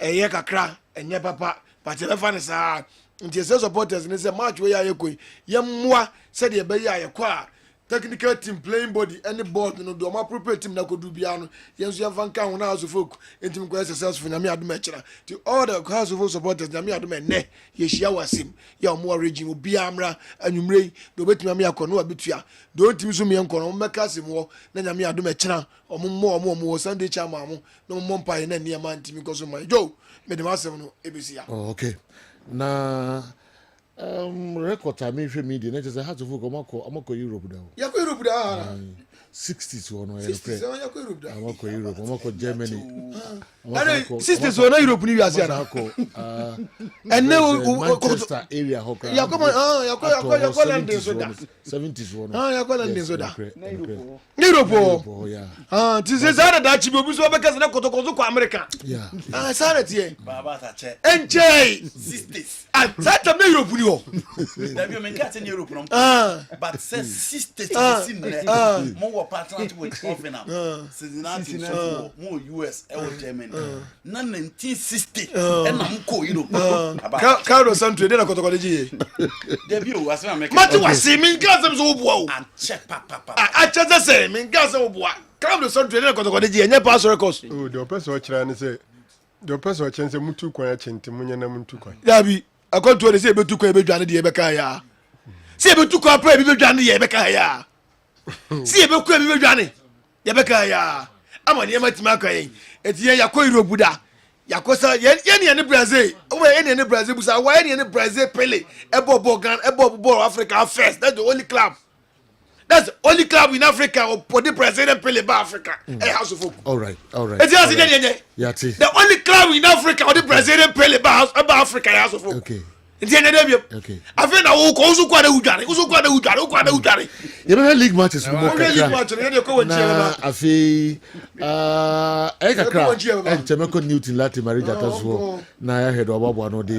ye kakra enye papa but le fa ne sa nti se supporters ne say match we ya yekoi ye mmoa se de be ya yekwa technical team playing body any board no do ma prepare team na kodu bia no yenso ya fanka ho na house folk enti mko successful nyame adom ekira ti all the house of supporters nyame adom ene ye hia wasim ya omo regime obi amra anwumrei do betimi am yakọ no abetua do ntimi so me enko no meka sim wo na nyame adom ekira omo Sunday chama mo no mo mpa na ne ma ntimi ko so ma jo me de masem no ebisia okay na record time if media na just how to go amako Europe da ya ko Europe da 60s one ya ko Europe da amako Europe amako Germany 60s one Europe ni wiase na and Manchester area hokra ya ko London so da 70s one ya ko London so da Europe yeah ti se sa da chi bi obi so be kase na kotokozo ko America yeah sa na tie baba ta che enjoy 60s that time na Europe ni ho da bi o men ka te Europe no but say 60s sim ne mo wo partner with Covenant Cincinnati so mo US e wo Germany na 1960 e na mko Europe Carlos Santos de na kotokozo ji da bi o asema make mati wasi min ka sem so wo bua o and check papa a chaza se min ka sem wo bua Carlos Santos de na kotokozo ji enye pass records oh the person ochira ne say the person ochira say mutu kwan achenti munya na mutu kwan dabi akonto de say betu kwan be dwane de ye be ka ya say betu kwan pra bi be dwane ye be ka ya say be kwan bi be dwane ye be ka ya amani ye matima ka yen eti ye yakọ Europe da yakosa ye ne Brazil o ye ne Brazil busa wa ye ne Brazil Pele ebo Ghana ebo Africa first. That's the only club in Africa for the Brazilian Pele ba Africa house of folk all right eti asi nye yeah see the only club in Africa for the Brazilian Pele ba Africa house of folk okay enti nye dem okay afi na wo ko usu kwa na udare you know league matches mo league match ne de ko wanchi na afi kakra Temeko Newton Latin Marija taso na ya head obabo no de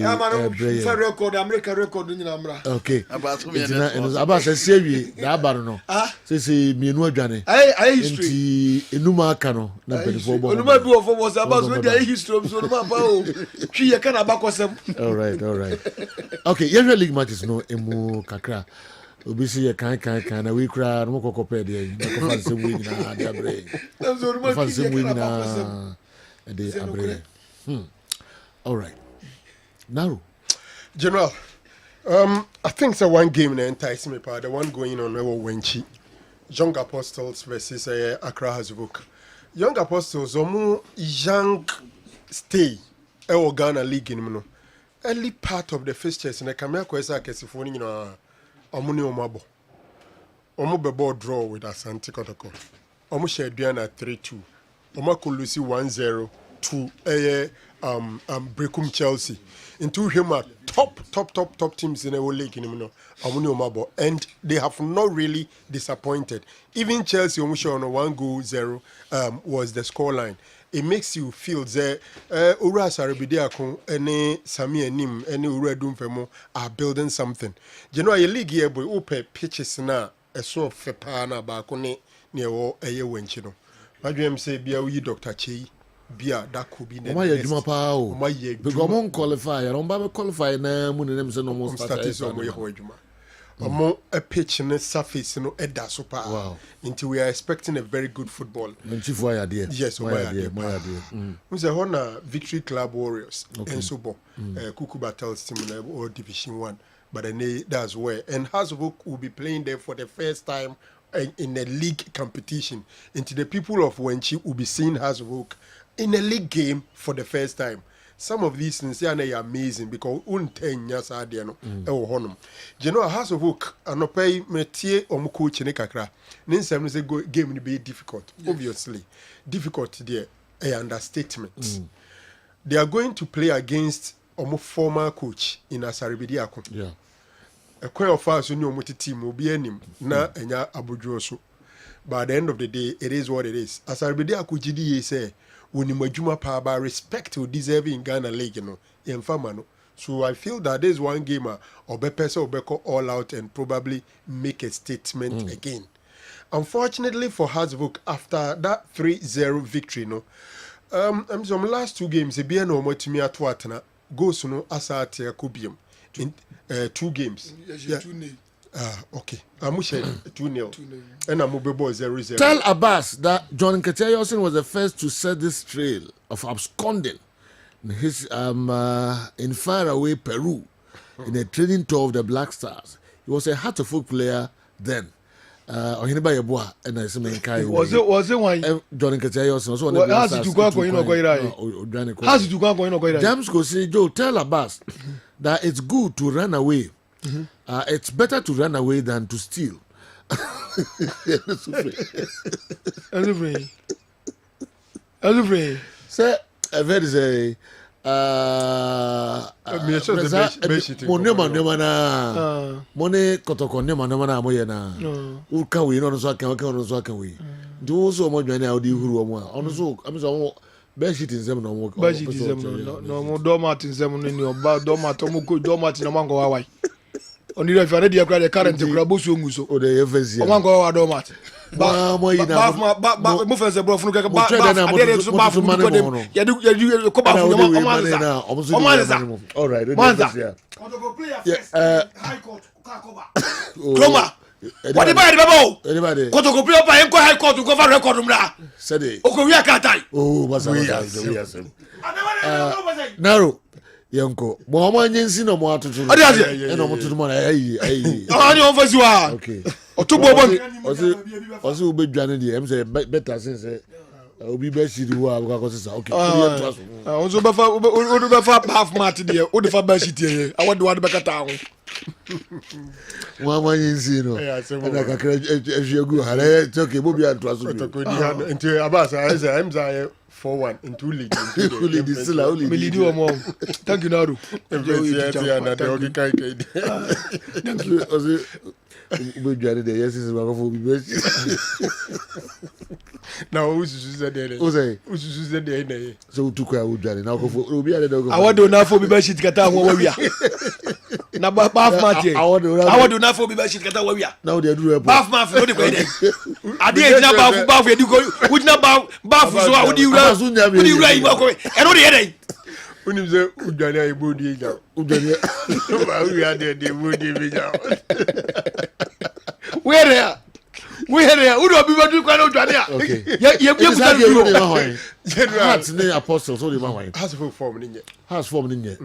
brain record America record nyina mra okay aba se wi da aba no se mienu adwane ai history enti enuma aka no na pedifo bo enuma bi ofo was aba so dey history so enuma ba o twi ye kana ba kosem all right okay usual league matches no emu kakra obi si ye kan na we kra no kokopɛ de na ko fa se we nyina de abre fa se we nyina de abre all right now General I think so one game na entice me pa the one going on we Wenchi Young Apostles versus Accra Hazubuk Young Apostles omu young stay e Ghana league ni no early part of the fixtures na kamia kwesa akesifo ni nyina omuni omabo omo bebo draw with Asante Kotoko omo share aduana 3-2 omo kolusi 1-0 to Brekum Chelsea into him at top teams in the whole league in omuni omabo and they have not really disappointed. Even Chelsea omo share on 1-0 was the scoreline. It makes you feel that Ura Sarabidiakon any Sami Nim any Ura Dumfemo are building something. You know, a league here boy open pitches na a sort of fepana bakone near a year wenchino. My dream say be a Dr. Che Bia that could be the Juma Pao. Because qualify, I don't qualify na Munim no most status of Juma. a pitch in the surface, Edda super. Wow. Until we are expecting a very good football. Yes, my idea. We say Victory Club Warriors and so Kukuba tells team or Division 1, but that's where. And Hasbrook will be playing there for the first time in a league competition. Into the people of Wenchi will be seeing Hasbrook in a league game for the first time. Some of these things are amazing because unten yasa adiano honum. You know, Hasbrook anopai metie omukochi ne kakra. Ninsem say game be difficult. Yes. Obviously, difficult there a understatement. They are going to play against former coach in Asaribidi Akon. Yeah. A quite of us who know team will be enim na enya abudroso. But at the end of the day, it is what it is. Asaribidi Akujidi say when you majuma pa respect to deserve in Ghana League, in Famano. So I feel that there's one gamer or Bepesa or Beko all out and probably make a statement again. Unfortunately for Hasbrook, after that 3-0 victory, some last 2 games, a bien or Motimia Twatana goes no Asate Kubium in 2 games. Yeah. Okay. I'm 2-0. And I'm Mobile 0-0. Tell Abbas that John Keteyosin was the first to set this trail of absconding his in faraway Peru in a training tour of the Black Stars. He was a heart-of-folk player then. Ohineba Yeboah and I say Kai. Was it one John Keteyosin also on the Black Stars. How's it going to go? James go say, Joe, tell Abbas that it's good to run away. It's better to run away than to steal. Say, I've heard say, money kotoko nema na moye na uka we no so aka we do so mo dwane audi huru omo ono so am so be shit nsem no mo be shit nsem no mo do mat nsem no ni oba do mat mo ko do mat na mango wawai oni re fare dia kra de current kra bo so nguso o de efesi o mango wa do mat ba mo yina ba mo fese bro funu ka ba ade so ba funu ko dem ya du ko ba funu o manza all right manza high court Kroma what the bad babo anybody kotoko play pa enko high court go for record mra said o ko wi akatai basa naro yanko mo ma nyensi no mo atoto ade ade e no mo toto mo ayi ani on fasi wa okay otubo bon osi ubedwane de em say better since obi be shiri wo abukwa kosisa okay onzo be fa half mat de o de fa ba shiti ye awode wade be kata ho wa nyensi no na kakra ehwiegu hare toke bobi antoaso bi nti abasa em say 4-1 in 2 leagues. Melidi Omo. Thank you, Naru. Thank you. Now, who's there? So, took a wood now go I want to know for me, but she's got a warrior. Now, Bath Marty. I want to know for me, but she's got a warrior. Now, they do a Bath Mafia. I didn't know Bath, you go, would not Bath, so would you rather? Would you rather? I don't hear it. When you say, Udania, Budi, we are there, they would be out. Where? We had a would be what you cannot do. Okay. Hearts, the apostles, only my has formed in it. Has formed in it.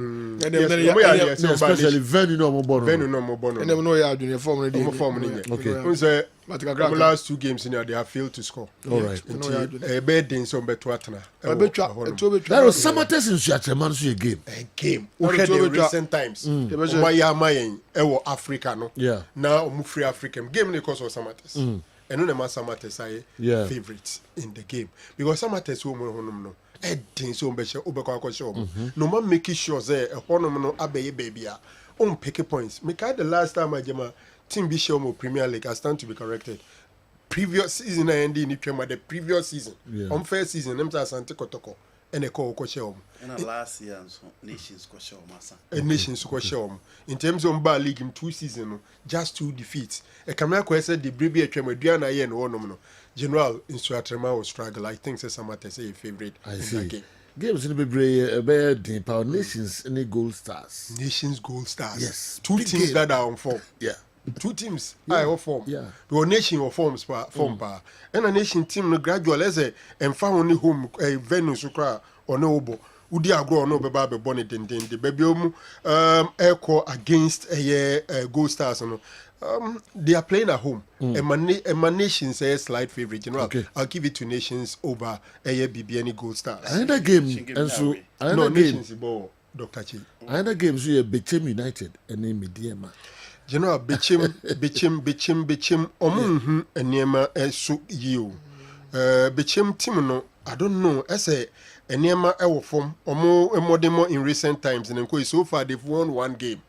Especially very normal born. Very normal born. And never know you are doing a form in it. Okay. The last 2 games in there, they have failed to score. All right. A bed in some betwatna. There was some test in Shachaman's game. A game. We had in recent times. Maya Mayan, Africa, no? Yeah. Now, free African game because of Samates. And no matter Samates, I favorites in the game. Because Samates woman, no. Edding so much over show. No man making sure there a honourable abbey baby. Pick points. Make the last time I jama. Team Bishop Premier League, I stand to be corrected. Previous season, I ended in the previous season. On first season, I'm Sante Kotoko and a call Koshelm. And last year, Nations Koshelm. A Nations Koshelm. In terms of Bar League in 2 seasons, just 2 defeats. A Kamako said the Bribia Tremor, Diana Yen or no. General in Suatrema was struggle. I think Samate say a favorite. I see. Games in the Brave Power Nations and Gold Stars. Nations Gold Stars. Yes. 2 teams that are on form. Yeah. Two teams I form. Yeah. The nation or form pa. And a nation team no gradual as a and found only home a venue sukra or no bo. Udi agro no beba be bonnet den the baby echo against a Gold Stars no. They are playing at home. My nation says slight favorite. You know, okay. I'll give it to nations over a BBN Gold Stars. Another game, and so another game. Dr. Chi. Another game, so you Bechem United and name Mediema. You know, Bechem, Omun, and Niema, so you. Bechem Timono, I don't know, as a Niema our form, or more in recent times, and so far they've won one game,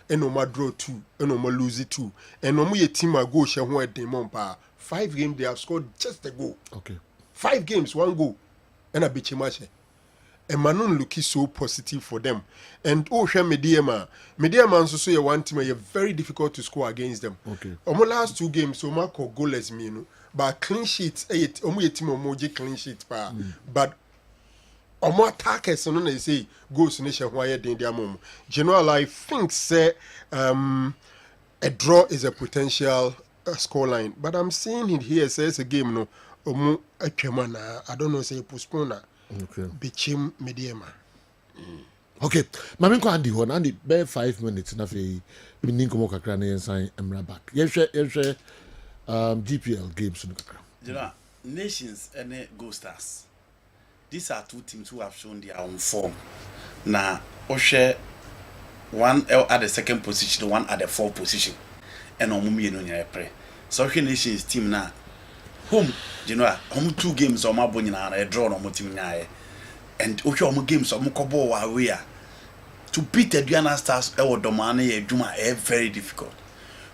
and no more draw 2, and no more lose 2, and no more a team a go shall win demon pa. 5 games they have scored just a goal. Okay. 5 games, 1 goal, and a Bechem. And Manon looking so positive for them. And Mediema also say one team are very difficult to score against them. Okay. Omo last 2 games, so Marco goalless me, but clean sheets, omo team omoji clean sheets pa. But omo attackers, so no they say goals nation why in their mom. General, I think say a draw is a potential scoreline, but I'm seeing it here says a game no omo a I don't know say postpone. Okay. Bechem Mediema. Okay. Mami ko andi ho na andi be 5 minutes na fe mini komo kakra na yensan emra back. Yehwe GPL games no kakra. You know, Nations and Gold Stars. These are 2 teams who have shown their own form. Now, Oshe one at the 2nd position, one at the 4th position. And Omumi no nya pre. So Oshe Nations team now home, you know, home 2 games on my bonny a draw on my team now. And Osho games on Mukobo away. To beat the Diana Stars, Domane, Juma, very difficult.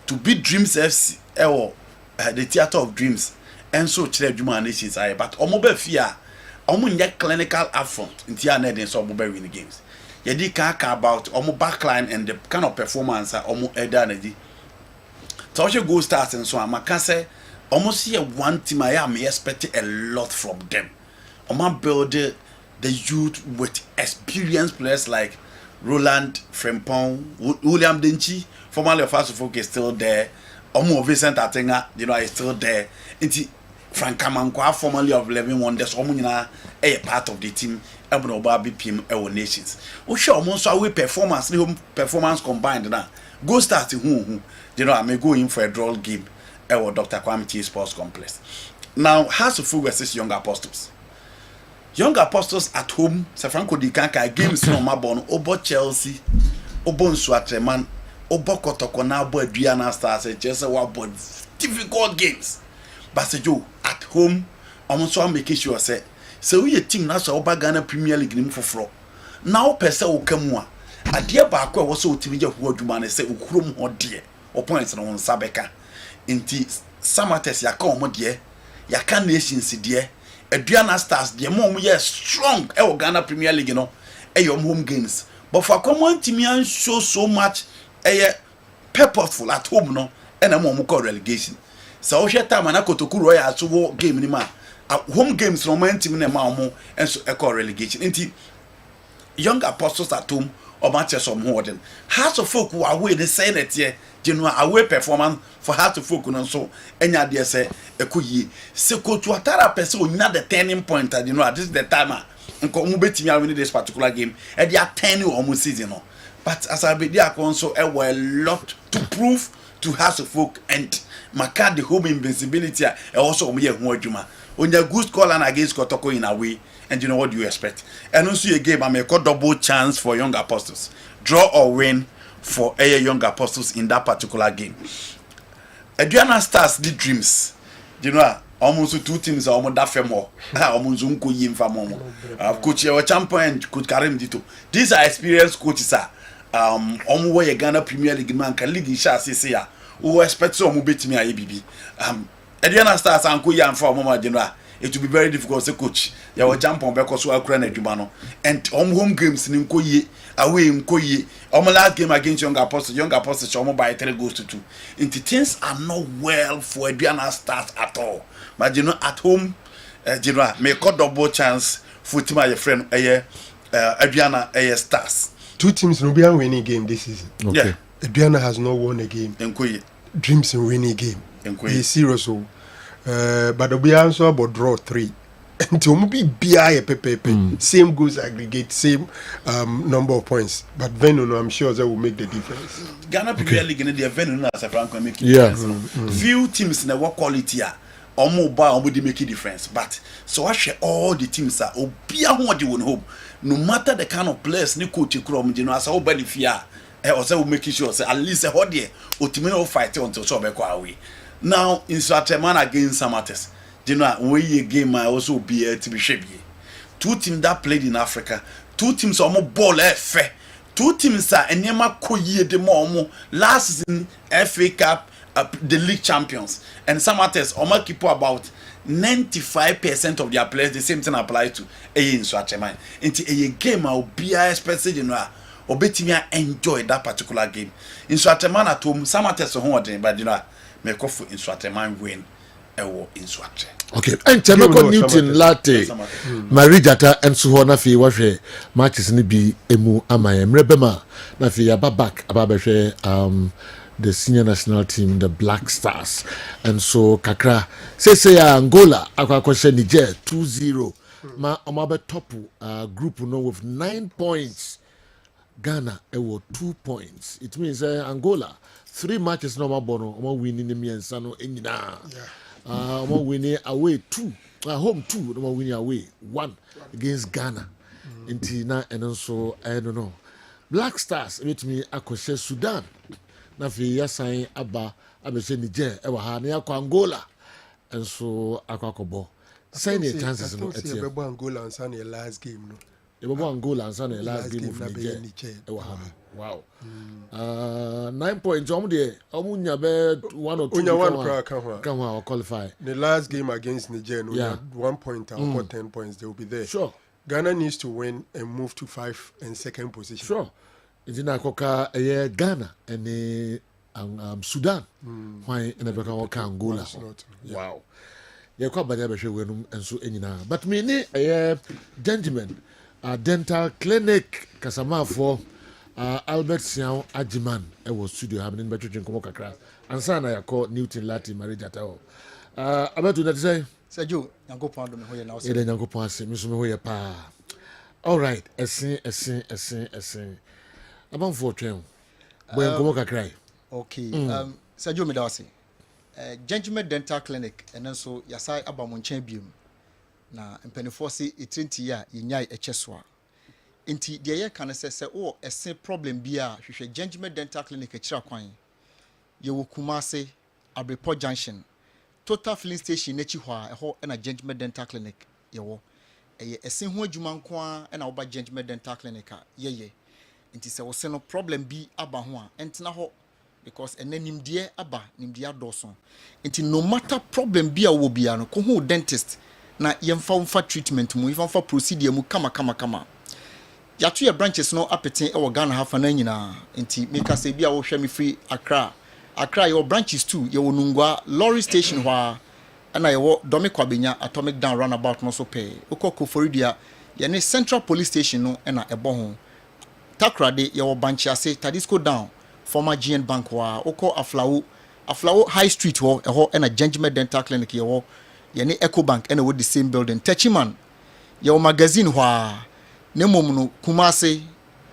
To beat Dreams FC, the Theatre of Dreams, and so Juma Nations, but Omobe Fia, Omunya clinical upfront in Tiana and so win the games. Yedi kaka about Omo backline and the kind of performance Omo Edanedi. Tosha Gold Stars and so I say. Almost here one team I am expecting a lot from them. I'm building the youth with experienced players like Roland Frempong, William Denchi, formerly of Fast Folk is still there. Omo Vincent Atenga, you know, is still there. Inti Frank Kamankwa, formerly of 11 Wonders, Omunina, a part of the team. Ebono Babi PM our nations. Osho almost away performance combined now. Go start who you know I may go in for a draw game. Dr. Kwame T Sports Complex. Now, House of Food versus Young Apostles. Young Apostles at home, Sir Franco Di Kanka games no Mabon, Obo Chelsea, Obo Nswatreman, Obo Kotoko now boy Diana Stars, Chelsea were difficult games. But Joe at home, almost one making sure say, so we a team now so Oba Ghana Premier League name for floor. Now Pesa Okemwa. A dear Bakwa was so TV who would man say Ukrum or dear, or points on Sabeka. Inti Samates ya ka omo de ya ka Nations de Aduana Stars de mo ye strong e Ghana Premier League no e your home games but for common team an show so much purposeful at home no e na mo call relegation so o hwe time na Kotokuro ya so game ni ma home games no man team na ma mo enso e call relegation inti Young Apostles at home or matches some holding House of Folk who are away the saying it here general away performance for House of Folk and so enya dey say ekoyi se kotu atara person onya the turning point you know this is the time nko mu betimi win this particular game e dey turn almost season no but as I be there also a lot to prove to House of Folk and maka the home invincibility e also omo ye ho adwuma onya good call and against Kotoko in a way. And you know what do you expect? And also a game I make a double chance for Young Apostles. Draw or win for Young Apostles in that particular game. Aduana Stars the Dreams. You know, almost 2 teams are almost that femo. Almost unko yim famomo. Coach your champion could Karim Dito. These are experienced coaches. Almost a Ghana Premier League man can league in Shasisia. Who expect so mubit me a EBB. Aduana Stars unko yam for Mama General. It will be very difficult to coach. You will jump on because we are crying Jumano. And home games in Nkoye, away in Nkoye. Last game against Young Apostles, by 3 goals to 2. And the things are not well for Adriana Stars at all. But you know, at home, make a double chance for my friend Adriana Stars. 2 teams will be a winning game this season. Okay. Yeah. Adriana has not won a game. Nkoye. dreams in winning game. He's serious. But the answer about draw 3. Until be BI same goals aggregate, same number of points. But Venom, I'm sure that will make the difference. Ghana Premier League in the Venom as a Franco make difference. Few teams in the work quality are almost make a difference. But so I share all the teams are be a what you hope. No matter the kind of players ni coach krom you know as all benefit also will make sure say at least a hot year ultimately fight until so be away. Now in Sudan against Samates. You know, we game I also be to be shaped. 2 teams that played in Africa, 2 teams are more ball FA. 2 teams are and Nema Koye de more last season FA Cup the league champions. And some artists Oma keep about 95% of their players the same thing applies to in Swatcheman. Into a game I'll be especially you know or betting enjoy that particular game. In Swatcheman at home, some artists are home but you know make off in Swatcheman win. Okay, and Temeko Newton Latte, Marijata and Suhona Fi Washe matches ni bi emu amayem rebema na fi back ababeshe the senior national team the Black Stars and so kakra say Angola akwa Niger 2-0 ma omabe top group no with 9 points. Ghana 2 points. It means Angola 3 matches no mabono omo winning me and sano enyina. Winning away 2, home 2, winning away 1 against Ghana. Intina and also I don't know. Black Stars with me akoshe Sudan. Na fi yasan aba abeshe Niger e wa ha na yakwa Angola. And so akwakobo. Sign the chances no etie. Angola and sign the last game no. Angola and sign the last game of Niger. E wa ha. Wow. 9 points. Omunya be 1 or 2. Can qualify. The last game against Niger, we had 1 point or 10 points. They will be there. Sure. Ghana needs to win and move to 5 and 2nd position. Sure. It's in Akoka, Ghana and Sudan. Why in a Angola? Wow. You come by the and so anyhow. But me, gentlemen, dental clinic Kasama for. Albert Sian Ajiman was studio having better drink kakra and sana ya call Newton Lati Marijata o abetu na say Sergio Nyankopon do me hoye na o say Nyankopon ase me so me hoye pa. All right esen abam for twen boy nkomo kakra. Okay Sergio me da say Gentleman Dental Clinic and so yasai abamon chen biom na mpenefo se 30 year yenyai echesoa inti de ye kan se o ese problem bia hwehwe Gentleman Dental Clinic akira kwan ye wo Kumase Abrepo Junction Total Filling Station nechi hwa ho na Gentleman Dental Clinic ye wo eye ese ho adwuma nko a na wo ba Gentleman Dental Clinic a ye inti se wo se no problem bi aba ho a entena ho because nimdie aba nimdie adoso inti no matter problem bia wo bia no ko ho dentist na yemfa treatment mu yemfa procedure mu kama yatu ya branches no apeten e wo Ghana hafa na nyina nti make say bia wo hwe me free Accra your branches too ye wo Nungwa lorry station hwa na ye wo Domi Kwabenya atomic down roundabout no so pay ukoko Florida ye ne Central Police Station no na ebo ho Takrade ye wo Banchiase Tadisco down former GN Bank wa uko Aflawo High Street ho na Gentleman Dental Clinic ye wo ye ne Eco Bank na wo the same building Techiman ye wo magazine hwa nemom no Kumase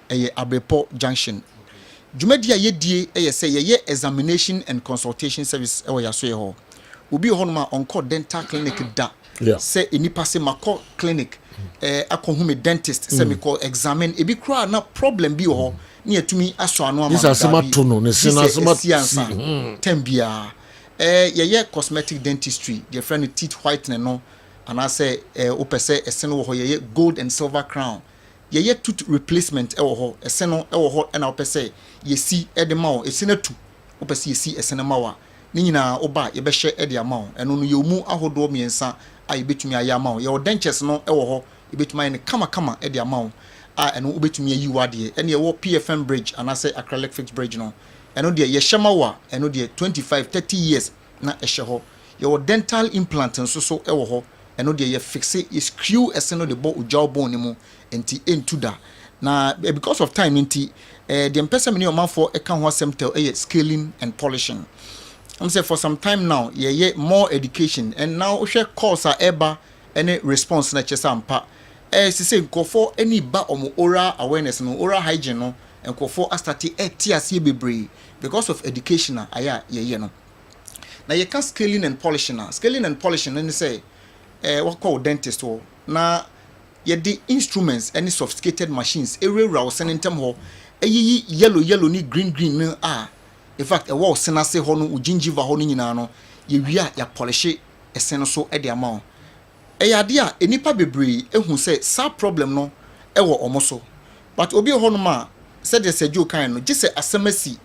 eye Abrepo Junction Jumedi yedie eye say ye examination and consultation service e yaso ye ho obi ho no ma onko dental clinic da say enipa se mako clinic akohu me dentist say me call examine ebi kra na problem bi ho na yatumi aso ano ama this asemato no ne sina asemato tembia ye cosmetic dentistry your friend teeth whitening no and I say opese eseno ho ye gold and silver crown ye tooth replacement ewo ho eseno ewo ho na opese ye si edema esena tu opese ye si esena mawa ni nyina oba ye be hye ede ama eno no ye mu ahodo miensa a ye betumi aya ama ye dentures no ewo ho ye betumi ne kama ede ama a eno obetumi ayi wade ene ye wo PFM bridge and I say acrylic fixed bridge no eno de ye hyemawa eno de 25-30 years na ehye ho ye wo dental implant nso so ewo ho eno de ye fixe ye screw eseno de bo ujaw bone ni mu enti entu da na because of time enti the mpesa me no man for e kan ho asem tel scaling and polishing I'm say for some time now more education and now we share course eba any response na chesa ampa say nkofo any ba oral awareness no oral hygiene no nkofo astati tiase bebree because of education aya ye no na you can scaling and polishing and say what call dentist wo na ye the instruments any sophisticated machines ewura wo sentem ho eyi yellow ni green no in fact a wall senase ho no gingiva ho no nyina no ye wia ya polish esen so e de ama ade a enipa bebree ehu say sa problem no e wo omoso but obi ho no ma said the sejo kan no gise asemasi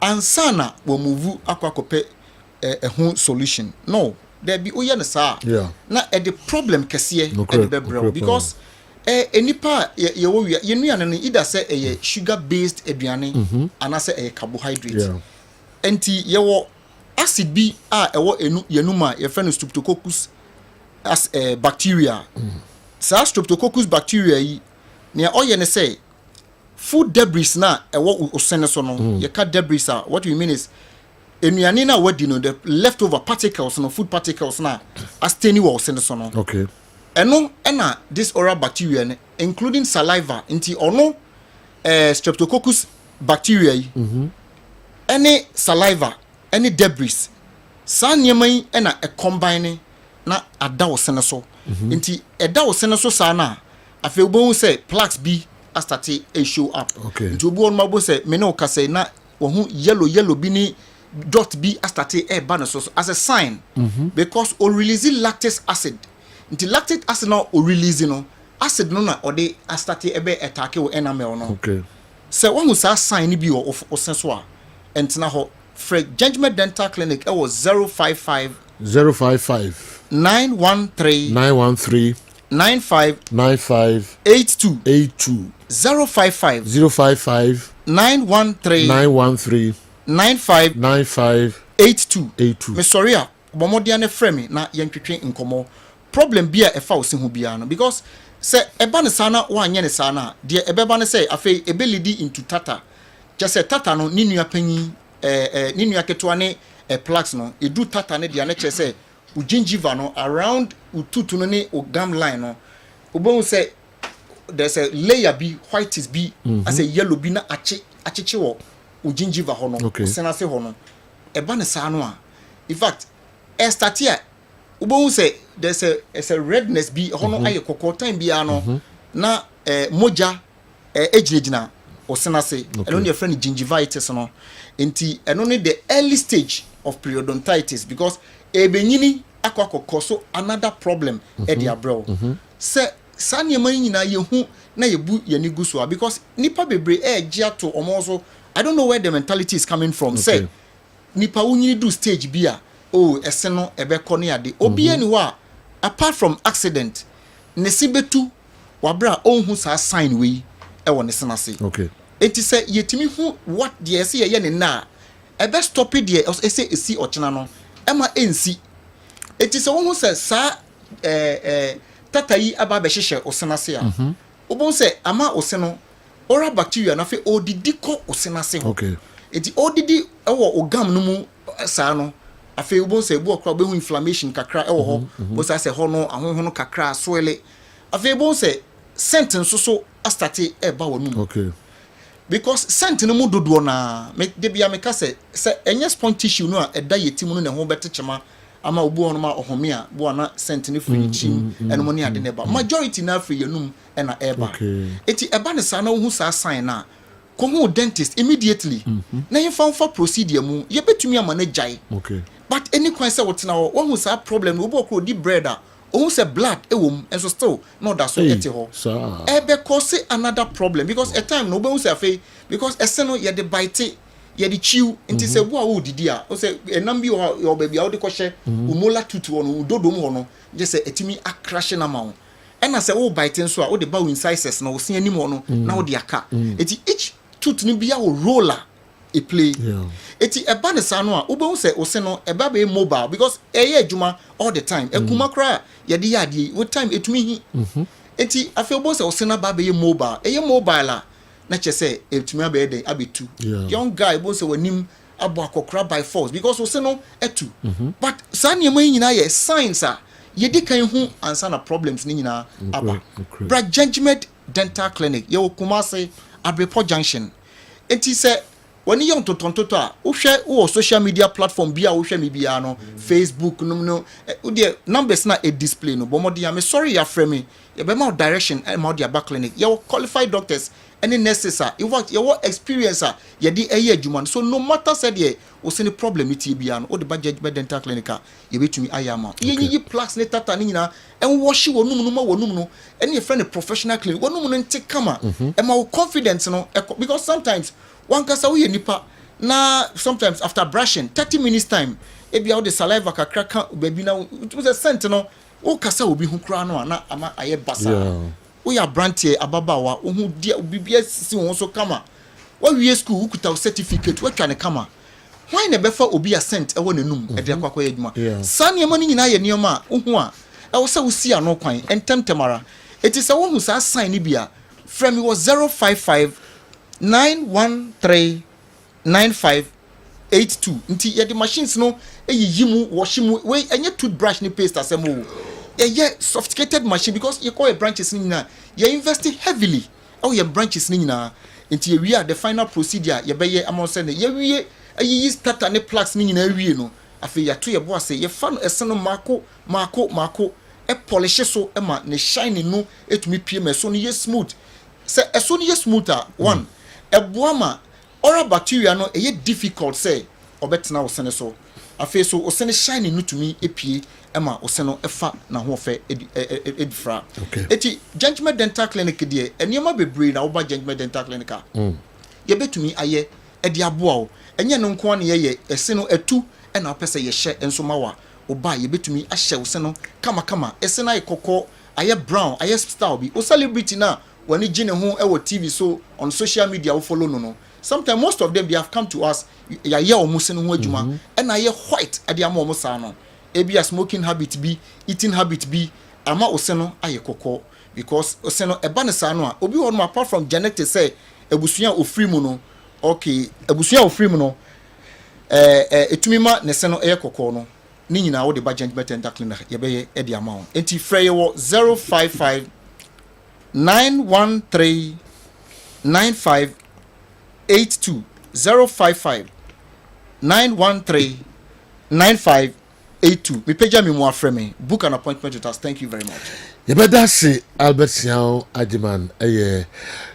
ansana wo move akwakope ho solution no there be oye no sa na e the problem kese e de bebree because enipa ye wo wia ye nuane no either say e sugar based aduane anase e carbohydrate enti ye wo acid bi e wo yenuma ye friend streptococcus as bacteria sa streptococcus bacteria yi ne oye ne say food debris na e wo osene so no ye ka debris what we mean is enuane na wadi no the leftover particles no food particles na asteni wo osene so no okay eno ena this oral bacteria including saliva inti ono streptococcus bacteria yi any saliva any debris sa nyemai ena combine na ada wosene so inti eda wosene so sa na afi obo say plaques bi astati show up inti obo on mabo say me no ka say na wo hu yellow bi ni dot bi astati ba no so as a sign because o release lactic acid nti lactic acid na o release no acid no na o de astati ebe attack o enamel no se wo hu sa sign bi o senso a entina ho Judgment Dental Clinic it was 055 913 95 82 055 913 95 82 me sorry a bomodia ne frame na yentwetwe nkomo problem bia efa wo se hu bia no because se eba ne sana wa anye ne sana de ebeba ne say afei ebelidi into tata just say tata no ni nua panyi ni nua ketwa ne plaques no edu tata ne de ne che say u gingiva no around ututu no ne o gum line no obon say there's a layer bi white is bi as a yellow bi na achichi wo u gingiva ho no senase ho no eba ne sa no a in fact estatia ubon say there's a redness bi ho no aye kokko time bi ano na moja ejinejina o senase eno ne friend gingivitis no enti eno ne the early stage of periodontitis because ebenyini akwa so another problem e dia bro se sanye man nyina yehu na yebu yanigu so because nipa bebre gia to omoso I don't know where the mentality is coming from say nipa unyini do stage bia ese no ebeko ne ade obi ani wa apart from accident nesibetu wabra onhu sa sign we e won senase enti say yetimi hu what the ese ye ne na ebe stop it there ese esi ochina no ema ensi enti say won hu say sa tata yi aba be hyehyɛ osenase a obon sɛ ama oseno oral bacteria na fe odidi kɔ osenase ho enti odidi ɛwɔ ogam no mu saa no afi obon sɛ ebu okra be hu inflammation kakra ɛwɔ ho bo sa sɛ ho no ahoho no kakra soele afi obon sɛ scent nso so astate ɛba wonum because scent no mu dodo na me de bia me ka sɛ enye sponge tissue no a ɛda yeti mu no ne ho bɛtechema ama obu ono ma ohome a bo na sentine free chim eno ne ade ne ba majority na free yanum e na eba eti eba ne sa na hu sa sign na ko hu dentist immediately na yefamfa procedure mu ye betumi ama na jai but any kwan say wotena wo hu sa problem obu okro di bread a hu say blood ewom enso still no da so ete ho ebe cause another problem because a time no obu say afei because ese no ye de bite ye di chiu nti se bo a wo didi a o se enam bi o ba bia wo de kohye umola tutu ono udodom ho no je se etimi akrash na ma wo ena se wo bite nso a wo de ba incisors na wo se anim ho no na wo de aka eti each tooth ni bia wo roller e play eti eba ne sa no a wo be se o se no eba be mobile because eye adwuma all the time ekuma kra ye de ya de wo time etumi hi eti afi obo se o se na ba be mobile eye mobile a na che say etumi abe den abetu young guy bo se wanim abo akokra by force because we say no etu but saa nneɛma yi nyinaa yɛ signs a yɛdi kan ho ansa na problems ni nyinaa aba bra judgment dental clinic yɛ wɔ Kumasi Abrepo junction enti sɛ wani yɛ ntotontoto a wohwɛ wo social media platform bi a wohwɛ me bia no Facebook no de numbers na e display no bomodi am sorry ya frɛ me ye be ma direction e ma dia back clinic ye qualified doctors any nurses a you experience a ye di eye adwuma so no matter said ye wo se ni problem ti bia no wo de budget dental clinic a ye betumi ayama ye yi plaques ne tata ni nyina en wo hye wonum no ma wonum no ene ye friend professional clinic wonum no nte kama e ma wo confidence no because sometimes one kasa we nipa na sometimes after brushing 30 minutes time ebi how the saliva ka kraka baby na it was a scent no o kasa obi hu kra no na ama aye basa we ya brantie ababawa o hu dia bibia sisi won so kama we school ukuta certificate we twa ne kama why na befa obi a scent e wo nanum e de akwa adwuma sa ne mani nyina ye nioma o hu a e wo sa wo si ano kwan entemtemara it is a wo hu sa sign ni bia from me was 055 9139582 nti ye the machines no eyiyimu washimu we enye toothbrush ni paste asemo ye sophisticated machine because you call your branches ni na you invest heavily your branches ni na nti we are the final procedure ye be ye amon say ye wie eyiyi starter ne plaques ni na wie no afi ya to ye bo ase ye fa no eseno mako e polish so e ma ne shine no etumi pie me so no ye smooth say eso no ye smoother one ebuama oral bacteria no eye difficult say obetena wo sene so afi so wo sene shine no tumi epie ema wo sene efa na ho fe edifra eti judgment dental clinic de eniema bebre na wo ba judgment dental clinic ye betumi aye edi aboa wo enye no nko na ye ese no etu na opese ye hye enso mawa wo ba ye betumi ahye wo sene kama ese na ikoko aye brown aye style bi o celebrity na when you gene ho e wo TV so on social media we follow no sometimes most of them they have come to us ya ye omuse no ho adwuma e na ye white e de ama omusa no e be a smoking habit bi eating habit bi ama ose no aye kokko because ose no e ba ne sa no a obi won apart from genetic say ebusua ofri mu no okay ebusua ofri mu no etumi ma ne se no e kokko no ni nyina wo de ba judgment dental clinic ye be ye e de ama on enti frɛ ye wo 055 913 9582 055 913 9582 me page me mo afreme book an appointment with us. Thank you very much. Yebeda se Albert Siao Ajiman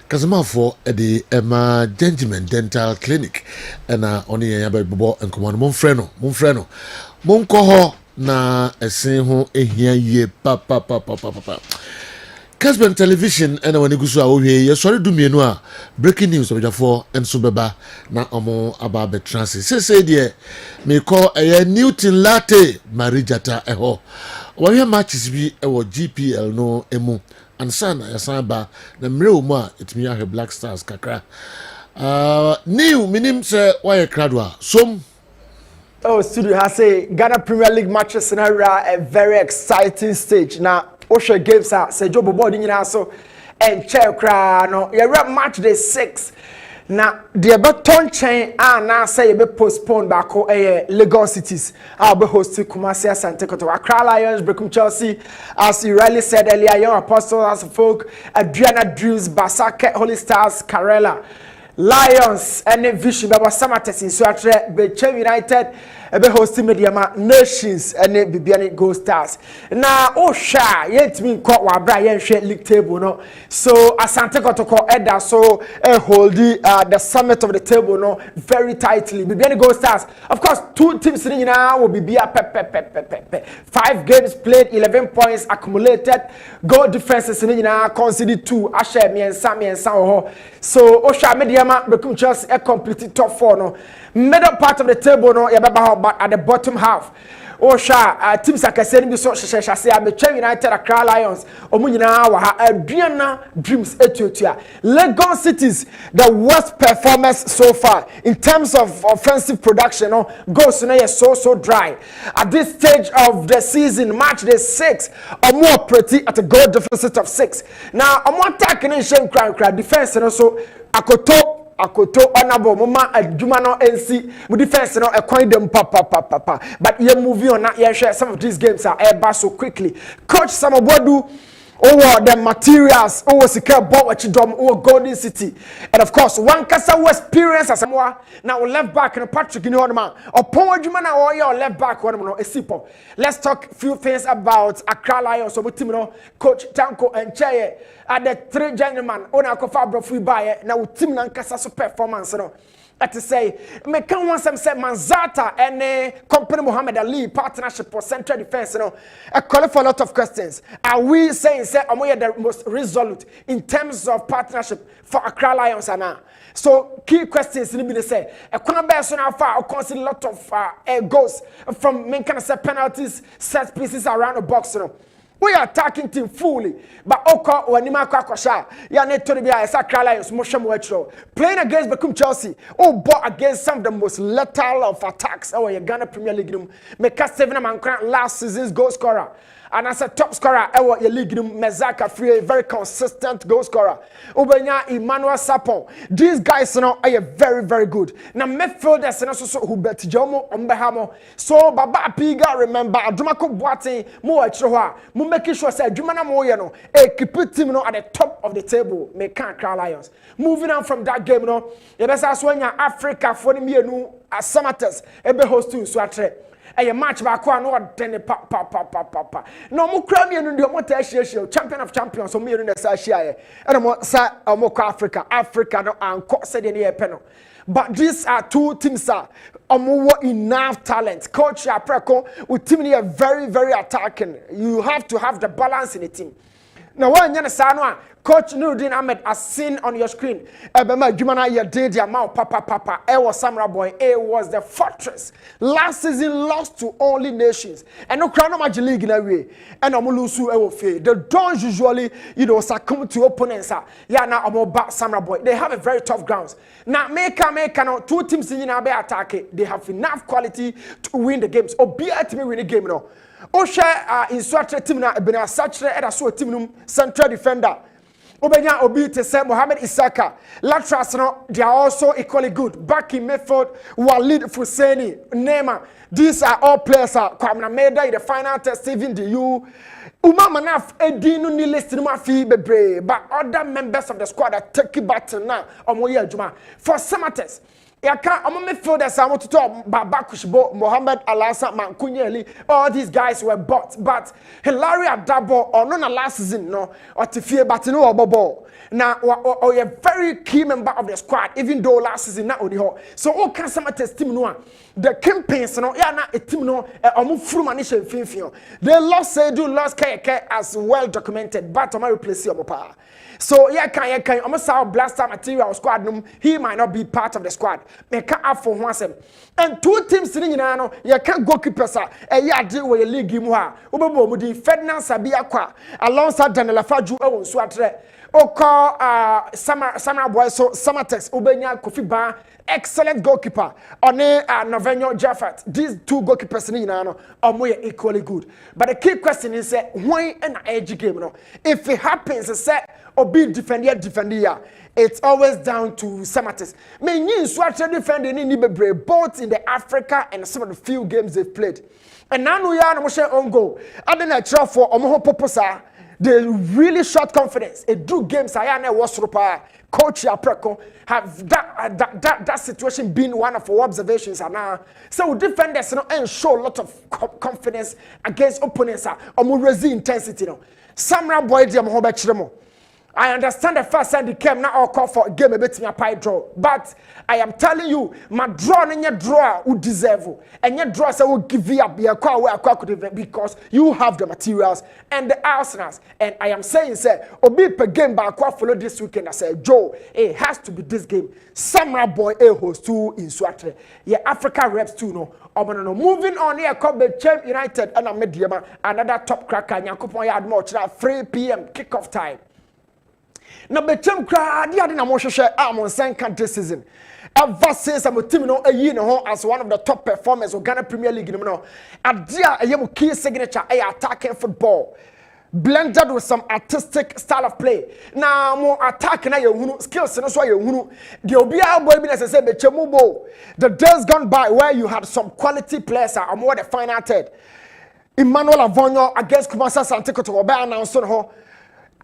Kazama for the Emma Gentleman Dental Clinic and only a bobo and command Monfreno Moncoho na esen ho ehia ye papa Kessben television and when you go so we sorry do me no breaking news of for and so beba na omo about transit say there me call a Newton latte marijata eho we matches bi e wo GPL no emu ansa na yasan ba na mre o mu a etimi ahwe Black Stars kakra new minim say why kradwa som. Oh, studio has a Ghana Premier League matches scenario a very exciting stage now. Osha games are say Joe Bobo nyina so and chair kra no ye match day 6 na the beton chain na say be postpone back Lagos cities be host Kumasi Asante Kotoko Accra Lions Brekum Chelsea as you rightly said earlier Young Apostles as folk Adriana Dreams Basake Holy Stars Karela Lions and Vision Baba Samates in Suatre Bechem United ebe host Mediama Nations and Bibiani Gold Stars. Na Osha yet me caught wa bra yen share league table no. So Asante Kotoko Eda so hold the summit of the table no very tightly. Bibiani Gold Stars. Of course, two teams in now will be 5 games played, 11 points accumulated. Goal differences in now conceded 2. Ashe me and Sammy and Sao. So Osha Mediama Brekum Chelsea completed top 4 no. Middle part of the table no but at the bottom half Osha teams like I said be so say Bechem United Accra Lions omunyina wa ha Adriana Dreams Ethiopia Lagos cities the worst performance so far in terms of offensive production no goals na so dry at this stage of the season match day 6 or more pretty at a goal deficit of 6 now I'm attacking in shame cry defense and also Akoto akoto honorable mama adwuma no NC mu defense no ekwan dem papa but you moving on now you share some of these games are eba so quickly coach Samabwadu over the materials over sika ball dom over Golden City and of course one kasa who experience as more now left back and Patrick in the man upon adwuma na or your left back one no esipo. Let's talk few things about Accra Lions so team no coach Tanko and Cheye at the three gentlemen on a kofa bro free buy now team na kasa so performance no at to say me can want some say Manzata and company Muhammad Ali partnership for central defense I call for a lot of questions. Are we saying say are the most resolute in terms of partnership for Accra Lions and so key questions in the say a corner best on far consider a lot of goals from main kind of say penalties set pieces around the box we are attacking team fully, but Oko or Nima Kwakosha, Yane Toribia, Accra Lions, Moshe Mwetro, playing against Becum Chelsea, bought against some of the most lethal of attacks. Our Ghana Premier League, make us 7 man last season's goal scorer. And as a top scorer, our league Mezaka Free, very consistent goal scorer. Ubenya Emmanuel Sapon. These guys are very, very good. Now midfielders and also who bet Jomo Ombehamo. So Baba Piga remember Adumako Boate Mo Echoa. Mo making sure say Jumana Moyano. Keep team at the top of the table. Make Accra Lions. Moving on from that game, you best as when Africa for the Mienu as Samatas ebe host to Swatre. A match back one or ten pa. No more crammy and the Motash champion of champions or me in the Sashia. And I'm more Africa no and said in panel. But these are two teams are more enough talent. Coach Apreko with team here very, very attacking. You have to have the balance in the team. Now one yana Coach Nuruddin Ahmed as seen on your screen. Ebema Jumana ya did the amount papa. It was Samra Boy. It was the fortress. Last season lost to only nations. And no crown of league in a way. And Omulusu Ewofe. The Dons usually, succumb to opponents. Yeah, now about Samra Boy. They have a very tough grounds. Now make two teams in Abe attack it. They have enough quality to win the games. Or be at me win the game now. Osha in Swatre team na Ebena Sachre and so team central defender. Obenya Obi to say Mohamed Isaka. Latras no, they are also equally good. Back in midfield, Walid Fuseni, Neymar. These are all players. Kwamna Meda in the final test, even the U. Uma Manaf Edinu ni list no mafi bebre, but other members of the squad are taking baton now. Omoya Juma for Samates. Yaka midfielders I want to talk Babakushbo, Mohamed Alassa, Mankunyeli. All these guys were bought, but Hilary Adabo or none last season no or Tifie Batino or Bobo. Now or a very key member of the squad, even though last season not only ho. So all can some team no the campaigns no yeah na a team no omu frumanisha finfio. They lost Keke as well documented, but I replace Omopa. So yeah, can almost our blaster material squad. He might not be part of the squad. Make up for once. And two teams sitting in ano. You can't goalkeepers. Yeah, deal with a league muha. Ubebo mudi Ferdinand Sabiakwa alongside Daniel Afaju on Swatre. Oko Samara Boy so Samatex Ubenya Kofi Ba. Excellent goalkeeper. One Novenyo Jaffat. These two goalkeepers in ano are more equally good. But the key question is why an edge game no? If it happens, say or be defender. It's always down to Samates. Many Swatch defending in Nibebre, both in the Africa and some of the few games they've played. And now we are on goal. I didn't try for Omoho Poposa. They really shot confidence. It drew games. I know was Coach Apreko have that situation been one of our observations and now so defenders and show a lot of confidence against opponents. Omurezi intensity no. Samra Boy Diam Hobachiremo. I understand the first time they came now all call for a game a bit me a pie draw. But I am telling you, my draw and your draw would deserve. And your draw say will give you up because you have the materials and the arsenals. And I am saying, say, Obi per game by follow this weekend. I say, Joe, it has to be this game. Samra Boy a host two in Swatre. Yeah, Africa reps too no. Moving on here, Kessben United and Mediama, another top cracker. Nyankopon yard more 3 p.m. kickoff time. Na betem kra dia de na mo hwehwe amon second this season ever since am team no ayi ne ho as one of the top performers of Ghana Premier League no adia ayem key signature ay attacking football blended with some artistic style of play. Now more attack na ye skills no so ye hunu. The obia boy be say be chemubo. The days gone by where you had some quality players are more the final third. Emmanuel Avonyo against Kumasa Santikoto obe announce ho.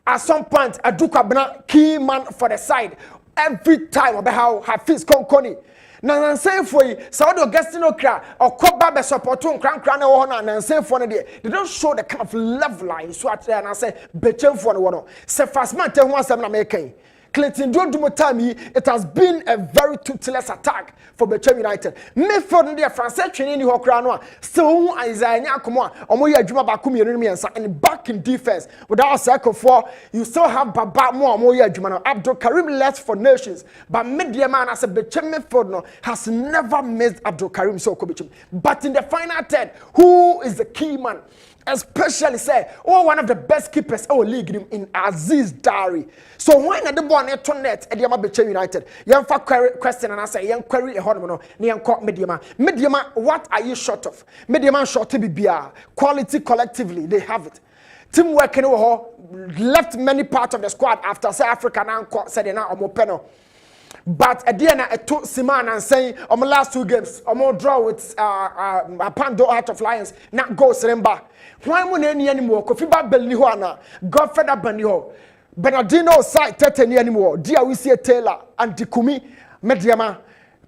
At some point Aduka Bena key man for the side. Every time obe how Hafiz Konkoni. Na say for you, Saudi Augustino Kra or Koba be support nkran na wo na say for no they don't show the kind of level line so at and I say bechem for no no. Say fast man tell one na making. Clinton don't do time it has been a very toothless attack for Bechem United. Me for the France training ni hokra no still Isaiah Nyakomo omo ye adwuma ba kum yenu miensa and back in defense without cycle for you still have Baba mo omo ye adwuma no Abdul Karim left for Nations but media man as a Bechem midfield no has never missed Abdul Karim so Bechem but in the final third who is the key man especially say one of the best keepers our league in Aziz Dari. So why not the ball net to net at the Bechem United? Young for question and I say young query a hormone near Mediama, what are you short of? Mediama short to be beer quality collectively they have it. Teamwork left many parts of the squad after South Africa now said now Omopeno. But at the end, I took Siman and saying, on my last 2 games, I'm more draw with Pando Heart of Lions, not go Seremba. Why won't any anymore? Kofi Belihuana, Godfrey Beniho, Bernardino side 30 anymore. Dear, we see a Taylor and Dikumi Mediama.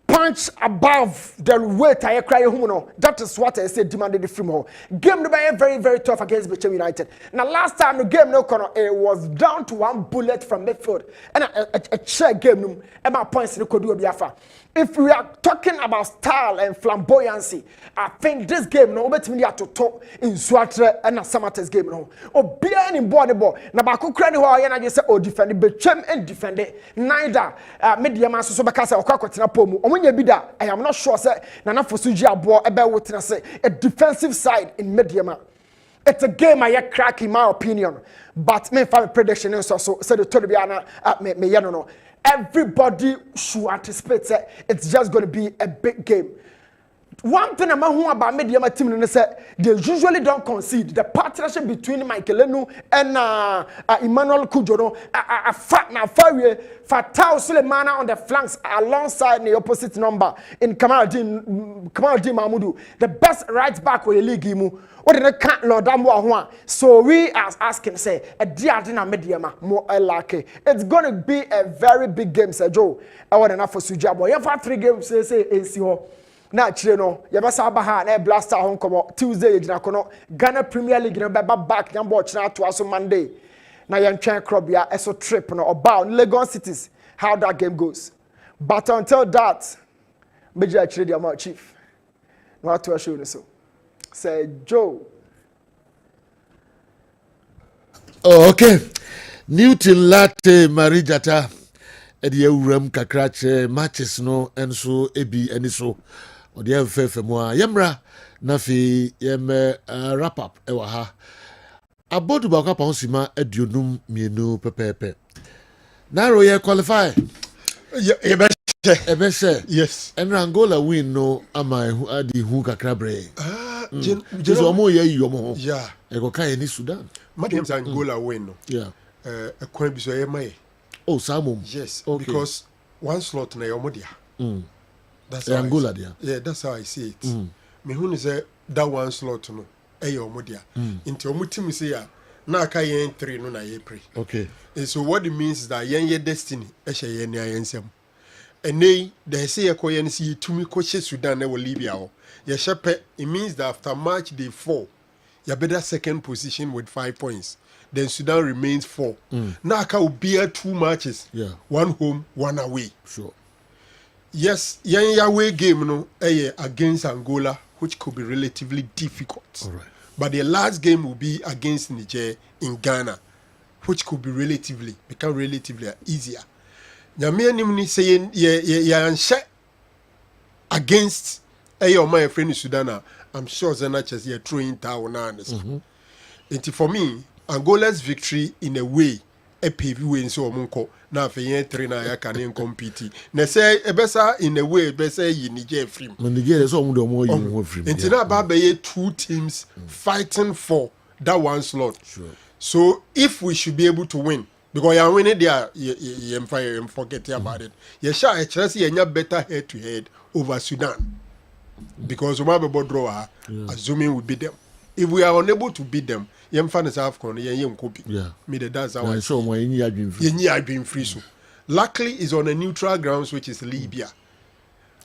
Punch above the weight I cry home. That is what I said demanded from her. Game no very, very tough against Bechem United. Now last time the game no corner it was down to 1 bullet from midfield. And a check game no and my points no could do biafa. If we are talking about style and flamboyancy, I think this game no bet me to talk in Swatre and Samate's game no. O bia ni ball. Na ba ko kra ni ho ya na je say o defend Bechem and defend neither media man so beka say okwa pomu. I am not sure say Nana Fosuji abo ebe wotena say a defensive side in Mediama. It's a game I crack in my opinion. But me for prediction so say the Tony Biana me no. Everybody should anticipate say it's just going to be a big game. One thing about Mediama team is that they usually don't concede. The partnership between Michaelenu and Emmanuel Kujoro Fatal Sulemana on the flanks alongside the opposite number in Kamaluddin Mahmoudou. The best right back with the league. What did I Lord Amwa? So we are asking, say, a Diadina Mediama, more Laka. It's going to be a very big game, Sir Joe. I want enough for Sujabo. You have 3 games, say, ACO. Na chireno yabasa abaha na blaster hon komo Tuesday yina kono Ghana Premier League no beba back nyambo china to aso Monday na yentwen krobia eso trip no about Lagos cities how that game goes but until that meji achire dia ma chief no atu show no so say Joe. Oh, okay. Newton Latte Marijata edi ewuram kakra matches no enso ebi eniso odi enfefe mo a yemra na fi yem wrap up ewa ha abodu ba kwa ponsima aduonum mienu pepepe na ro ye qualify ebe se yes and Angola win no ama hu adi hu kakra bre jesu omo ye yomo yeah e go kai ni Sudan madam Angola win no yeah e kwa bi so ye mai. Oh, Samum. Yes, okay. Because one slot na yomodia. That's Angola dia. Yeah, that's how I see it. Me who say that one slot no e yomodia. Into omutim say ya na aka yen 3 no na ye pre. Okay. And so what it means is that yen ye destiny e hye yen na yensem. Enei they say ye koyen si tumi ko hye Sudan na wo Libya ho. Ye shepe it means that after match day 4 you better second position with 5 points. Then Sudan remains 4. Now I can bear 2 matches. Yeah. 1 home, 1 away. Sure. Yes, yen away game no against Angola, which could be relatively difficult. All right. But the last game will be against Niger in Ghana, which could be become relatively easier. Nyame anim ni say ye against my friend Sudan. I'm sure Zenaches ye throwing town na. For me, Angola's victory in a way a paved way so munko na fe 3 na ya kan compete na say ebesa in a way ebesa yi Niger free Niger so mu do mo yi free until na ba be 2 teams fighting for that one slot. Sure. So if we should be able to win, because you're winning there, you forget about it. You shall actually you better head to head over Sudan. Because we have a draw, assuming we beat them. If we are unable to beat them, you find us AFCON, you copy. Yeah. Me that's how I so when you have been free. So luckily is on a neutral grounds, which is Libya.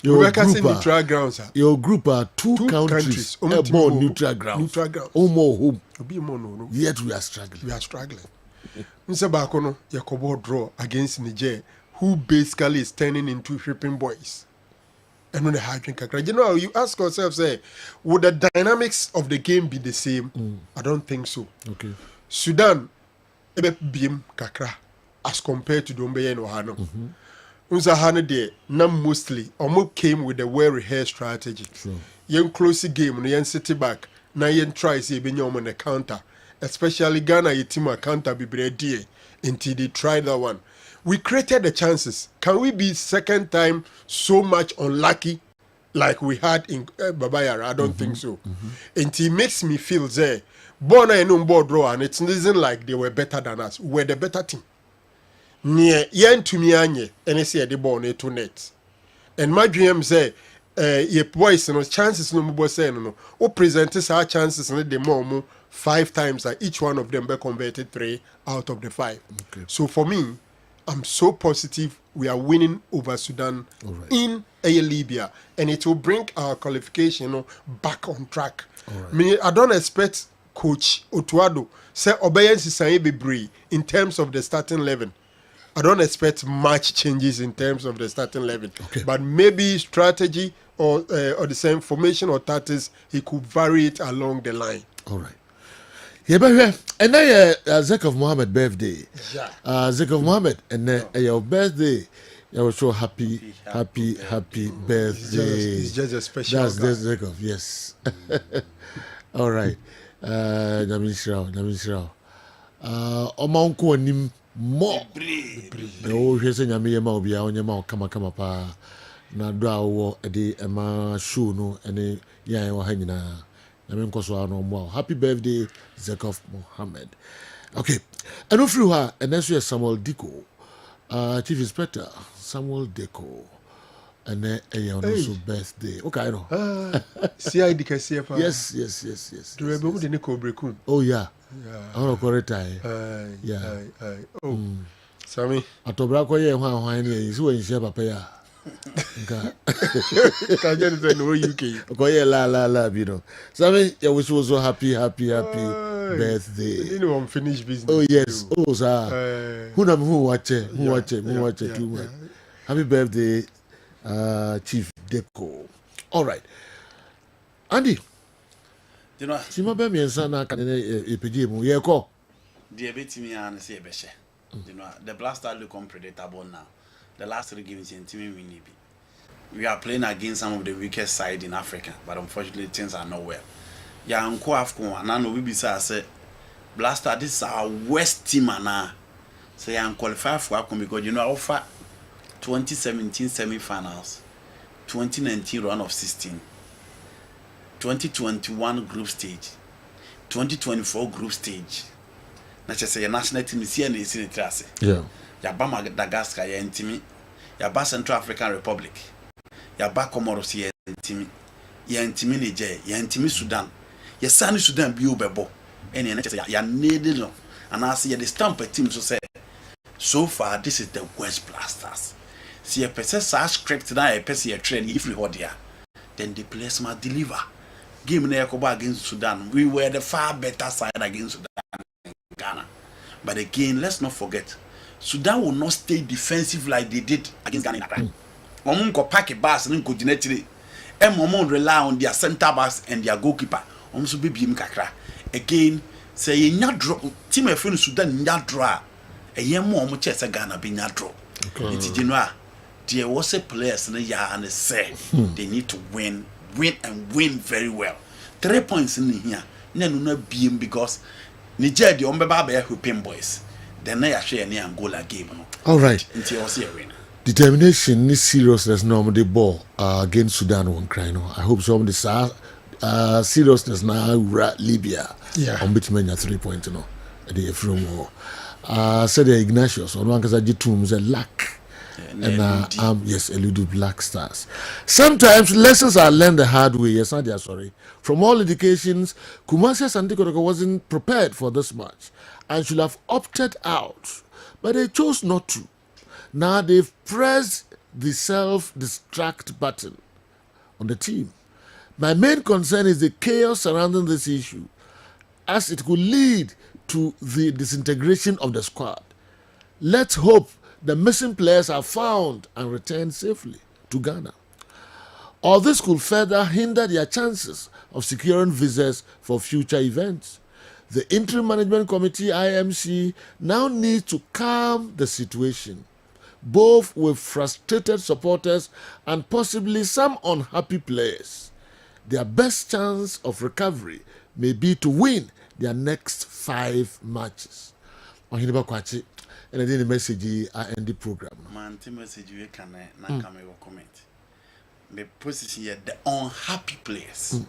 Your group are two countries about neutral grounds. Home. Yet we are struggling. Mr. Bakono, Yakobo draw against Niger, who basically is turning into shipping boys. And on the high drink, you know, you ask yourself, say, would the dynamics of the game be the same? I don't think so. Okay. Sudan, ebe bim kakra, as compared to Dombe and Ohano. Unzahane de nam mostly almost came with a well-rehearsed strategy. Yen close game, yen city back, na yen try say benyom on the counter. Especially Ghana yitima counter be bredy until they try that one. We created the chances. Can we be second time so much unlucky like we had in Babayara? I don't think so. And it makes me feel there. Bona and board draw, and it isn't like they were better than us. We're the better team. Near yen to me anye, and I say the ball to net. And my dream say, ye boys, no chances no more say no. O presenters our chances and the more 5 times, and each one of them be converted 3 out of the 5. Okay. So for me, I'm so positive we are winning over Sudan in Libya, and it will bring our qualification back on track. I don't expect Coach Otuado say obedience is in terms of the starting 11. I don't expect much changes in terms of the starting 11, but maybe strategy or the same formation or tactics, he could vary it along the line. All right. Yeah, but and now Zakov Mohammed birthday. Zakov Mohammed, and your birthday. I was so happy birthday. It's just a special. That's Zakov, yes. All right. Namisrao. Omanko nim more. No, here's a Yamia Mobia on your mouth, kama pa. Na do awo ede ema show no ene yan wa hanyina. Happy birthday, Zakov Mohammed. Okay. And through her, and then she Samuel Diko, Chief Inspector Samuel Diko, and then also birthday. Okay, I know. CID Kessben. Yes. Do you remember the Nico Brecum? Oh, yeah. I don't know correct. Yeah. Oh, Sammy. Atobrako ye hwa is when you papa. Kajan no UK. Okay, la, you know. Sammy, I wish you was so happy birthday. You know, unfinished business. Oh yes, sir. Who watch it too much. Happy birthday, Chief Deco. All right, Andy. You know, Sima be me sana kanene epedi mu ye ko. The betimi an say be she. You know, the Blaster look unpredictable now. The last 3 games in team we are playing against some of the weakest side in Africa, but unfortunately things are not well. Yeah, Uncle Afcon, and I know we be say Blaster, this is our worst team now. So I'm qualified for Afcon because you know I offer 2017 semi-finals, 2019 round of 16, 2021 group stage, 2024 group stage. Na say your national team is here in the class. Yeah. Yaba Madagascar ya ntimi, yaba Central African Republic, yaba Comoros ya ntimi Niger, ya ntimi Sudan, ya sani Sudan bi obebo. Ene na say ya needed no. And I say the stamp team so far this is the West Blasters. See a person script na a person train if we hold here. Then the players must deliver. Game na Yakoba against Sudan. We were the far better side against Sudan and Ghana. But again, let's not forget Sudan will not stay defensive like they did against Ghana in Accra. Omunko pack a bus and go genetly. And rely on their center backs and their goalkeeper. So be kakra. Again, say nya draw team e friend Sudan nya draw. E yen mo chese Ghana be nya draw. It you know there was a players na ya and say they need to win and win very well. 3 points in here. Na no BM because Niger the ombeba be helping boys. Then I share any Angola game. All right. Until I see a win. Determination is seriousness no the ball against Sudan won't cry no. I hope some of the seriousness now Libya. Yeah. On between 3 points no. the from said Ignatius on one because Jitum the lack. And yes, elude Black Stars. Sometimes lessons are learned the hard way. Yes, Nadia, sorry. From all indications, Kumasi Santikotoko wasn't prepared for this match and should have opted out, but they chose not to. Now they've pressed the self-destruct button on the team. My main concern is the chaos surrounding this issue, as it could lead to the disintegration of the squad. Let's hope the missing players are found and returned safely to Ghana. Or this could further hinder their chances of securing visas for future events. The Interim Management Committee, IMC, now needs to calm the situation, both with frustrated supporters and possibly some unhappy players. Their best chance of recovery may be to win their next 5 matches. Ohiniba Kwachi, and then the message I end the program. Man, the message you can comment. The position here, the unhappy players.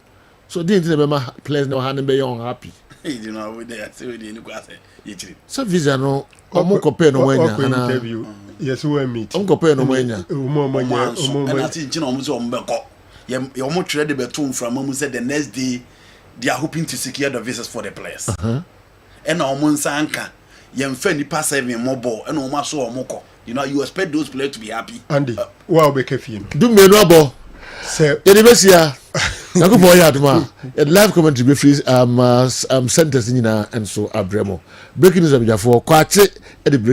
So didn't the players no hand be unhappy. You know we there say we dey go say. So visa no omo compare no wanya ana interview. Yes we meet. Omo compare no wanya. Omo and I think you know omo so omo be ko. You omo trade the betum from omo say the next day they are hoping to secure the visas for the players. And omo nsanka yemfa nipa 7 mobile and omo so omo ko. You know you expect those players to be happy. Andy, wow be careful. Do me no abo. Say Universia. Nako boy aduma. A live commentary be free sentence nyina and so abremo. Breaking news abijafo kwache e